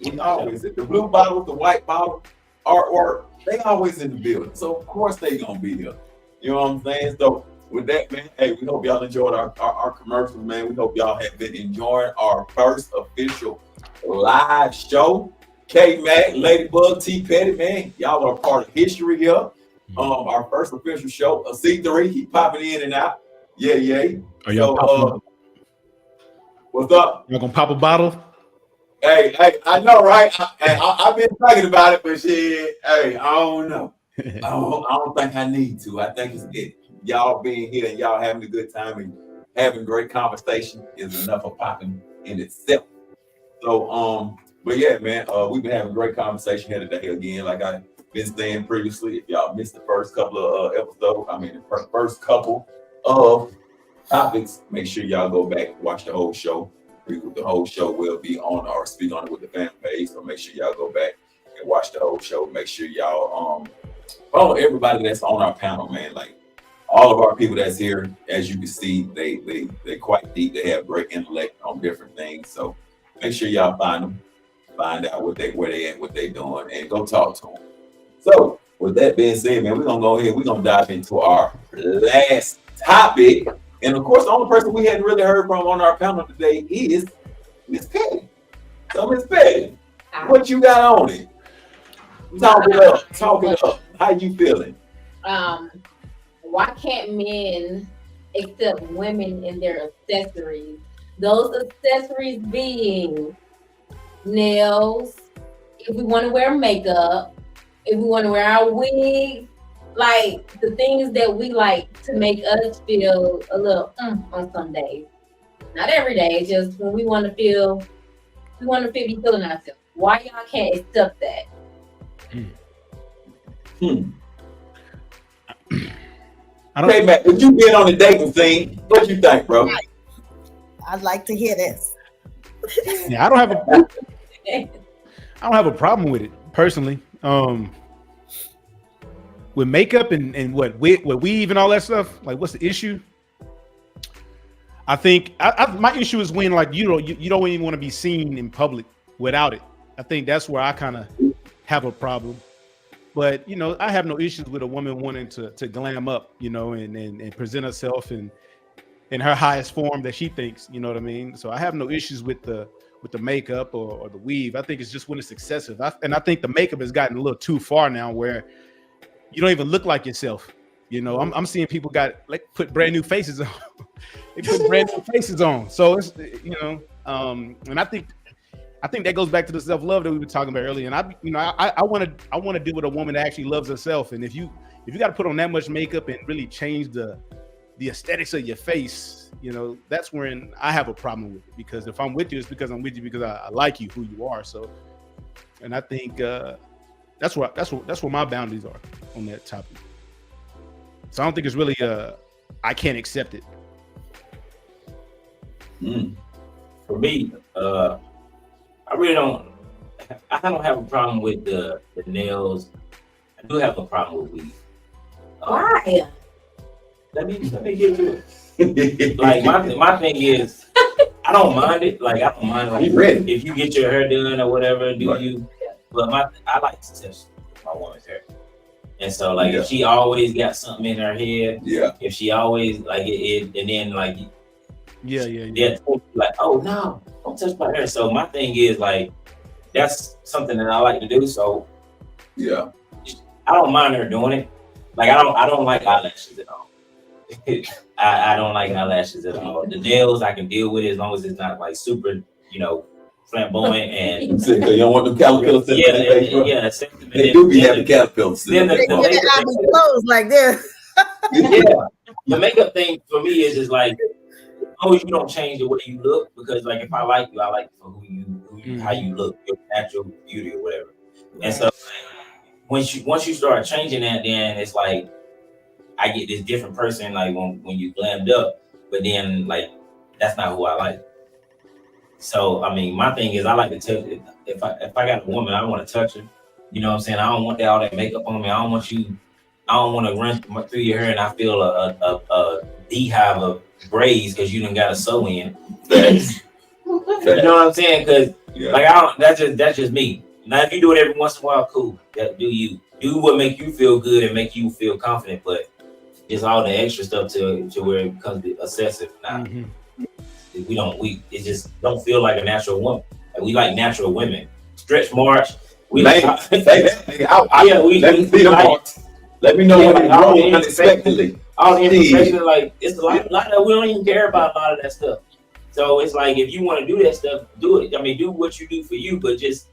We always here. The blue bottle, the white bottle, artwork, they always in the building. So of course they gonna be here. You know what I'm saying? So with that, man, hey, we hope y'all enjoyed our commercials, man. We hope y'all have been enjoying our first official live show. K Mac, Ladybug, T Petty, man, y'all are a part of history here. Our first official show. C3, he popping in and out. Yeah. Are y'all what's up? Y'all gonna pop a bottle? Hey, I know, right? I've been talking about it, but shit, hey, I don't know. I don't think I need to. I think it's it. Y'all being here and y'all having a good time and having great conversation is enough of popping in itself. So, but yeah, man, we've been having great conversation here today again. Like I've been saying previously, if y'all missed the first couple of episodes, the first couple of topics, make sure y'all go back and watch the whole show. The whole show will be on our Speak On It with the Fan page, so make sure y'all go back and watch the whole show. Make sure y'all follow everybody that's on our panel, man. Like all of our people that's here, as you can see, they quite deep. They have great intellect on different things. So make sure y'all find them, find out where they at, what they doing, and go talk to them. So with that being said, man, we're gonna go ahead. We're gonna dive into our last topic. And of course, the only person we hadn't really heard from on our panel today is Miss Petty. So Miss Petty, what you got on it? Talk it up. How you feeling? Why can't men accept women in their accessories? Those accessories being nails, if we want to wear makeup, if we want to wear our wigs, like the things that we like to make us feel a little on some days. Not every day, just when we want to be feeling ourselves. Why y'all can't accept that? Hey, Matt, if you been on the dating scene, what you think, bro? I'd like to hear this. Yeah, I don't have a problem with it personally. With makeup and what weave and all that stuff, like what's the issue? I think my issue is when like you don't even want to be seen in public without it. I think that's where I kind of have a problem. But I have no issues with a woman wanting to glam up, and present herself in her highest form that she thinks, you know what I mean? So I have no issues with the makeup or the weave. I think it's just when it's excessive. I think the makeup has gotten a little too far now where you don't even look like yourself. I'm seeing people put brand new faces on. They put brand new faces on. So it's and I think that goes back to the self-love that we were talking about earlier. And I want to deal with a woman that actually loves herself. And if you got to put on that much makeup and really change the aesthetics of your face, that's when I have a problem with it. Because if I'm with you, it's because I'm with you because I like you, who you are. So, and I think that's where my boundaries are on that topic. So I don't think it's really I can't accept it. For me, I don't have a problem with the nails. I do have a problem with weave. Why? Let me get to it. Like my thing is, I don't mind it. Like I don't mind like if you get your hair done or whatever, you. But I like to touch my woman's hair. And so like if she always got something in her head, if she always like it and then like like, oh no, don't touch my hair. So my thing is like that's something that I like to do. So I don't mind her doing it. Like I don't like eyelashes at all. I don't like eyelashes at all. The nails I can deal with it as long as it's not like super, flamboyant and you don't want them caterpillars. They do be having caterpillars. They be closed like this. The makeup thing for me is just like, you don't change the way you look because like if I like you for who you how you look, your natural beauty or whatever. And so once you start changing that, then it's like I get this different person like when you glammed up, but then like that's not who I like. So I mean, my thing is I like to touch it. If I got a woman, I want to touch her. You know what I'm saying? I don't want all that makeup on me. I don't want to run through your hair and I feel a beehive of braids because you didn't got a sew in. You know what I'm saying? Because like that's just me. Now if you do it every once in a while, cool. Do what make you feel good and make you feel confident, but it's all the extra stuff to where it becomes excessive. Now it just don't feel like a natural woman. Like and we like natural women. Stretch march. We Man, say that, nigga. Let me see the marks. Let me know when it's wrong unexpectedly. All the information, like it's a lot that we don't even care about a lot of that stuff. So it's like if you want to do that stuff, do it. I mean, do what you do for you, but just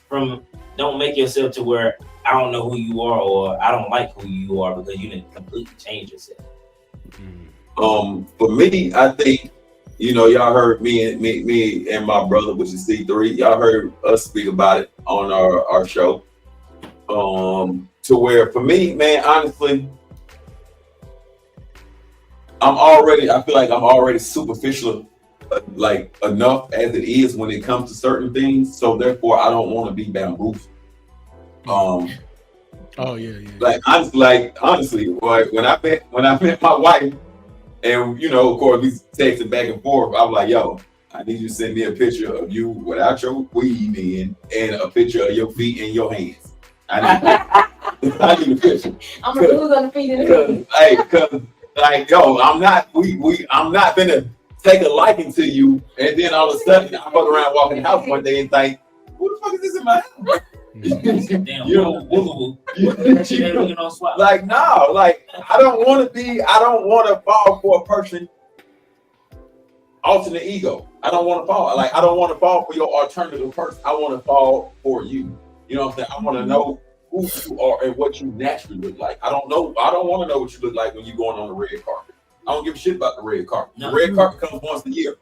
don't make yourself to where I don't know who you are or I don't like who you are because you didn't completely change yourself. For me, I think, you know, y'all heard me and my brother, which is C3. Y'all heard us speak about it on our show. To where for me, man, honestly, I feel like I'm already superficial, like enough as it is when it comes to certain things. So therefore, I don't want to be bamboozled. Oh yeah. Like honestly, like when I met my wife, and you know, of course, we texting back and forth. I'm like, yo, I need you to send me a picture of you without your weave in, and a picture of your feet and your hands. I need a picture. I'm gonna lose on the feet and the hands. Hey, cause like, yo, I'm not gonna take a liking to you, and then all of a sudden I fuck around walking the house one day and think, who the fuck is this in my house? You know, like no, like I don't want to fall for a person alternate ego. I don't want to fall. Like I don't want to fall for your alternative person. I want to fall for you. You know what I'm saying? I want to know who you are and what you naturally look like. I don't want to know what you look like when you're going on the red carpet. I don't give a shit about the red carpet. The red carpet comes once a year.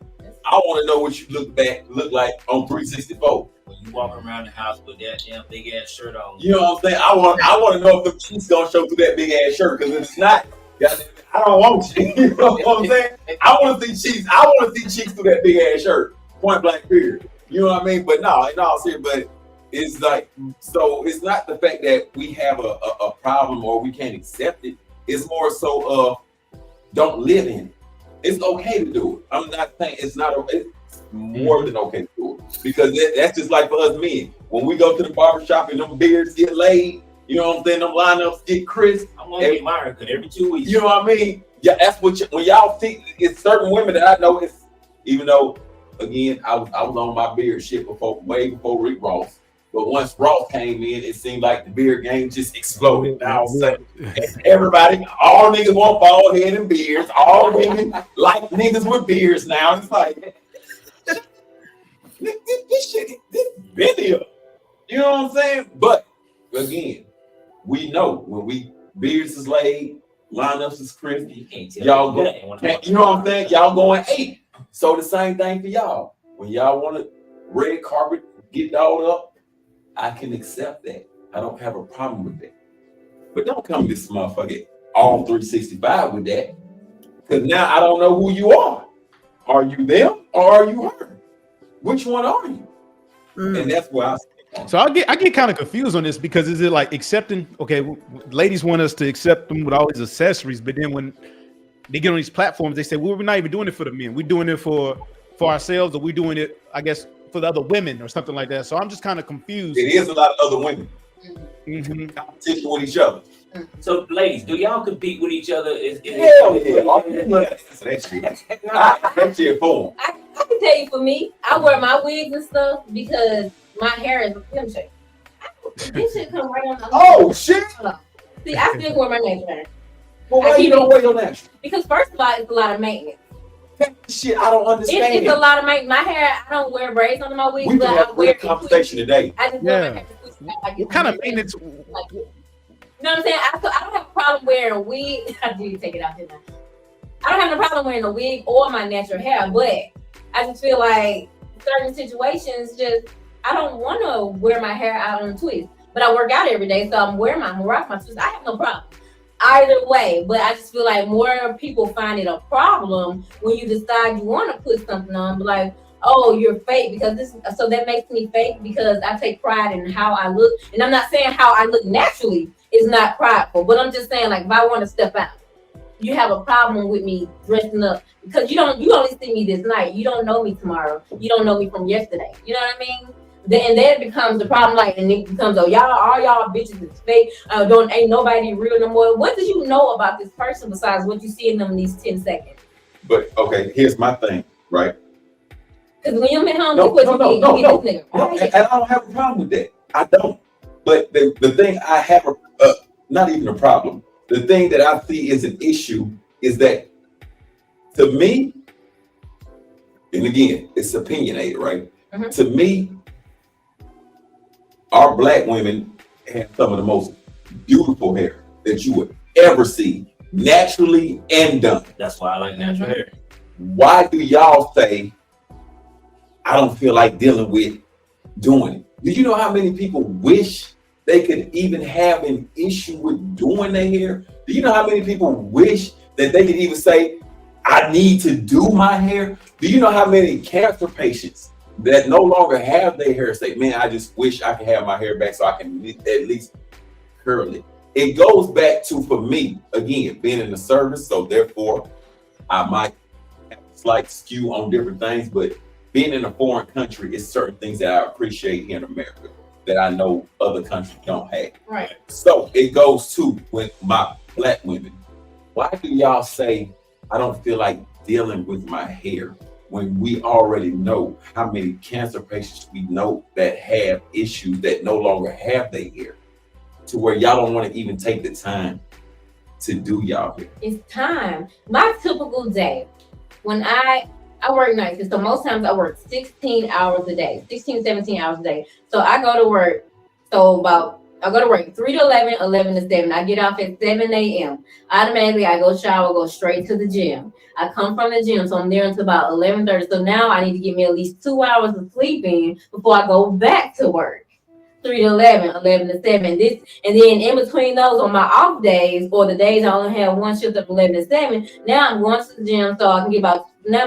I want to know what you look like on 364. When you walk around the house with that damn big ass shirt on. You know what I'm saying? I want to know if the cheeks gonna show through that big ass shirt, because if it's not, I don't want you. You know what I'm saying? I want to see cheeks. I want to see cheeks through that big ass shirt. Point blank period. You know what I mean? But no, in all seriousness, but it's like, so it's not the fact that we have a problem or we can't accept it. It's more so don't live in it. It's okay to do it. I'm not saying it's more than okay to do it, because that's just like for us men. When we go to the barbershop and them beards get laid, you know what I'm saying? Them lineups get crisp. I'm gonna get my haircut every 2 weeks. You know what I mean? Yeah, that's what when y'all see. It's certain women that I know. It's even though, again, I was on my beard shit way before Rick Ross. But once Ross came in, it seemed like the beard game just exploded. Now everybody, all niggas want bald head and beards. All women like niggas with beards now. It's like this shit, this video. You know what I'm saying? But again, we know when beards is laid, lineups is crisp. Y'all go, you know what I'm saying? Y'all going 8. So the same thing for y'all. When y'all want a red carpet, get dolled up, I can accept that. I don't have a problem with that. But don't come this motherfucker all 365 with that. Because now I don't know who you are. Are you them or are you her? Which one are you? And that's why So I get kind of confused on this, because is it like accepting? Okay, ladies want us to accept them with all these accessories, but then when they get on these platforms, they say, well, we're not even doing it for the men. We're doing it for ourselves, or we're doing it, I guess, for the other women or something like that. So I'm just kind of confused. It is a lot of other women. Competition with each other. So, ladies, do y'all compete with each other? Hell yeah. That's your phone. I can tell you, for me, I wear my wigs and stuff because my hair is a slim shape. This shit come right on. Oh shit! See, I still wear my natural hair. Well, why you don't wear your natural? Because first of all, it's a lot of maintenance. Shit, I don't understand. It's a lot of maintenance. My hair, I don't wear braids under my wigs, We but had I a wear great conversation today. I just wear my hair. What kind of maintenance? You know what I'm saying? I don't have a problem wearing a wig. I do take it out, didn't I? I don't have no problem wearing a wig or my natural hair, but I just feel like certain situations, I don't want to wear my hair out on a twist. But I work out every day, so I'm rock my twist. I have no problem either way. But I just feel like more people find it a problem when you decide you want to put something on, but like, oh, you're fake because this. So that makes me fake because I take pride in how I look. And I'm not saying how I look naturally is not prideful, but I'm just saying, like, if I want to step out, you have a problem with me dressing up because you only see me this night. You don't know me tomorrow. You don't know me from yesterday. You know what I mean? And then it becomes the problem, like, and it becomes, oh, all y'all bitches is fake. Ain't nobody real no more. What do you know about this person besides what you see in them in these 10 seconds? But okay, here's my thing, right? Because when you're at home, No, that's what you get this nigga. No, and I don't have a problem with that. I don't. But the thing I have, not even a problem. The thing that I see is an issue is that, to me, and again, it's opinionated, right? Mm-hmm. To me, our black women have some of the most beautiful hair that you would ever see, naturally and done. That's why I like natural hair. Why do y'all say, I don't feel like dealing with doing it? Do you know how many people wish they could even have an issue with doing their hair? Do you know how many people wish that they could even say, I need to do my hair? Do you know how many cancer patients that no longer have their hair say, man, I just wish I could have my hair back so I can at least curl it? It goes back to, for me, again, being in the service, so therefore I might have a slight skew on different things, but being in a foreign country is certain things that I appreciate here in America that I know other countries don't have. Right. So it goes to with my black women. Why do y'all say I don't feel like dealing with my hair when we already know how many cancer patients we know that have issues that no longer have their hair, to where y'all don't want to even take the time to do y'all hair? It's time. My typical day, when I work nights, so most times I work 16 hours a day, 16, 17 hours a day. So I go to work, I go to work 3 to 11, 11 to 7. I get off at 7 a.m. Automatically, I go shower, go straight to the gym. I come from the gym, so I'm there until about 11:30. So now I need to get me at least 2 hours of sleep in before I go back to work. 3 to 11, 11 to 7. And then in between those, on my off days or the days I only have one shift of 11 to 7, now I'm going to the gym so I can get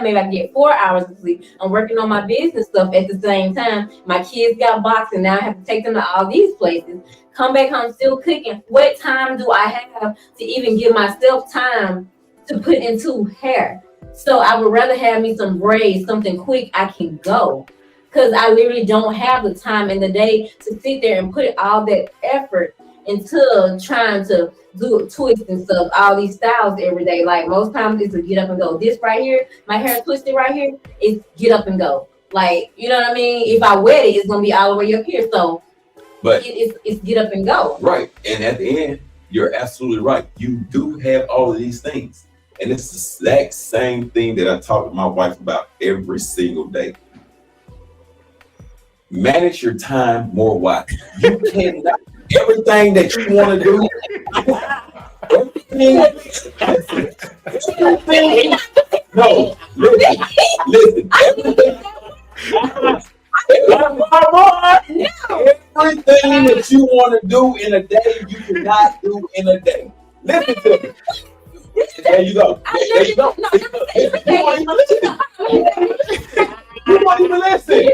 maybe I can get 4 hours of sleep. I'm working on my business stuff at the same time. My kids got boxing. Now I have to take them to all these places. Come back home, still cooking. What time do I have to even give myself time to put into hair? So I would rather have me some braids, something quick I can go. Because I literally don't have the time in the day to sit there and put all that effort into trying to do twists and stuff, all these styles every day. Like most times it's a get up and go. This right here, my hair twisted right here, it's get up and go. Like, you know what I mean? If I wet it, it's gonna be all the way up here. So but it's get up and go. Right. And at the end, you're absolutely right. You do have all of these things. And it's the exact same thing that I talk to my wife about every single day. Manage your time more wisely. You cannot everything that you want to do. Everything. No, listen. Everything that you want to do in a day, you cannot do in a day. Listen to me. There you go. There you go. You won't even listen. You won't even listen. You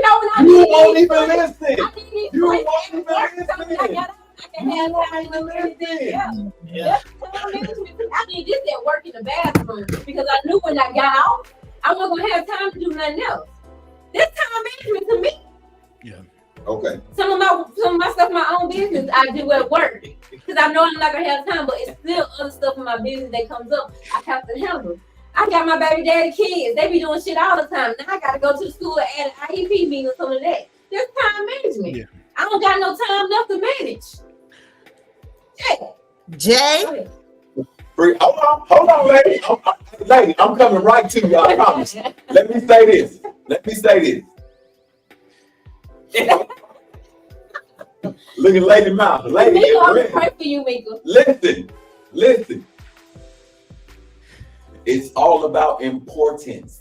won't even listen. You won't even listen. Yeah. I need this at work in the bathroom because I knew when I got out, I wasn't gonna have time to do nothing else. This time management to me. Yeah. Okay. Some of my stuff, my own business, I do at work because I know I'm not gonna have time. But it's still other stuff in my business that comes up. I have to handle. I got my baby daddy kids. They be doing shit all the time. Now I gotta go to the school and add an IEP meeting or something like that. There's time management. Yeah. I don't got no time left to manage. Jay. Hold on, lady. Lady, I'm coming right to you. I promise. Let me say this. Look at Lady Mouth. Lady, I'm pray for you, Mika. Listen. It's all about importance.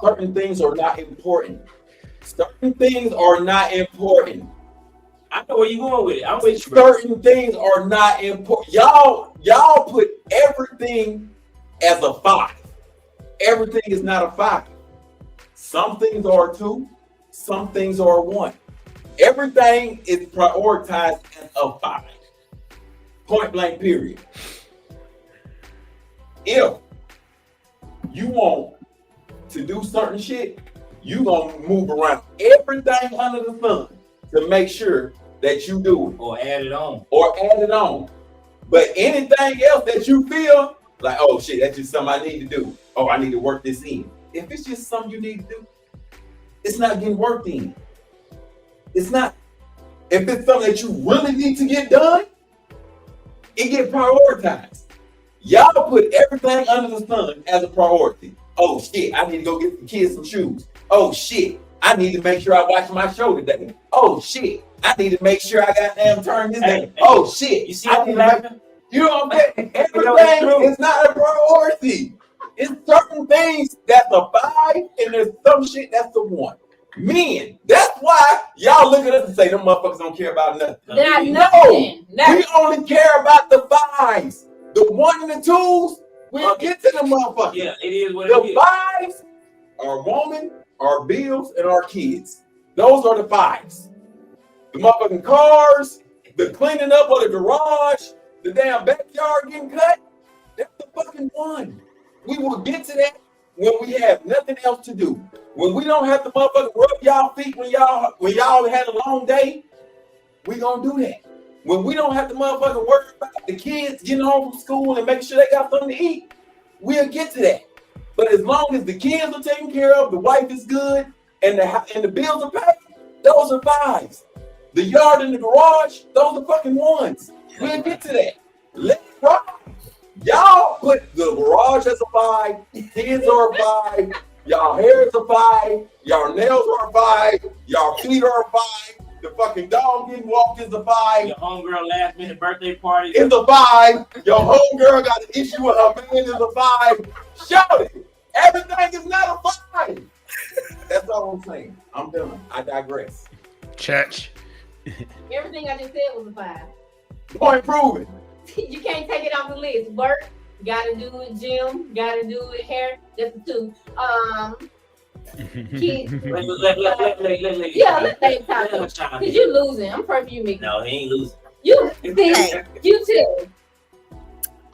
Certain things are not important. I know where you going with it. I'm with you. Certain things are not important. Y'all put everything as a 5. Everything is not a 5. Some things are 2. Some things are 1. Everything is prioritized as a 5. Point blank, period. If you want to do certain shit, you gonna move around everything under the sun to make sure that you do it. Or add it on. But anything else that you feel like, oh shit, that's just something I need to do. Oh, I need to work this in. If it's just something you need to do, it's not getting worked in. It's not. If it's something that you really need to get done, it get prioritized. Y'all put everything under the sun as a priority. Oh shit, I need to go get the kids some shoes. Oh shit, I need to make sure I watch my show today. Oh shit, I need to make sure I got damn turn this day. Oh shit, You see I what need I'm to make, you know what I'm saying? Everything is not a priority. It's certain things that's a 5 and there's some shit that's a 1. Men, that's why y'all look at us and say them motherfuckers don't care about nothing. Not No, nothing. we only care about the 5s. The 1 and the 2s, we'll get to them motherfuckers. Yeah, it is what The it is. 5s, our woman, our bills, and our kids. Those are the 5s. The motherfucking cars, the cleaning up of the garage, the damn backyard getting cut, that's the fucking 1. We will get to that when we have nothing else to do. When we don't have to motherfucking rub y'all feet when y'all had a long day, we gonna do that. When we don't have to motherfucking worry about the kids getting home from school and making sure they got something to eat, we'll get to that. But as long as the kids are taken care of, the wife is good, and the bills are paid, those are 5s. The yard and the garage, those are fucking 1s. We'll get to that. Let's rock. Y'all put the garage as a 5, kids are a 5, y'all hair is a 5, y'all nails are a 5, y'all feet are a 5, the fucking dog getting walked is a 5. Your homegirl last minute birthday party is a 5. Your homegirl got an issue with her man is a 5. Shout it. Everything is not a 5. That's all I'm saying. I'm done. I digress. Church. Everything I just said was a 5. Point proven. You can't take it off the list. Work, gotta do it. Gym, gotta do it. Hair, that's a 2. Kids. Yeah, let's take time. Cause you losing. I'm perfuming. No, he ain't losing. You too.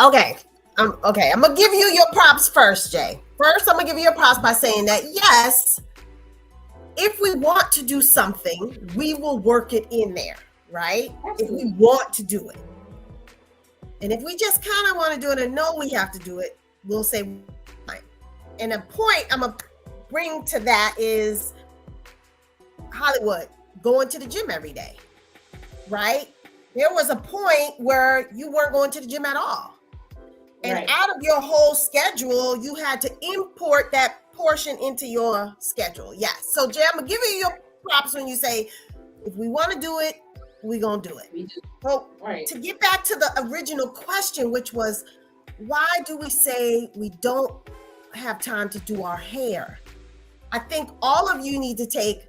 Okay. I'm gonna give you your props first, Jay. First, I'm gonna give you your props by saying that yes, if we want to do something, we will work it in there, right? If we want to do it. And if we just kind of want to do it and know we have to do it, we'll say fine. And a point I'm gonna bring to that is Hollywood going to the gym every day, right? There was a point where you weren't going to the gym at all. And out of your whole schedule, you had to import that portion into your schedule. Yes. So Jay, I'm gonna give you your props when you say, if we want to do it, we're gonna do it. So to get back to the original question, which was, why do we say we don't have time to do our hair? I think all of you need to take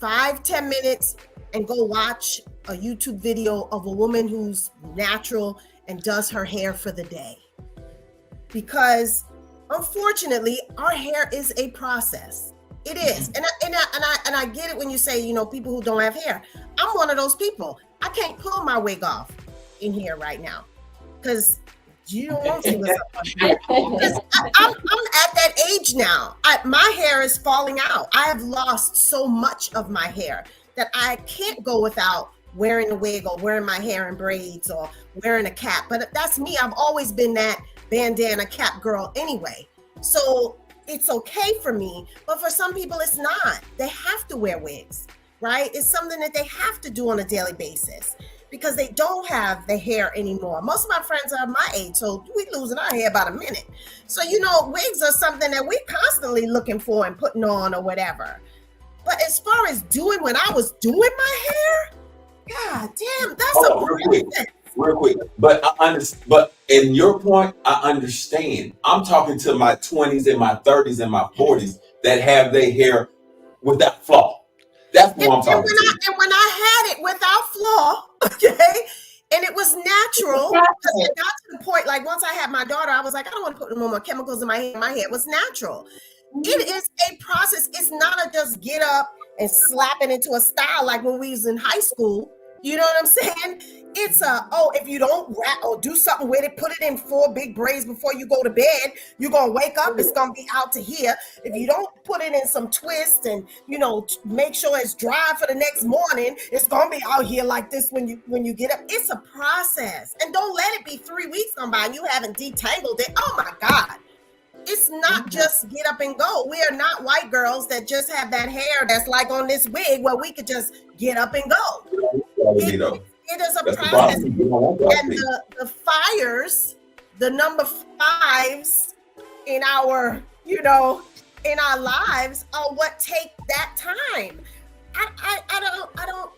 5-10 minutes and go watch a YouTube video of a woman who's natural and does her hair for the day. Because unfortunately, our hair is a process. It is. And I get it when you say, people who don't have hair. I'm one of those people. I can't pull my wig off in here right now because you don't want to. Because I'm at that age now. My hair is falling out. I have lost so much of my hair that I can't go without wearing a wig or wearing my hair in braids or wearing a cap. But that's me. I've always been that bandana cap girl anyway. So it's okay for me, but for some people it's not. They have to wear wigs, right? It's something that they have to do on a daily basis because they don't have the hair anymore. Most of my friends are my age, so we losing our hair about a minute. So, wigs are something that we're constantly looking for and putting on or whatever. But as far as doing when I was doing my hair, God damn, that's real quick. But in your point, I understand. I'm talking to my 20s and my 30s and my 40s that have their hair without flaw. That's what I'm talking to. And when I had it without flaw, okay, and it was natural, because it got to the point, like once I had my daughter, I was like, I don't want to put no more chemicals in my hair. My hair was natural. It is a process. It's not a just get up and slap it into a style like when we was in high school. You know what I'm saying? It's if you don't wrap or do something with it, put it in 4 big braids before you go to bed, you're going to wake up, it's going to be out to here. If you don't put it in some twist and, make sure it's dry for the next morning, it's going to be out here like this when you get up. It's a process. And don't let it be 3 weeks gone by and you haven't detangled it. Oh my God. It's not just get up and go. We are not white girls that just have that hair that's like on this wig where we could just get up and go. It is a process. And the fires, the number 5s in our, in our lives are what take that time. I don't,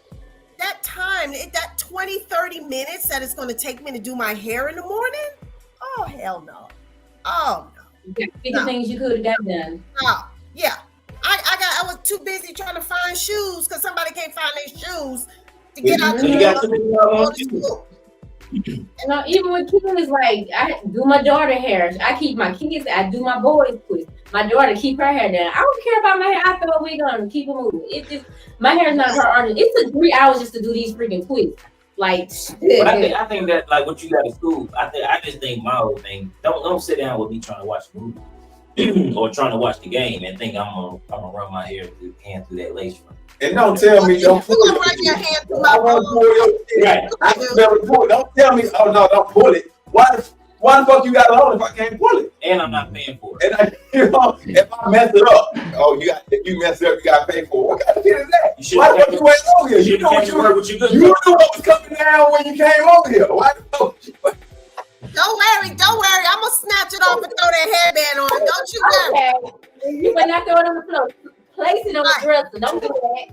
that time, that 20, 30 minutes that it's going to take me to do my hair in the morning. Oh, hell no. Oh, no. 50 things you could have got done. Oh, yeah. I was too busy trying to find shoes because somebody can't find their shoes to get out the door. And even with kids, like I do my daughter hair. I keep my kids. I do my boys' twists. My daughter keep her hair down. I don't care about my hair. I throw a wig on and keep it moving. It's just my hair is not her art. It took 3 hours just to do these freaking twists. Like, but I think that like what you got in school. I just think my whole thing. Don't sit down with me trying to watch the movie or trying to watch the game and think I'm gonna run my hair through that lace front. And don't tell me don't pull it. Run your hand through my Right. I can never pull it. Don't tell me, oh no, don't pull it. Why the fuck you got it on if I can't pull it? And I'm not paying for it. And if I mess it up, if you mess it up, you gotta pay for it. What kind of shit is that? Why the fuck you went over here? You know what you knew what was coming down when you came over here. Why the fuck? Don't worry. I'm gonna snatch it off and throw that headband on. Don't you worry. Okay. You better not throw it on the floor. Place it on the dresser. Don't do that.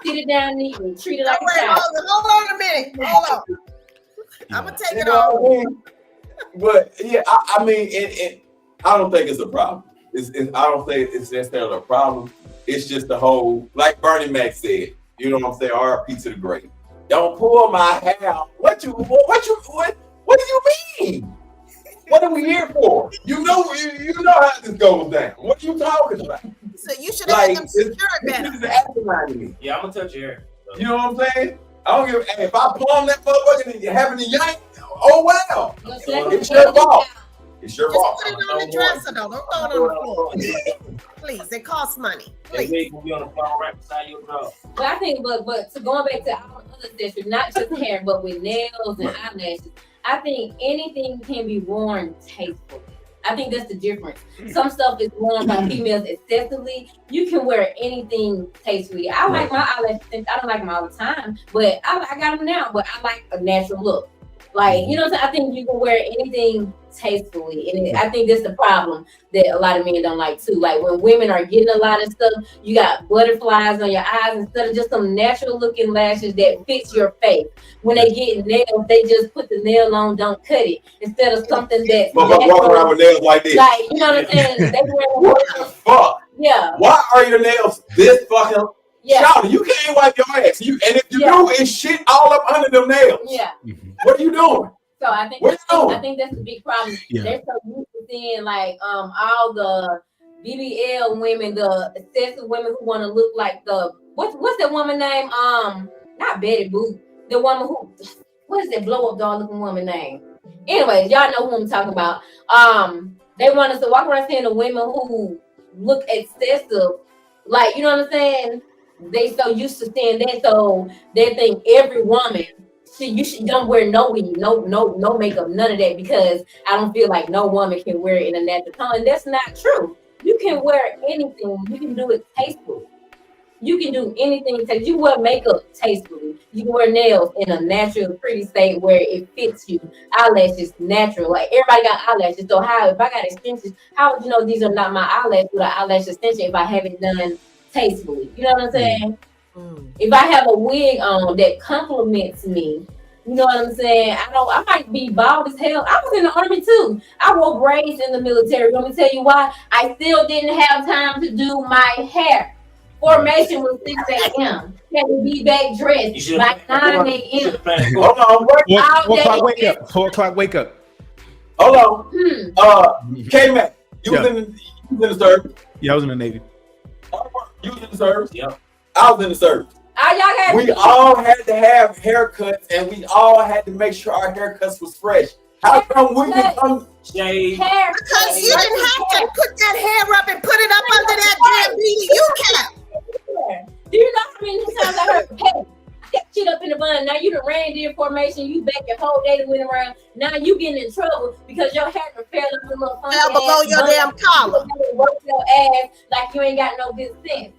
Sit it down neatly. Treat it like a child. Hold on a minute. Hold on. I'm gonna take it off. But yeah, I mean, I don't think it's a problem. I don't think it's necessarily a problem. It's just the whole, like Bernie Mac said. You know what I'm saying? RP to the grave. Don't pull my hair. What do you mean? What are we here for? You know how this goes down. What are you talking about? So you should have had them secure it better. This is acting me. Yeah, I'm gonna touch your hair. You know what I'm saying? I don't give. If I plumb that motherfucker and you're having a yank, oh wow, it's your fault. It's your fault. Just put it on the dresser though. Don't throw it on the floor. Please, it costs money. Please. They will be on the phone right beside your dog. But I think, but so going back to our other sessions, not just hair, but with nails and eyelashes, I think anything can be worn tastefully. I think that's the difference. Some stuff is worn by females excessively. You can wear anything tastefully. I like my eyelashes. I don't like them all the time, but I got them now. But I like a natural look. Like, you know what I'm saying? I think you can wear anything tastefully. And I think that's the problem that a lot of men don't like too. Like when women are getting a lot of stuff, you got butterflies on your eyes instead of just some natural looking lashes that fits your face. When they get nails, they just put the nail on, don't cut it. Instead of something that's walk around with nails like this. Like, you know what I'm saying? They wear what the fuck? Yeah. Why are your nails this fucking? Yeah. Shawty, you can't wipe your ass. And if you do, it's shit all up under them nails. Yeah. What are you doing? So I think that's the big problem. Yeah. They're so used to seeing like all the BBL women, the excessive women who want to look like the what's that woman name? Not Betty Boop. The woman who what is that blow up doll looking woman name? Anyways, y'all know who I'm talking about. They want us to walk around seeing the women who look excessive, like you know what I'm saying? They so used to seeing that, so they think every woman don't wear no weave, no makeup, none of that, because I don't feel like no woman can wear it in a natural color. And that's not true. You can wear anything. You can do it tastefully. You can do anything. You wear makeup tastefully. You can wear nails in a natural, pretty state where it fits you. Eyelashes natural. Like everybody got eyelashes. So if I got extensions, how would you know these are not my eyelashes with an eyelash extension if I have it done tastefully? You know what I'm saying? If I have a wig on that compliments me, you know what I'm saying? I might be bald as hell. I was in the army too. I wore braids in the military. Let me tell you why. I still didn't have time to do my hair. Formation was 6 a.m. Had to be back dressed by 9 a.m. Hold on, 4 o'clock wake up. Hold on. K-Mac, you was in the service. Yeah, I was in the Navy. You was in the service? Yeah. I was in the service. We all had to have haircuts, and we all had to make sure our haircuts was fresh. How come we become shade? Because you didn't have to put that hair up and put it up under that damn BDU cap. Do you know how many times I heard, hey, that shit up in the bun. Now you done ran formation, you back your whole day to went around. Now you getting in trouble because your hair fell up a little fell below your damn collar. Work your ass like you ain't got no good sense.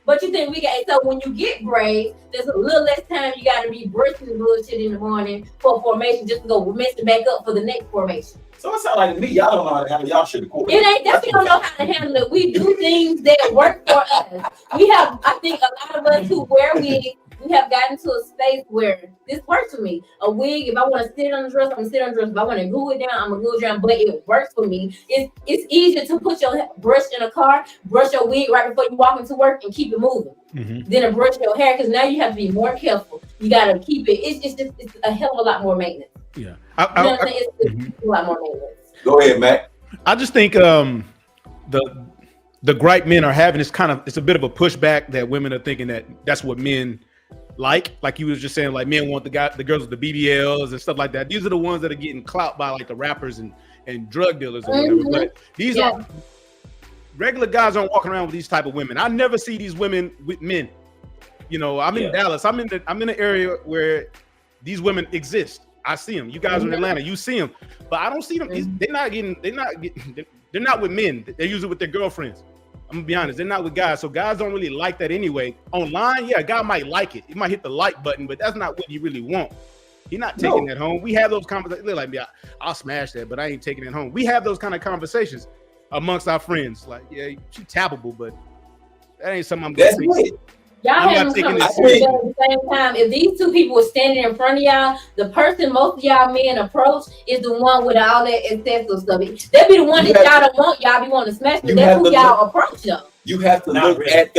But you think we got, so when you get braids, there's a little less time you got to be brushing the bullshit in the morning for formation just to go mess it back up for the next formation. So it sounds like to me, y'all don't know how to handle y'all shit. It ain't that we don't know how to handle it. We do things that work for us. We have, I think a lot of us who wear wigs, we have gotten to a space where this works for me. A wig, if I want to sit on the dress, I'm gonna sit on the dress. If I want to glue it down, I'm gonna glue it down. But it works for me. It's easier to put your brush in a car, brush your wig right before you walk into work, and keep it moving. Than to brush your hair, because now you have to be more careful. You gotta keep it. It's a hell of a lot more maintenance. Yeah, You know what I'm saying? It's a lot more maintenance. Go ahead, Matt. I just think the gripe men are having is it's a bit of a pushback that women are thinking that that's what men like you was just saying, like men want the girls with the BBLs and stuff like that. These are the ones that are getting clout by like the rappers and drug dealers or whatever. But these are regular guys aren't walking around with these type of women. I never see these women with men. You know, I'm in Dallas. I'm in an area where these women exist. I see them. You guys are in Atlanta. You see them, but I don't see them. They're not with men. They're usually with their girlfriends. I'm gonna be honest. They're not with guys. So guys don't really like that anyway. Online, a guy might like it. He might hit the like button, but that's not what you really want. He's not taking that home. We have those conversations. They're like, I'll smash that, but I ain't taking it home. We have those kind of conversations amongst our friends. Like, yeah, she's tappable, but that ain't something I'm gonna take. Y'all have them conversations at the same time. If these two people were standing in front of y'all, the person most of y'all men approach is the one with all that excessive stuff. They be the one that y'all don't want. Y'all be wanting to smash, but that's who y'all approach though. You have to look at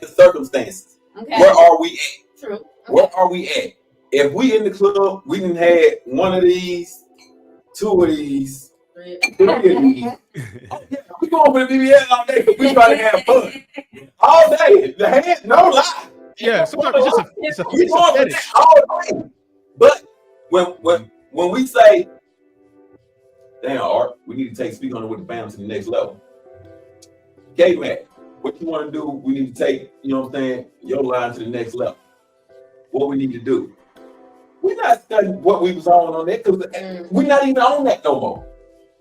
the circumstances. Okay. Where are we at? True. Where are we at? If we in the club, we done had one of these, two of these, three of these. Oh, yeah, we going for the BBL all day because we try to have fun. All day. The hands, no lie. Yeah, sometimes it's a fetish. All day. But when we say, damn, Art, we need to speak on it with the fam to the next level. K-Mac, what you want to do, we need to take, you know what I'm saying, your line to the next level. What we need to do. We're not studying what we was on that because we're not even on that no more.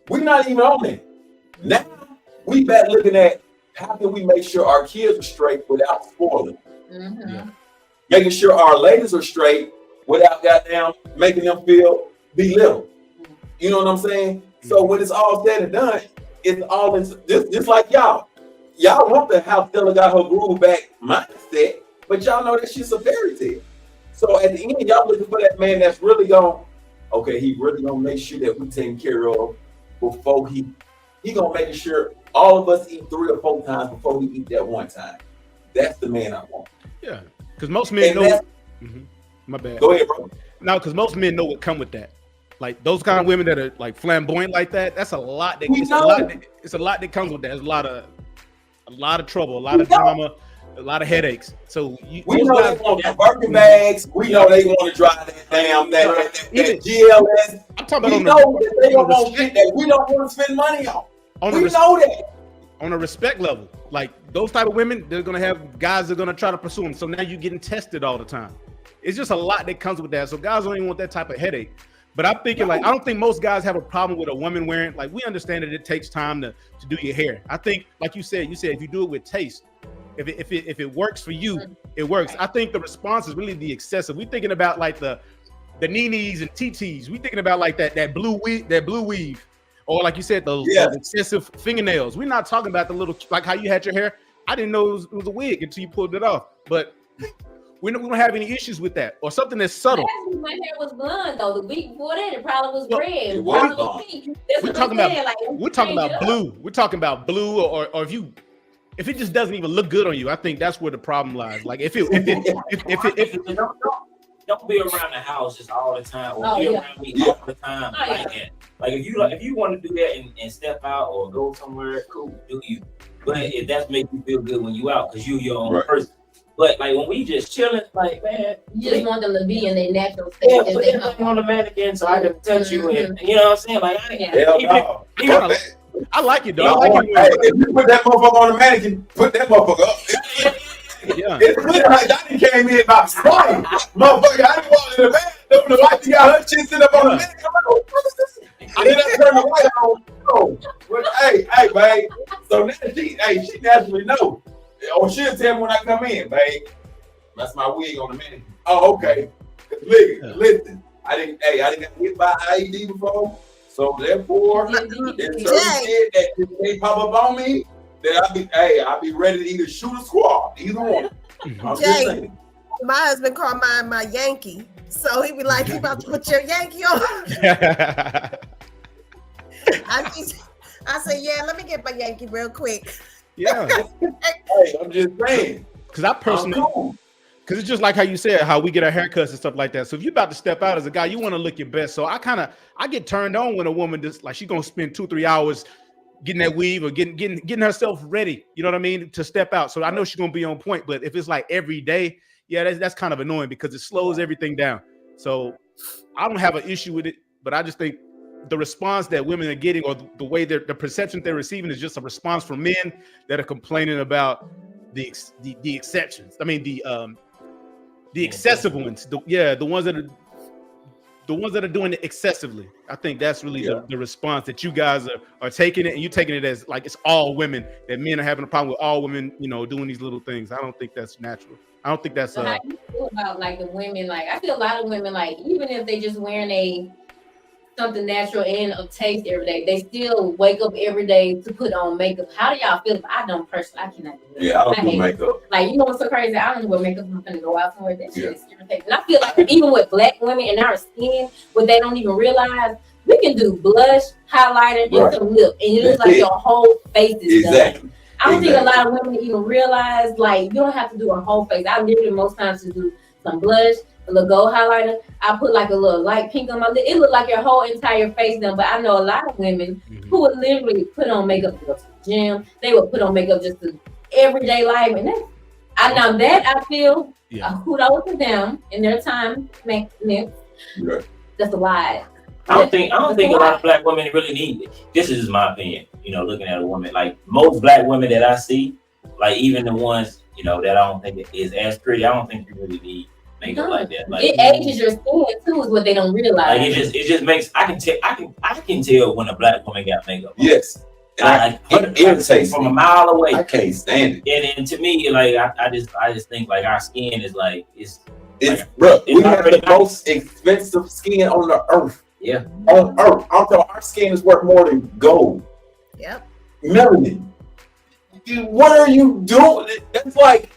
We're not even on that. Now we back looking at how can we make sure our kids are straight without spoiling. Making sure our ladies are straight without goddamn making them feel belittled. You know what I'm saying? So when it's all said and done, it's all in just like y'all. Y'all want the how Stella got her groove back mindset, but y'all know that she's a fairy tale. So at the end, y'all looking for that man that's really he really gonna make sure that we taken care of before he gonna make sure all of us eat 3 or 4 times before we eat that one time. That's the man I want. Yeah, because most men know. My bad. Go ahead, bro. No, because most men know what come with that. Like those kind of women that are like flamboyant like that. That's a lot. It's a lot that comes with that. It's a lot of trouble, a lot of drama, a lot of headaches. So we know they want the Birkin bags. We know they want to drive that damn that GLS. I'm talking about we know that they don't want shit that we don't want to spend money on. We know that. On a respect level, like those type of women, they're gonna have guys that are gonna try to pursue them. So now you're getting tested all the time. It's just a lot that comes with that. So guys don't even want that type of headache. But I'm thinking I don't think most guys have a problem with a woman wearing, like we understand that it takes time to do your hair. I think, like you said if you do it with taste, if it works for you, it works. I think the response is really the excessive. We're thinking about like the Ninis and TTs. We're thinking about like that blue weave, or like you said, the excessive fingernails. We're not talking about the little, like how you had your hair. I didn't know it was a wig until you pulled it off. But we don't have any issues with that, or something that's subtle. Actually, my hair was blonde though. The week before that, it probably was red. It was blonde. We're talking about blue. We're talking about blue, or if it just doesn't even look good on you. I think that's where the problem lies. Like if it don't be around the house just all the time, or be around me all the time like that. Like if you want to do that and step out or go somewhere, cool, do you. But if that makes you feel good when you out, because you're your own person. But like when we just chilling, like man, you just want them to be in their natural state. Yeah, put everything on the mannequin so I can touch you, and you know what I'm saying? Like I like it though. If you put that motherfucker on the mannequin, put that motherfucker up. It's clear like Donnie came in about crying. Motherfucker, I didn't walk in the bathroom. The wife got her shit sitting up on the mannequin. What is this? And then I turned the light on. know. Well, hey, babe. So now she naturally know. Or she'll tell me when I come in, babe. That's my wig on the minute. Oh, okay. Listen. I didn't get hit by IED before. So therefore, there's certain shit that if they pop up on me, that I'll be ready to either shoot or squad. Either one. I'm just saying. My husband called mine my Yankee. So he be like, you about to put your Yankee on? I said, yeah, let me get my Yankee real quick. Yeah. Hey, I'm just saying. Because I personally, because it's just like how you said, how we get our haircuts and stuff like that. So if you're about to step out as a guy, you want to look your best. So I get turned on when a woman just like she's gonna spend 2-3 hours getting that weave or getting herself ready. You know what I mean? To step out. So I know she's gonna be on point. But if it's like every day, yeah, that's kind of annoying because it slows everything down. So I don't have an issue with it, but I just think the response that women are getting or the way the perception they're receiving is just a response from men that are complaining about the exceptions. I mean the excessive ones. The ones that are doing it excessively. I think that's really the response that you guys are taking it, and you taking it as like it's all women, that men are having a problem with all women, doing these little things. I don't think that's natural. I don't think that's so how do you feel about like the women? Like I feel a lot of women, like even if they just wearing something natural and of taste every day, they still wake up every day to put on makeup. How do y'all feel? I don't personally, I cannot do that. Yeah, I don't do makeup. Like, you know what's so crazy? I don't know what makeup I'm gonna go out somewhere. That shit is irritating. And I feel like even with black women and our skin, what they don't even realize, we can do blush, highlighter, and some lip, and it looks like your whole face is done. I don't think a lot of women even realize, like, you don't have to do a whole face. I literally most times just do some blush, a little gold highlighter. I put like a little light pink on my lip. It looked like your whole entire face done. But I know a lot of women who would literally put on makeup to go to the gym. They would put on makeup just to everyday life. And I feel kudos to them in their time. That's a lie. I don't think a lot of black women really need it. This is my opinion. Looking at a woman, like most black women that I see, like even the ones that I don't think is as pretty, I don't think you really need makeup like that. Like, it ages your skin too, is what they don't realize. Like it just makes I can tell when a black woman got makeup on. Yes. It irritates from a mile away. I can't stand it. And to me, like I just think like our skin is like it's bro. We have the most expensive skin on the earth. Yeah. On earth. Our skin is worth more than gold. Yep. Melanin. What are you doing? That's like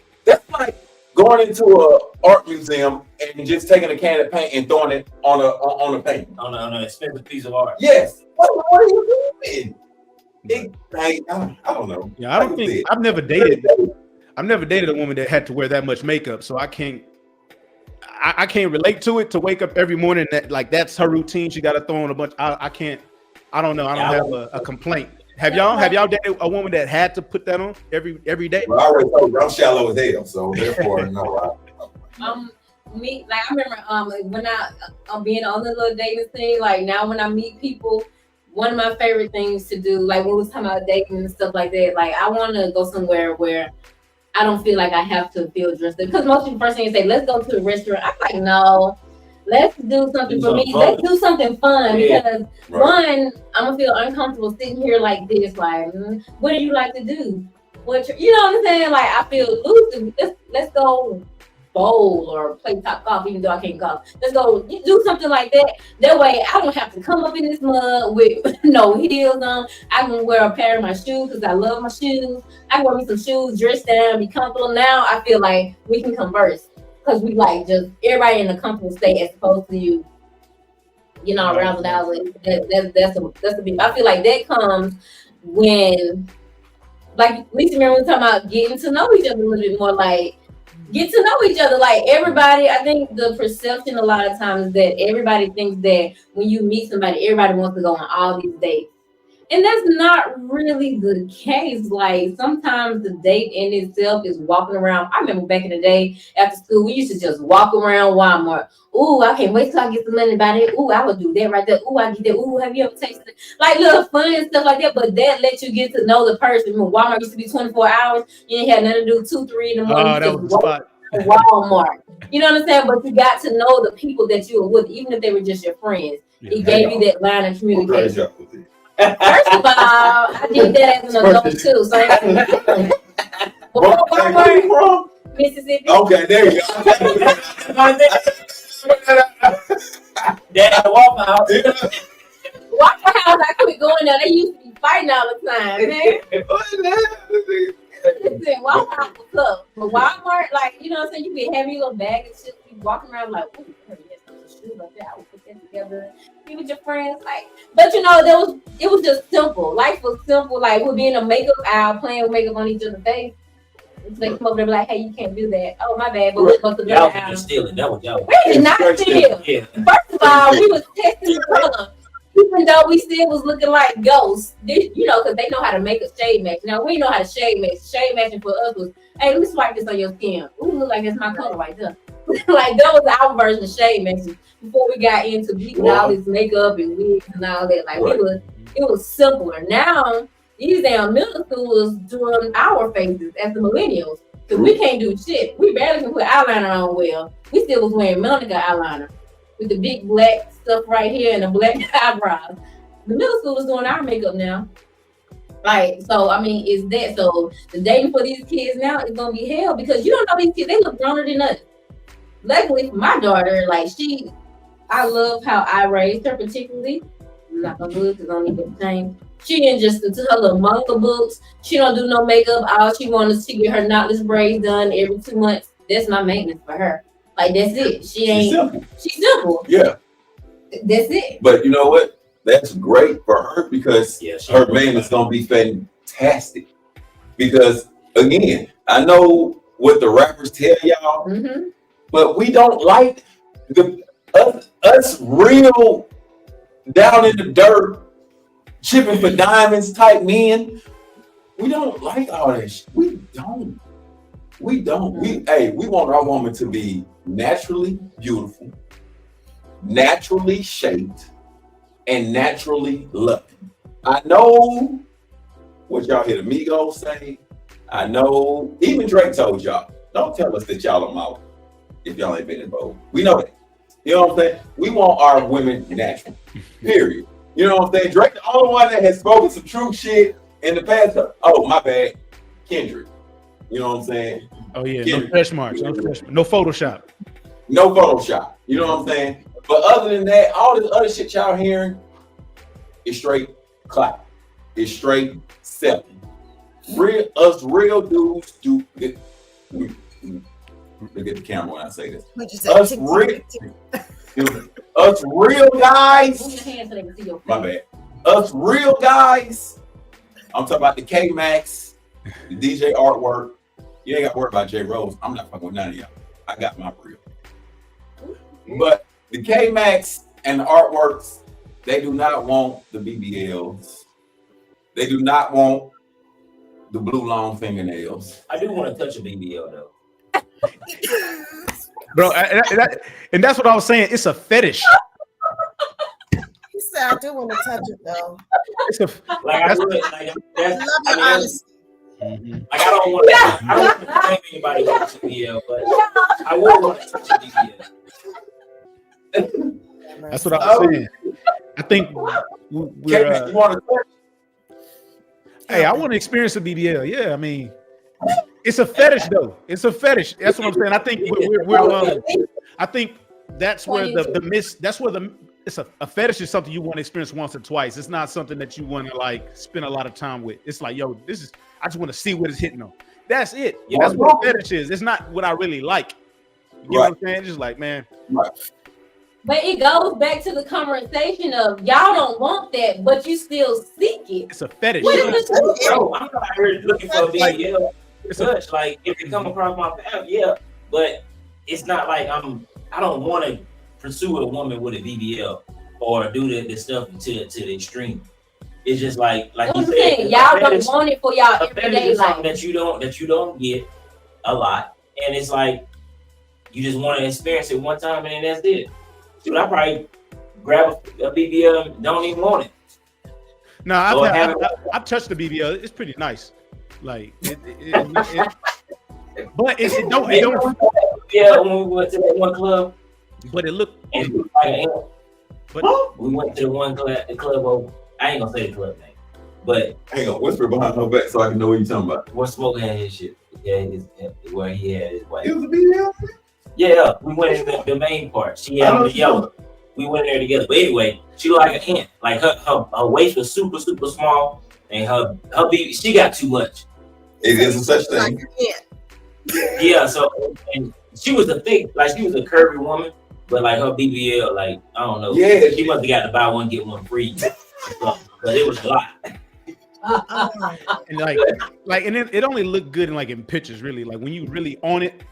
going into an art museum and just taking a can of paint and throwing it on a paint. On an expensive piece of art. Yes. What are you doing? I don't know. Yeah, I don't think I've never dated a woman that had to wear that much makeup, so I can't relate to it. To wake up every morning that's her routine. She got to throw on a bunch. I can't. I don't know. I don't have a complaint. Have y'all dated a woman that had to put that on every day? Well, I already told you I'm shallow as hell, so therefore no. Me, like I remember when I'm being on the little dating thing, like now when I meet people, one of my favorite things to do, like when we was talking about dating and stuff like that, like I want to go somewhere where I don't feel like I have to feel dressed up. Because most people first thing say, let's go to a restaurant. I'm like, no, let's do something for me. Let's do something fun because one, I'm gonna feel uncomfortable sitting here like this. Like, what do you like to do? You know what I'm saying? Like, I feel loose. Let's go bowl or play top golf, even though I can't golf. Let's go do something like that. That way I don't have to come up in this mud with no heels on. I can wear a pair of my shoes because I love my shoes. I can wear me some shoes, dress down, be comfortable. Now I feel like we can converse because we like just everybody in a comfortable state as opposed to you razzle dazzle. That's a big. I feel like that comes when, like Lisa, remember we were talking about getting to know each other a little bit more, like get to know each other. Like everybody, I think the perception a lot of times is that everybody thinks that when you meet somebody, everybody wants to go on all these dates. And that's not really the case. Like sometimes the date in itself is walking around. I remember back in the day after school, we used to just walk around Walmart. Ooh, I can't wait till I get some money about it. Ooh, I would do that right there. Ooh, I get that. Ooh, have you ever tasted it? Like little fun and stuff like that. But that lets you get to know the person. When Walmart used to be 24 hours, you didn't have nothing to do 2, 3 in the morning. Oh, that was the spot. Walmart. You know what I'm saying? But you got to know the people that you were with, even if they were just your friends. It gave you that line of communication. First of all, I did that as an adult too. So Where you from? Mississippi. Okay, there you go. Dad, Waffle House. Waffle House, I quit going there. They used to be fighting all the time, man. Listen, Waffle House was tough. But Walmart, like, you know what I'm saying? You be having your little bag and shit. You walking around like, ooh, yes, shoes like that. I would put that together. Be with your friends, like. But you know, it was just simple. Life was simple. Like we'd be in a makeup aisle playing with makeup on each other's face. They come over there and be like, hey, you can't do that. Oh, my bad. But we're supposed to do Y'all that. was just stealing. That was y'all. We did not steal. Yeah. First of all, we was testing the color. Even though we still was looking like ghosts, you know, because they know how to make a shade match. Now, we know how to shade match. Shade matching for us was, hey, let me swipe this on your skin. Ooh, look like it's my color right there. Like, that was our version of shade matching before we got into bleaching all this makeup and wigs and all that. Like, it was simpler. Now, these damn middle schoolers doing our faces as the millennials. Because we can't do shit. We barely can put eyeliner on well. We still was wearing Monica eyeliner with the big black stuff right here and the black eyebrows. The middle schoolers doing our makeup now. Like, so, I mean, it's that. So, the dating for these kids now is going to be hell because you don't know these kids. They look growner than us. Luckily for my daughter, like, I love how I raised her particularly. I'm not going to do it because I don't need to change. She in just into her little manga books. She don't do no makeup. All she wants is to get her knotless braids done every 2 months. That's my maintenance for her. Like, that's it. She's simple. Yeah. That's it. But you know what? That's great for her because her man is going to be fantastic. Because, again, I know what the rappers tell y'all, but we don't like us real down in the dirt, chipping for diamonds type men. We don't like all that shit. We don't. We want our woman to be naturally beautiful, naturally shaped, and naturally loving. I know what y'all hear the Migos say. I know even Drake told y'all, don't tell us that y'all are mouth if y'all ain't been involved. We know that. You know what I'm saying? We want our women natural. Period. You know what I'm saying? Drake, the only one that has spoken some true shit in the past. Oh, my bad. Kendrick. You know what I'm saying? Oh, yeah. Kendrick. No fresh marks. No Photoshop. No Photoshop. You know what I'm saying? But other than that, all this other shit y'all hearing is straight clap. It's straight selling. Us real dudes do it. Look at the camera when I say this. Us real guys. My bad. Us real guys. I'm talking about the K-Max, the DJ artwork. You ain't got to worry about J Rose. I'm not fucking with none of y'all. I got my real. But the K-Max and the artworks, they do not want the BBLs. They do not want the blue long fingernails. I do want to touch a BBL though. Bro, and that's what I was saying. It's a He said, I do want to touch it though. It's a like I would, like that's, I mean, honesty. Like I don't want to blame anybody with a BBL, but I would want to touch a BBL. That's what I was saying. I think we're. You want to touch? Hey, I want to experience a BBL. Yeah, I mean, it's a fetish though. It's a fetish. That's what I'm saying. I think I think that's where it's a fetish is something you want to experience once or twice. It's not something that you want to like spend a lot of time with. It's like, yo, I just want to see what it's hitting on. That's it. Yeah, that's what a fetish is. It's not what I really like. You know what I'm saying? It's just like, man. Right. But it goes back to the conversation of y'all don't want that, but you still seek it. It's a fetish. What is this? Bro, I'm not here looking for a BBL. Touch, like if it come across my path, yeah, but it's not like I don't want to pursue a woman with a BBL or do the stuff to the extreme. It's just like you said, y'all don't want it for y'all everyday life. That you don't get a lot, and it's like you just want to experience it one time and then that's it. Dude, I probably grab a BBL and don't even want it. No, I've touched the BBL. It's pretty nice. Like, but it don't. Yeah, when we went to that one club. But it looked. But we went to the one club I ain't gonna say the club name, but hang on, whisper behind her back so I can know what you're talking about. What Smoke had his shit. Yeah, where he had his wife. It was a BBL? Yeah, we went in the main part. She had on the yellow. We went there together. But anyway, she looked like an ant. Like her waist was super small, and her BBL, she got too much. It isn't such thing. Yeah, so and she was a thick, like she was a curvy woman, but like her BBL, like I don't know. Yeah, she must have got to buy one get one free. But it was a lot. And and it only looked good in pictures, really. Like when you really on it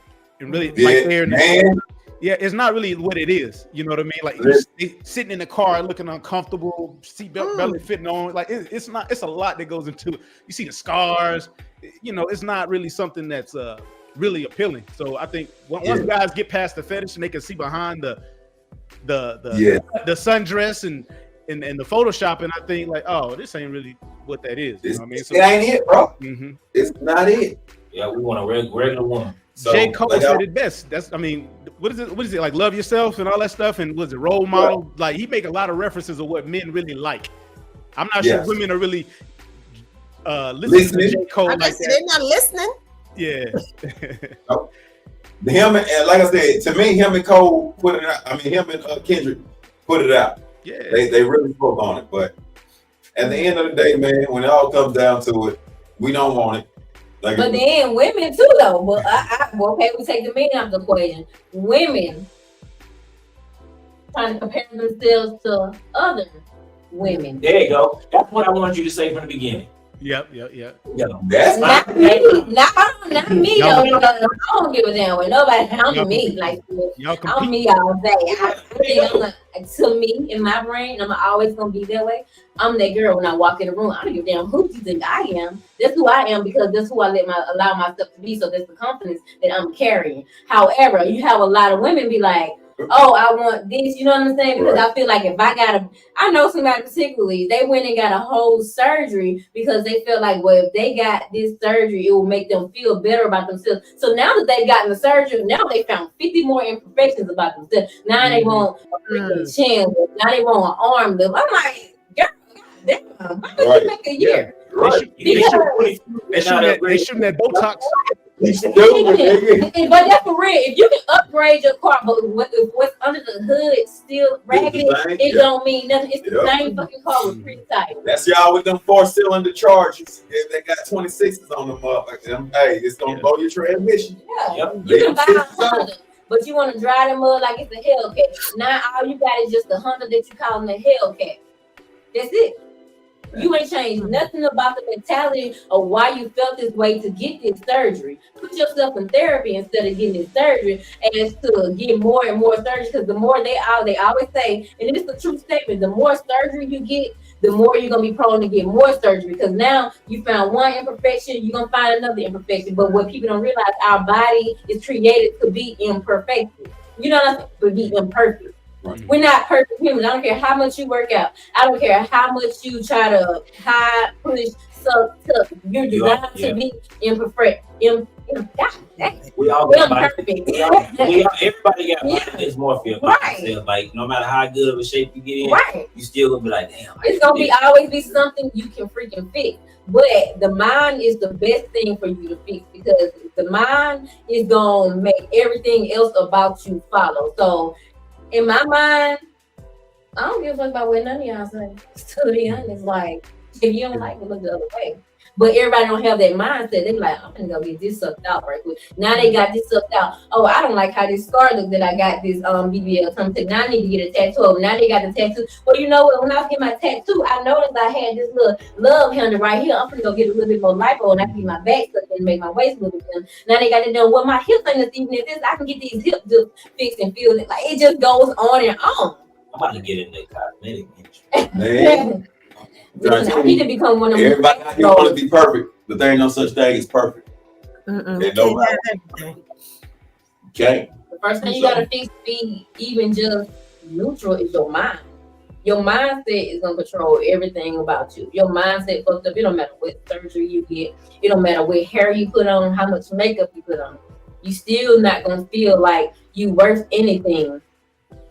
and really there in the yeah, it's not really what it is. You know what I mean? Like sitting in the car looking uncomfortable, seatbelt barely fitting on. Like it's not. It's a lot that goes into it. You see the scars. You know, it's not really something that's really appealing. So I think once guys get past the fetish and they can see behind the sundress and the photoshopping, I think like, oh, this ain't really what that is. You know what I mean? So, it ain't it, bro. Mm-hmm. It's not it. Yeah, we want a regular woman. So, J. Cole said it best. That's, I mean, what is it like? Love yourself and all that stuff. And was it role model? Right. Like he make a lot of references of what men really like. I'm not sure women are really listening to J. Cole. I guess they're not listening. Yeah. Him and like I said, to me, him and Cole put it out. I mean, him and Kendrick put it out. Yeah. They really spoke on it. But at the end of the day, man, when it all comes down to it, we don't want it. Like, but then women too, though. But okay, we take the men out of the equation. Women trying to compare themselves to other women. There you go. That's what I wanted you to say from the beginning. Yep. That's not me. Not me though. I don't give a damn with nobody. I'm me. Like I'm me all day. I think to me in my brain, I'm always gonna be that way. I'm that girl when I walk in the room. I don't give a damn who you think I am. That's who I am because that's who I allow myself to be. So that's the confidence that I'm carrying. However, you have a lot of women be like, oh, I want this, you know what I'm saying? Because I feel like if I know somebody particularly, they went and got a whole surgery because they feel like, well, if they got this surgery, it will make them feel better about themselves. So now that they've gotten the surgery, now they found 50 more imperfections about themselves. Now they want a freaking chin, now they want an arm lift. I'm like, girl, damn, how much you make a year? Right. They shouldn't have Botox. But that's for real. If you can upgrade your car, but what's under the hood still raggedy, it don't mean nothing. It's the same fucking car with pretty tight. That's y'all with them 4-cylinder Chargers. If they got 26s on them motherfuckers, hey, it's gonna blow your transmission. Yeah, you can buy a Honda, but you want to drive them up like it's a Hellcat. Now all you got is just a Honda that you call them a Hellcat. That's it. You ain't changed nothing about the mentality of why you felt this way to get this surgery. Put yourself in therapy instead of getting this surgery, and to get more and more surgery. Because the more they always say, and it's the true statement, the more surgery you get, the more you're gonna be prone to get more surgery. Because now you found one imperfection, you're gonna find another imperfection. But what people don't realize, our body is created to be imperfect. You know what I'm saying? To be imperfect. We're not perfect humans. I don't care how much you work out. I don't care how much you try to hide, push, suck. You're designed to be imperfect. We all got imperfect. Everybody got dysmorphia about themselves. Like no matter how good of a shape you get in, you still gonna be like, damn. It's gonna always be something you can freaking fix. But the mind is the best thing for you to fix because the mind is gonna make everything else about you follow. So in my mind, I don't give a fuck about what none of y'all say. To be honest, like if you don't like it, look the other way. But everybody don't have that mindset. They be like, I'm gonna go get this sucked out right quick. Now they got this sucked out. Oh, I don't like how this scar look that I got this BBL something. Now I need to get a tattoo. Now they got the tattoo. Well, you know what? When I was getting my tattoo, I noticed I had this little love handle right here. I'm gonna go get a little bit more lipo and I can get my back cut and make my waist look thin. Now they got it done. Well, my hips ain't even at this. I can get these hips just fixed and feel it. Like it just goes on and on. I'm about to get in the cosmetic industry. I need to become one of them. Everybody out here want to be perfect, but there ain't no such thing as perfect. Okay. The first thing you gotta fix, be even just neutral, is your mind. Your mindset is gonna control everything about you. Your mindset fucked up. It don't matter what surgery you get. It don't matter what hair you put on, how much makeup you put on. You still not gonna feel like you worth anything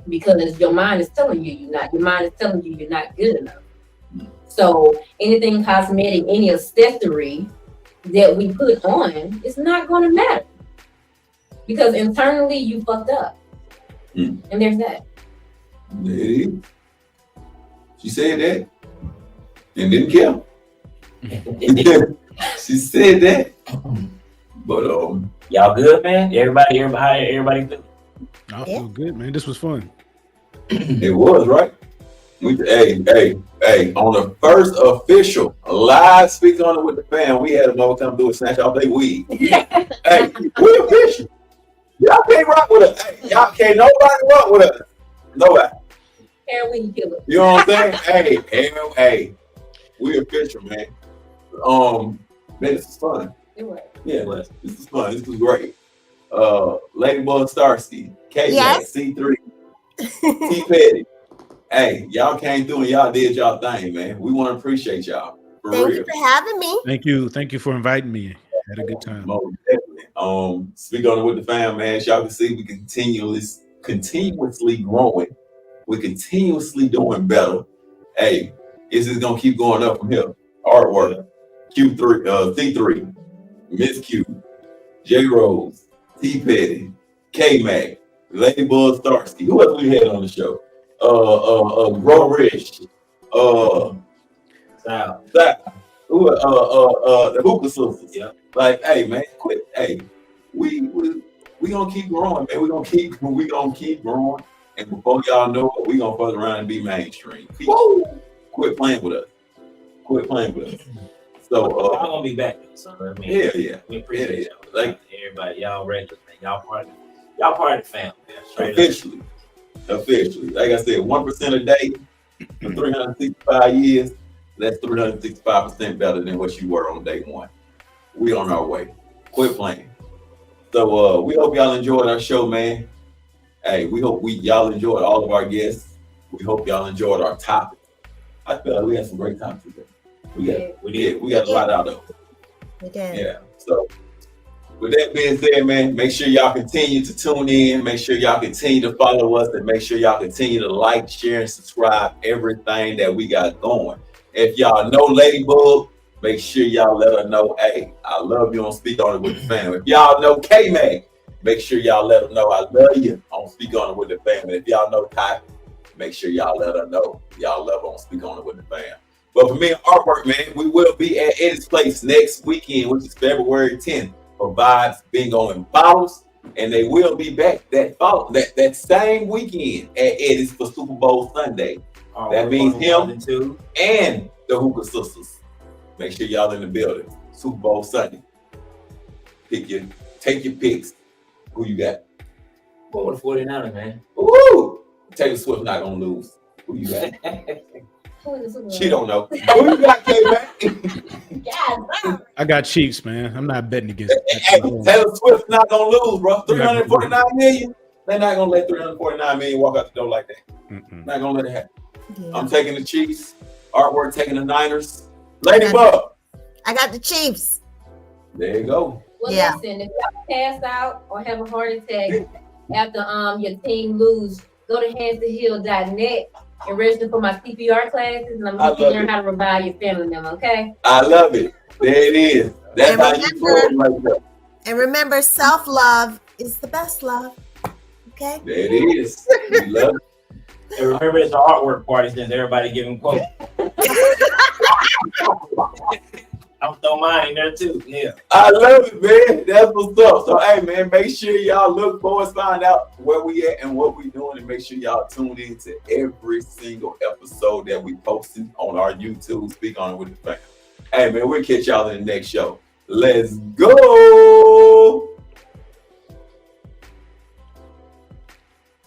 because your mind is telling you you're not. Your mind is telling you you're not good enough. So anything cosmetic, any accessory that we put on, it's not going to matter because internally you fucked up. And there's that. There it is. She said that and didn't care. She said that. But y'all good, man? Everybody good? I feel good, man. This was fun. It was, right? Hey, on the first official live Speak On It with the Fam, we had a mother come do a snatch off their weed. Hey, we official. Y'all can't rock with us. Hey, y'all can't nobody rock with us. Nobody. Heroin killer. You know what I'm saying? Hey, we official, man. Man, this is fun. It was. Yeah, this is fun. This was great. Ladybug Starsky, K Yes. C3, T Petty. Hey, y'all came through and y'all did y'all thing, man. We want to appreciate y'all. For Thank real. you for having me. Thank you for inviting me. Had a good time. Most definitely. Speak On It with the Fam, man. As y'all can see, we continuously growing. We're continuously doing better. Hey, this is gonna keep going up from here. Artwork, Q3, C3, Miss Q, J Rose, T Petty, K Mac, Ladybug Starsky. Who else we had on the show? Grow Rich, Sal. Who the Hookah Sisters. Yeah. Like, hey man, quit. Hey, we gonna keep growing, man. We gonna keep growing. And before y'all know it, we gonna fuck around and be mainstream. Quit playing with us. So y'all gonna be back. So I mean, yeah. We appreciate y'all. Like everybody, y'all regulars, man. Y'all part of the family, man. Straight officially. Like I said, 1% a day for 365 years. That's 365% better than what you were on day one. We on our way. Quit playing. So we hope y'all enjoyed our show, man. Hey, we hope y'all enjoyed all of our guests. We hope y'all enjoyed our topic. I feel like we had some great topics today. We got a lot out of it. We did. Yeah. So with that being said, man, make sure y'all continue to tune in. Make sure y'all continue to follow us, and make sure y'all continue to like, share, and subscribe everything that we got going. If y'all know Ladybug, make sure y'all let her know, hey, I love you on Speak On It with the Fam. If y'all know K-Mac, make sure y'all let her know I love you on Speak On It with the Fam. And if y'all know Ty, make sure y'all let her know y'all love her on Speak On It with the Fam. But for me and Artwork, man, we will be at Eddie's Place next weekend, which is February 10th, for Vibes, Bingo, and Bottles. And they will be back that same weekend at Eddie's for Super Bowl Sunday. That means him and the Hookah Sisters. Make sure y'all in the building. Super Bowl Sunday. Take your picks. Who you got? Going with the 49ers, man. Ooh! Taylor Swift not gonna lose. Who you got? She don't know. Who you got, K-Mac? I got Chiefs, man. I'm not betting against Hey, Taylor Swift not gonna lose, bro. 349 million. They're not gonna let 349 million walk out the door like that. Not gonna let it happen. Yeah. I'm taking the Chiefs. Artwork taking the Niners. Ladybug. I got the Chiefs. There you go. Well, listen, if y'all pass out or have a heart attack after your team lose, go to handstohill.net and register for my CPR classes, and I'm going to learn how to revive your family member, okay? I love it. There it is. That's how you feel right there. And remember, self-love is the best love. Okay? There it is. We love it. And remember, it's an artwork party since everybody giving quotes. I'm throwing mine in there too. Yeah. I love it, man. That's what's up. So, hey, man, make sure y'all look for us, find out where we at and what we doing, and make sure y'all tune in to every single episode that we posting on our YouTube. Speak On It with the Fam. Hey, man, we'll catch y'all in the next show. Let's go.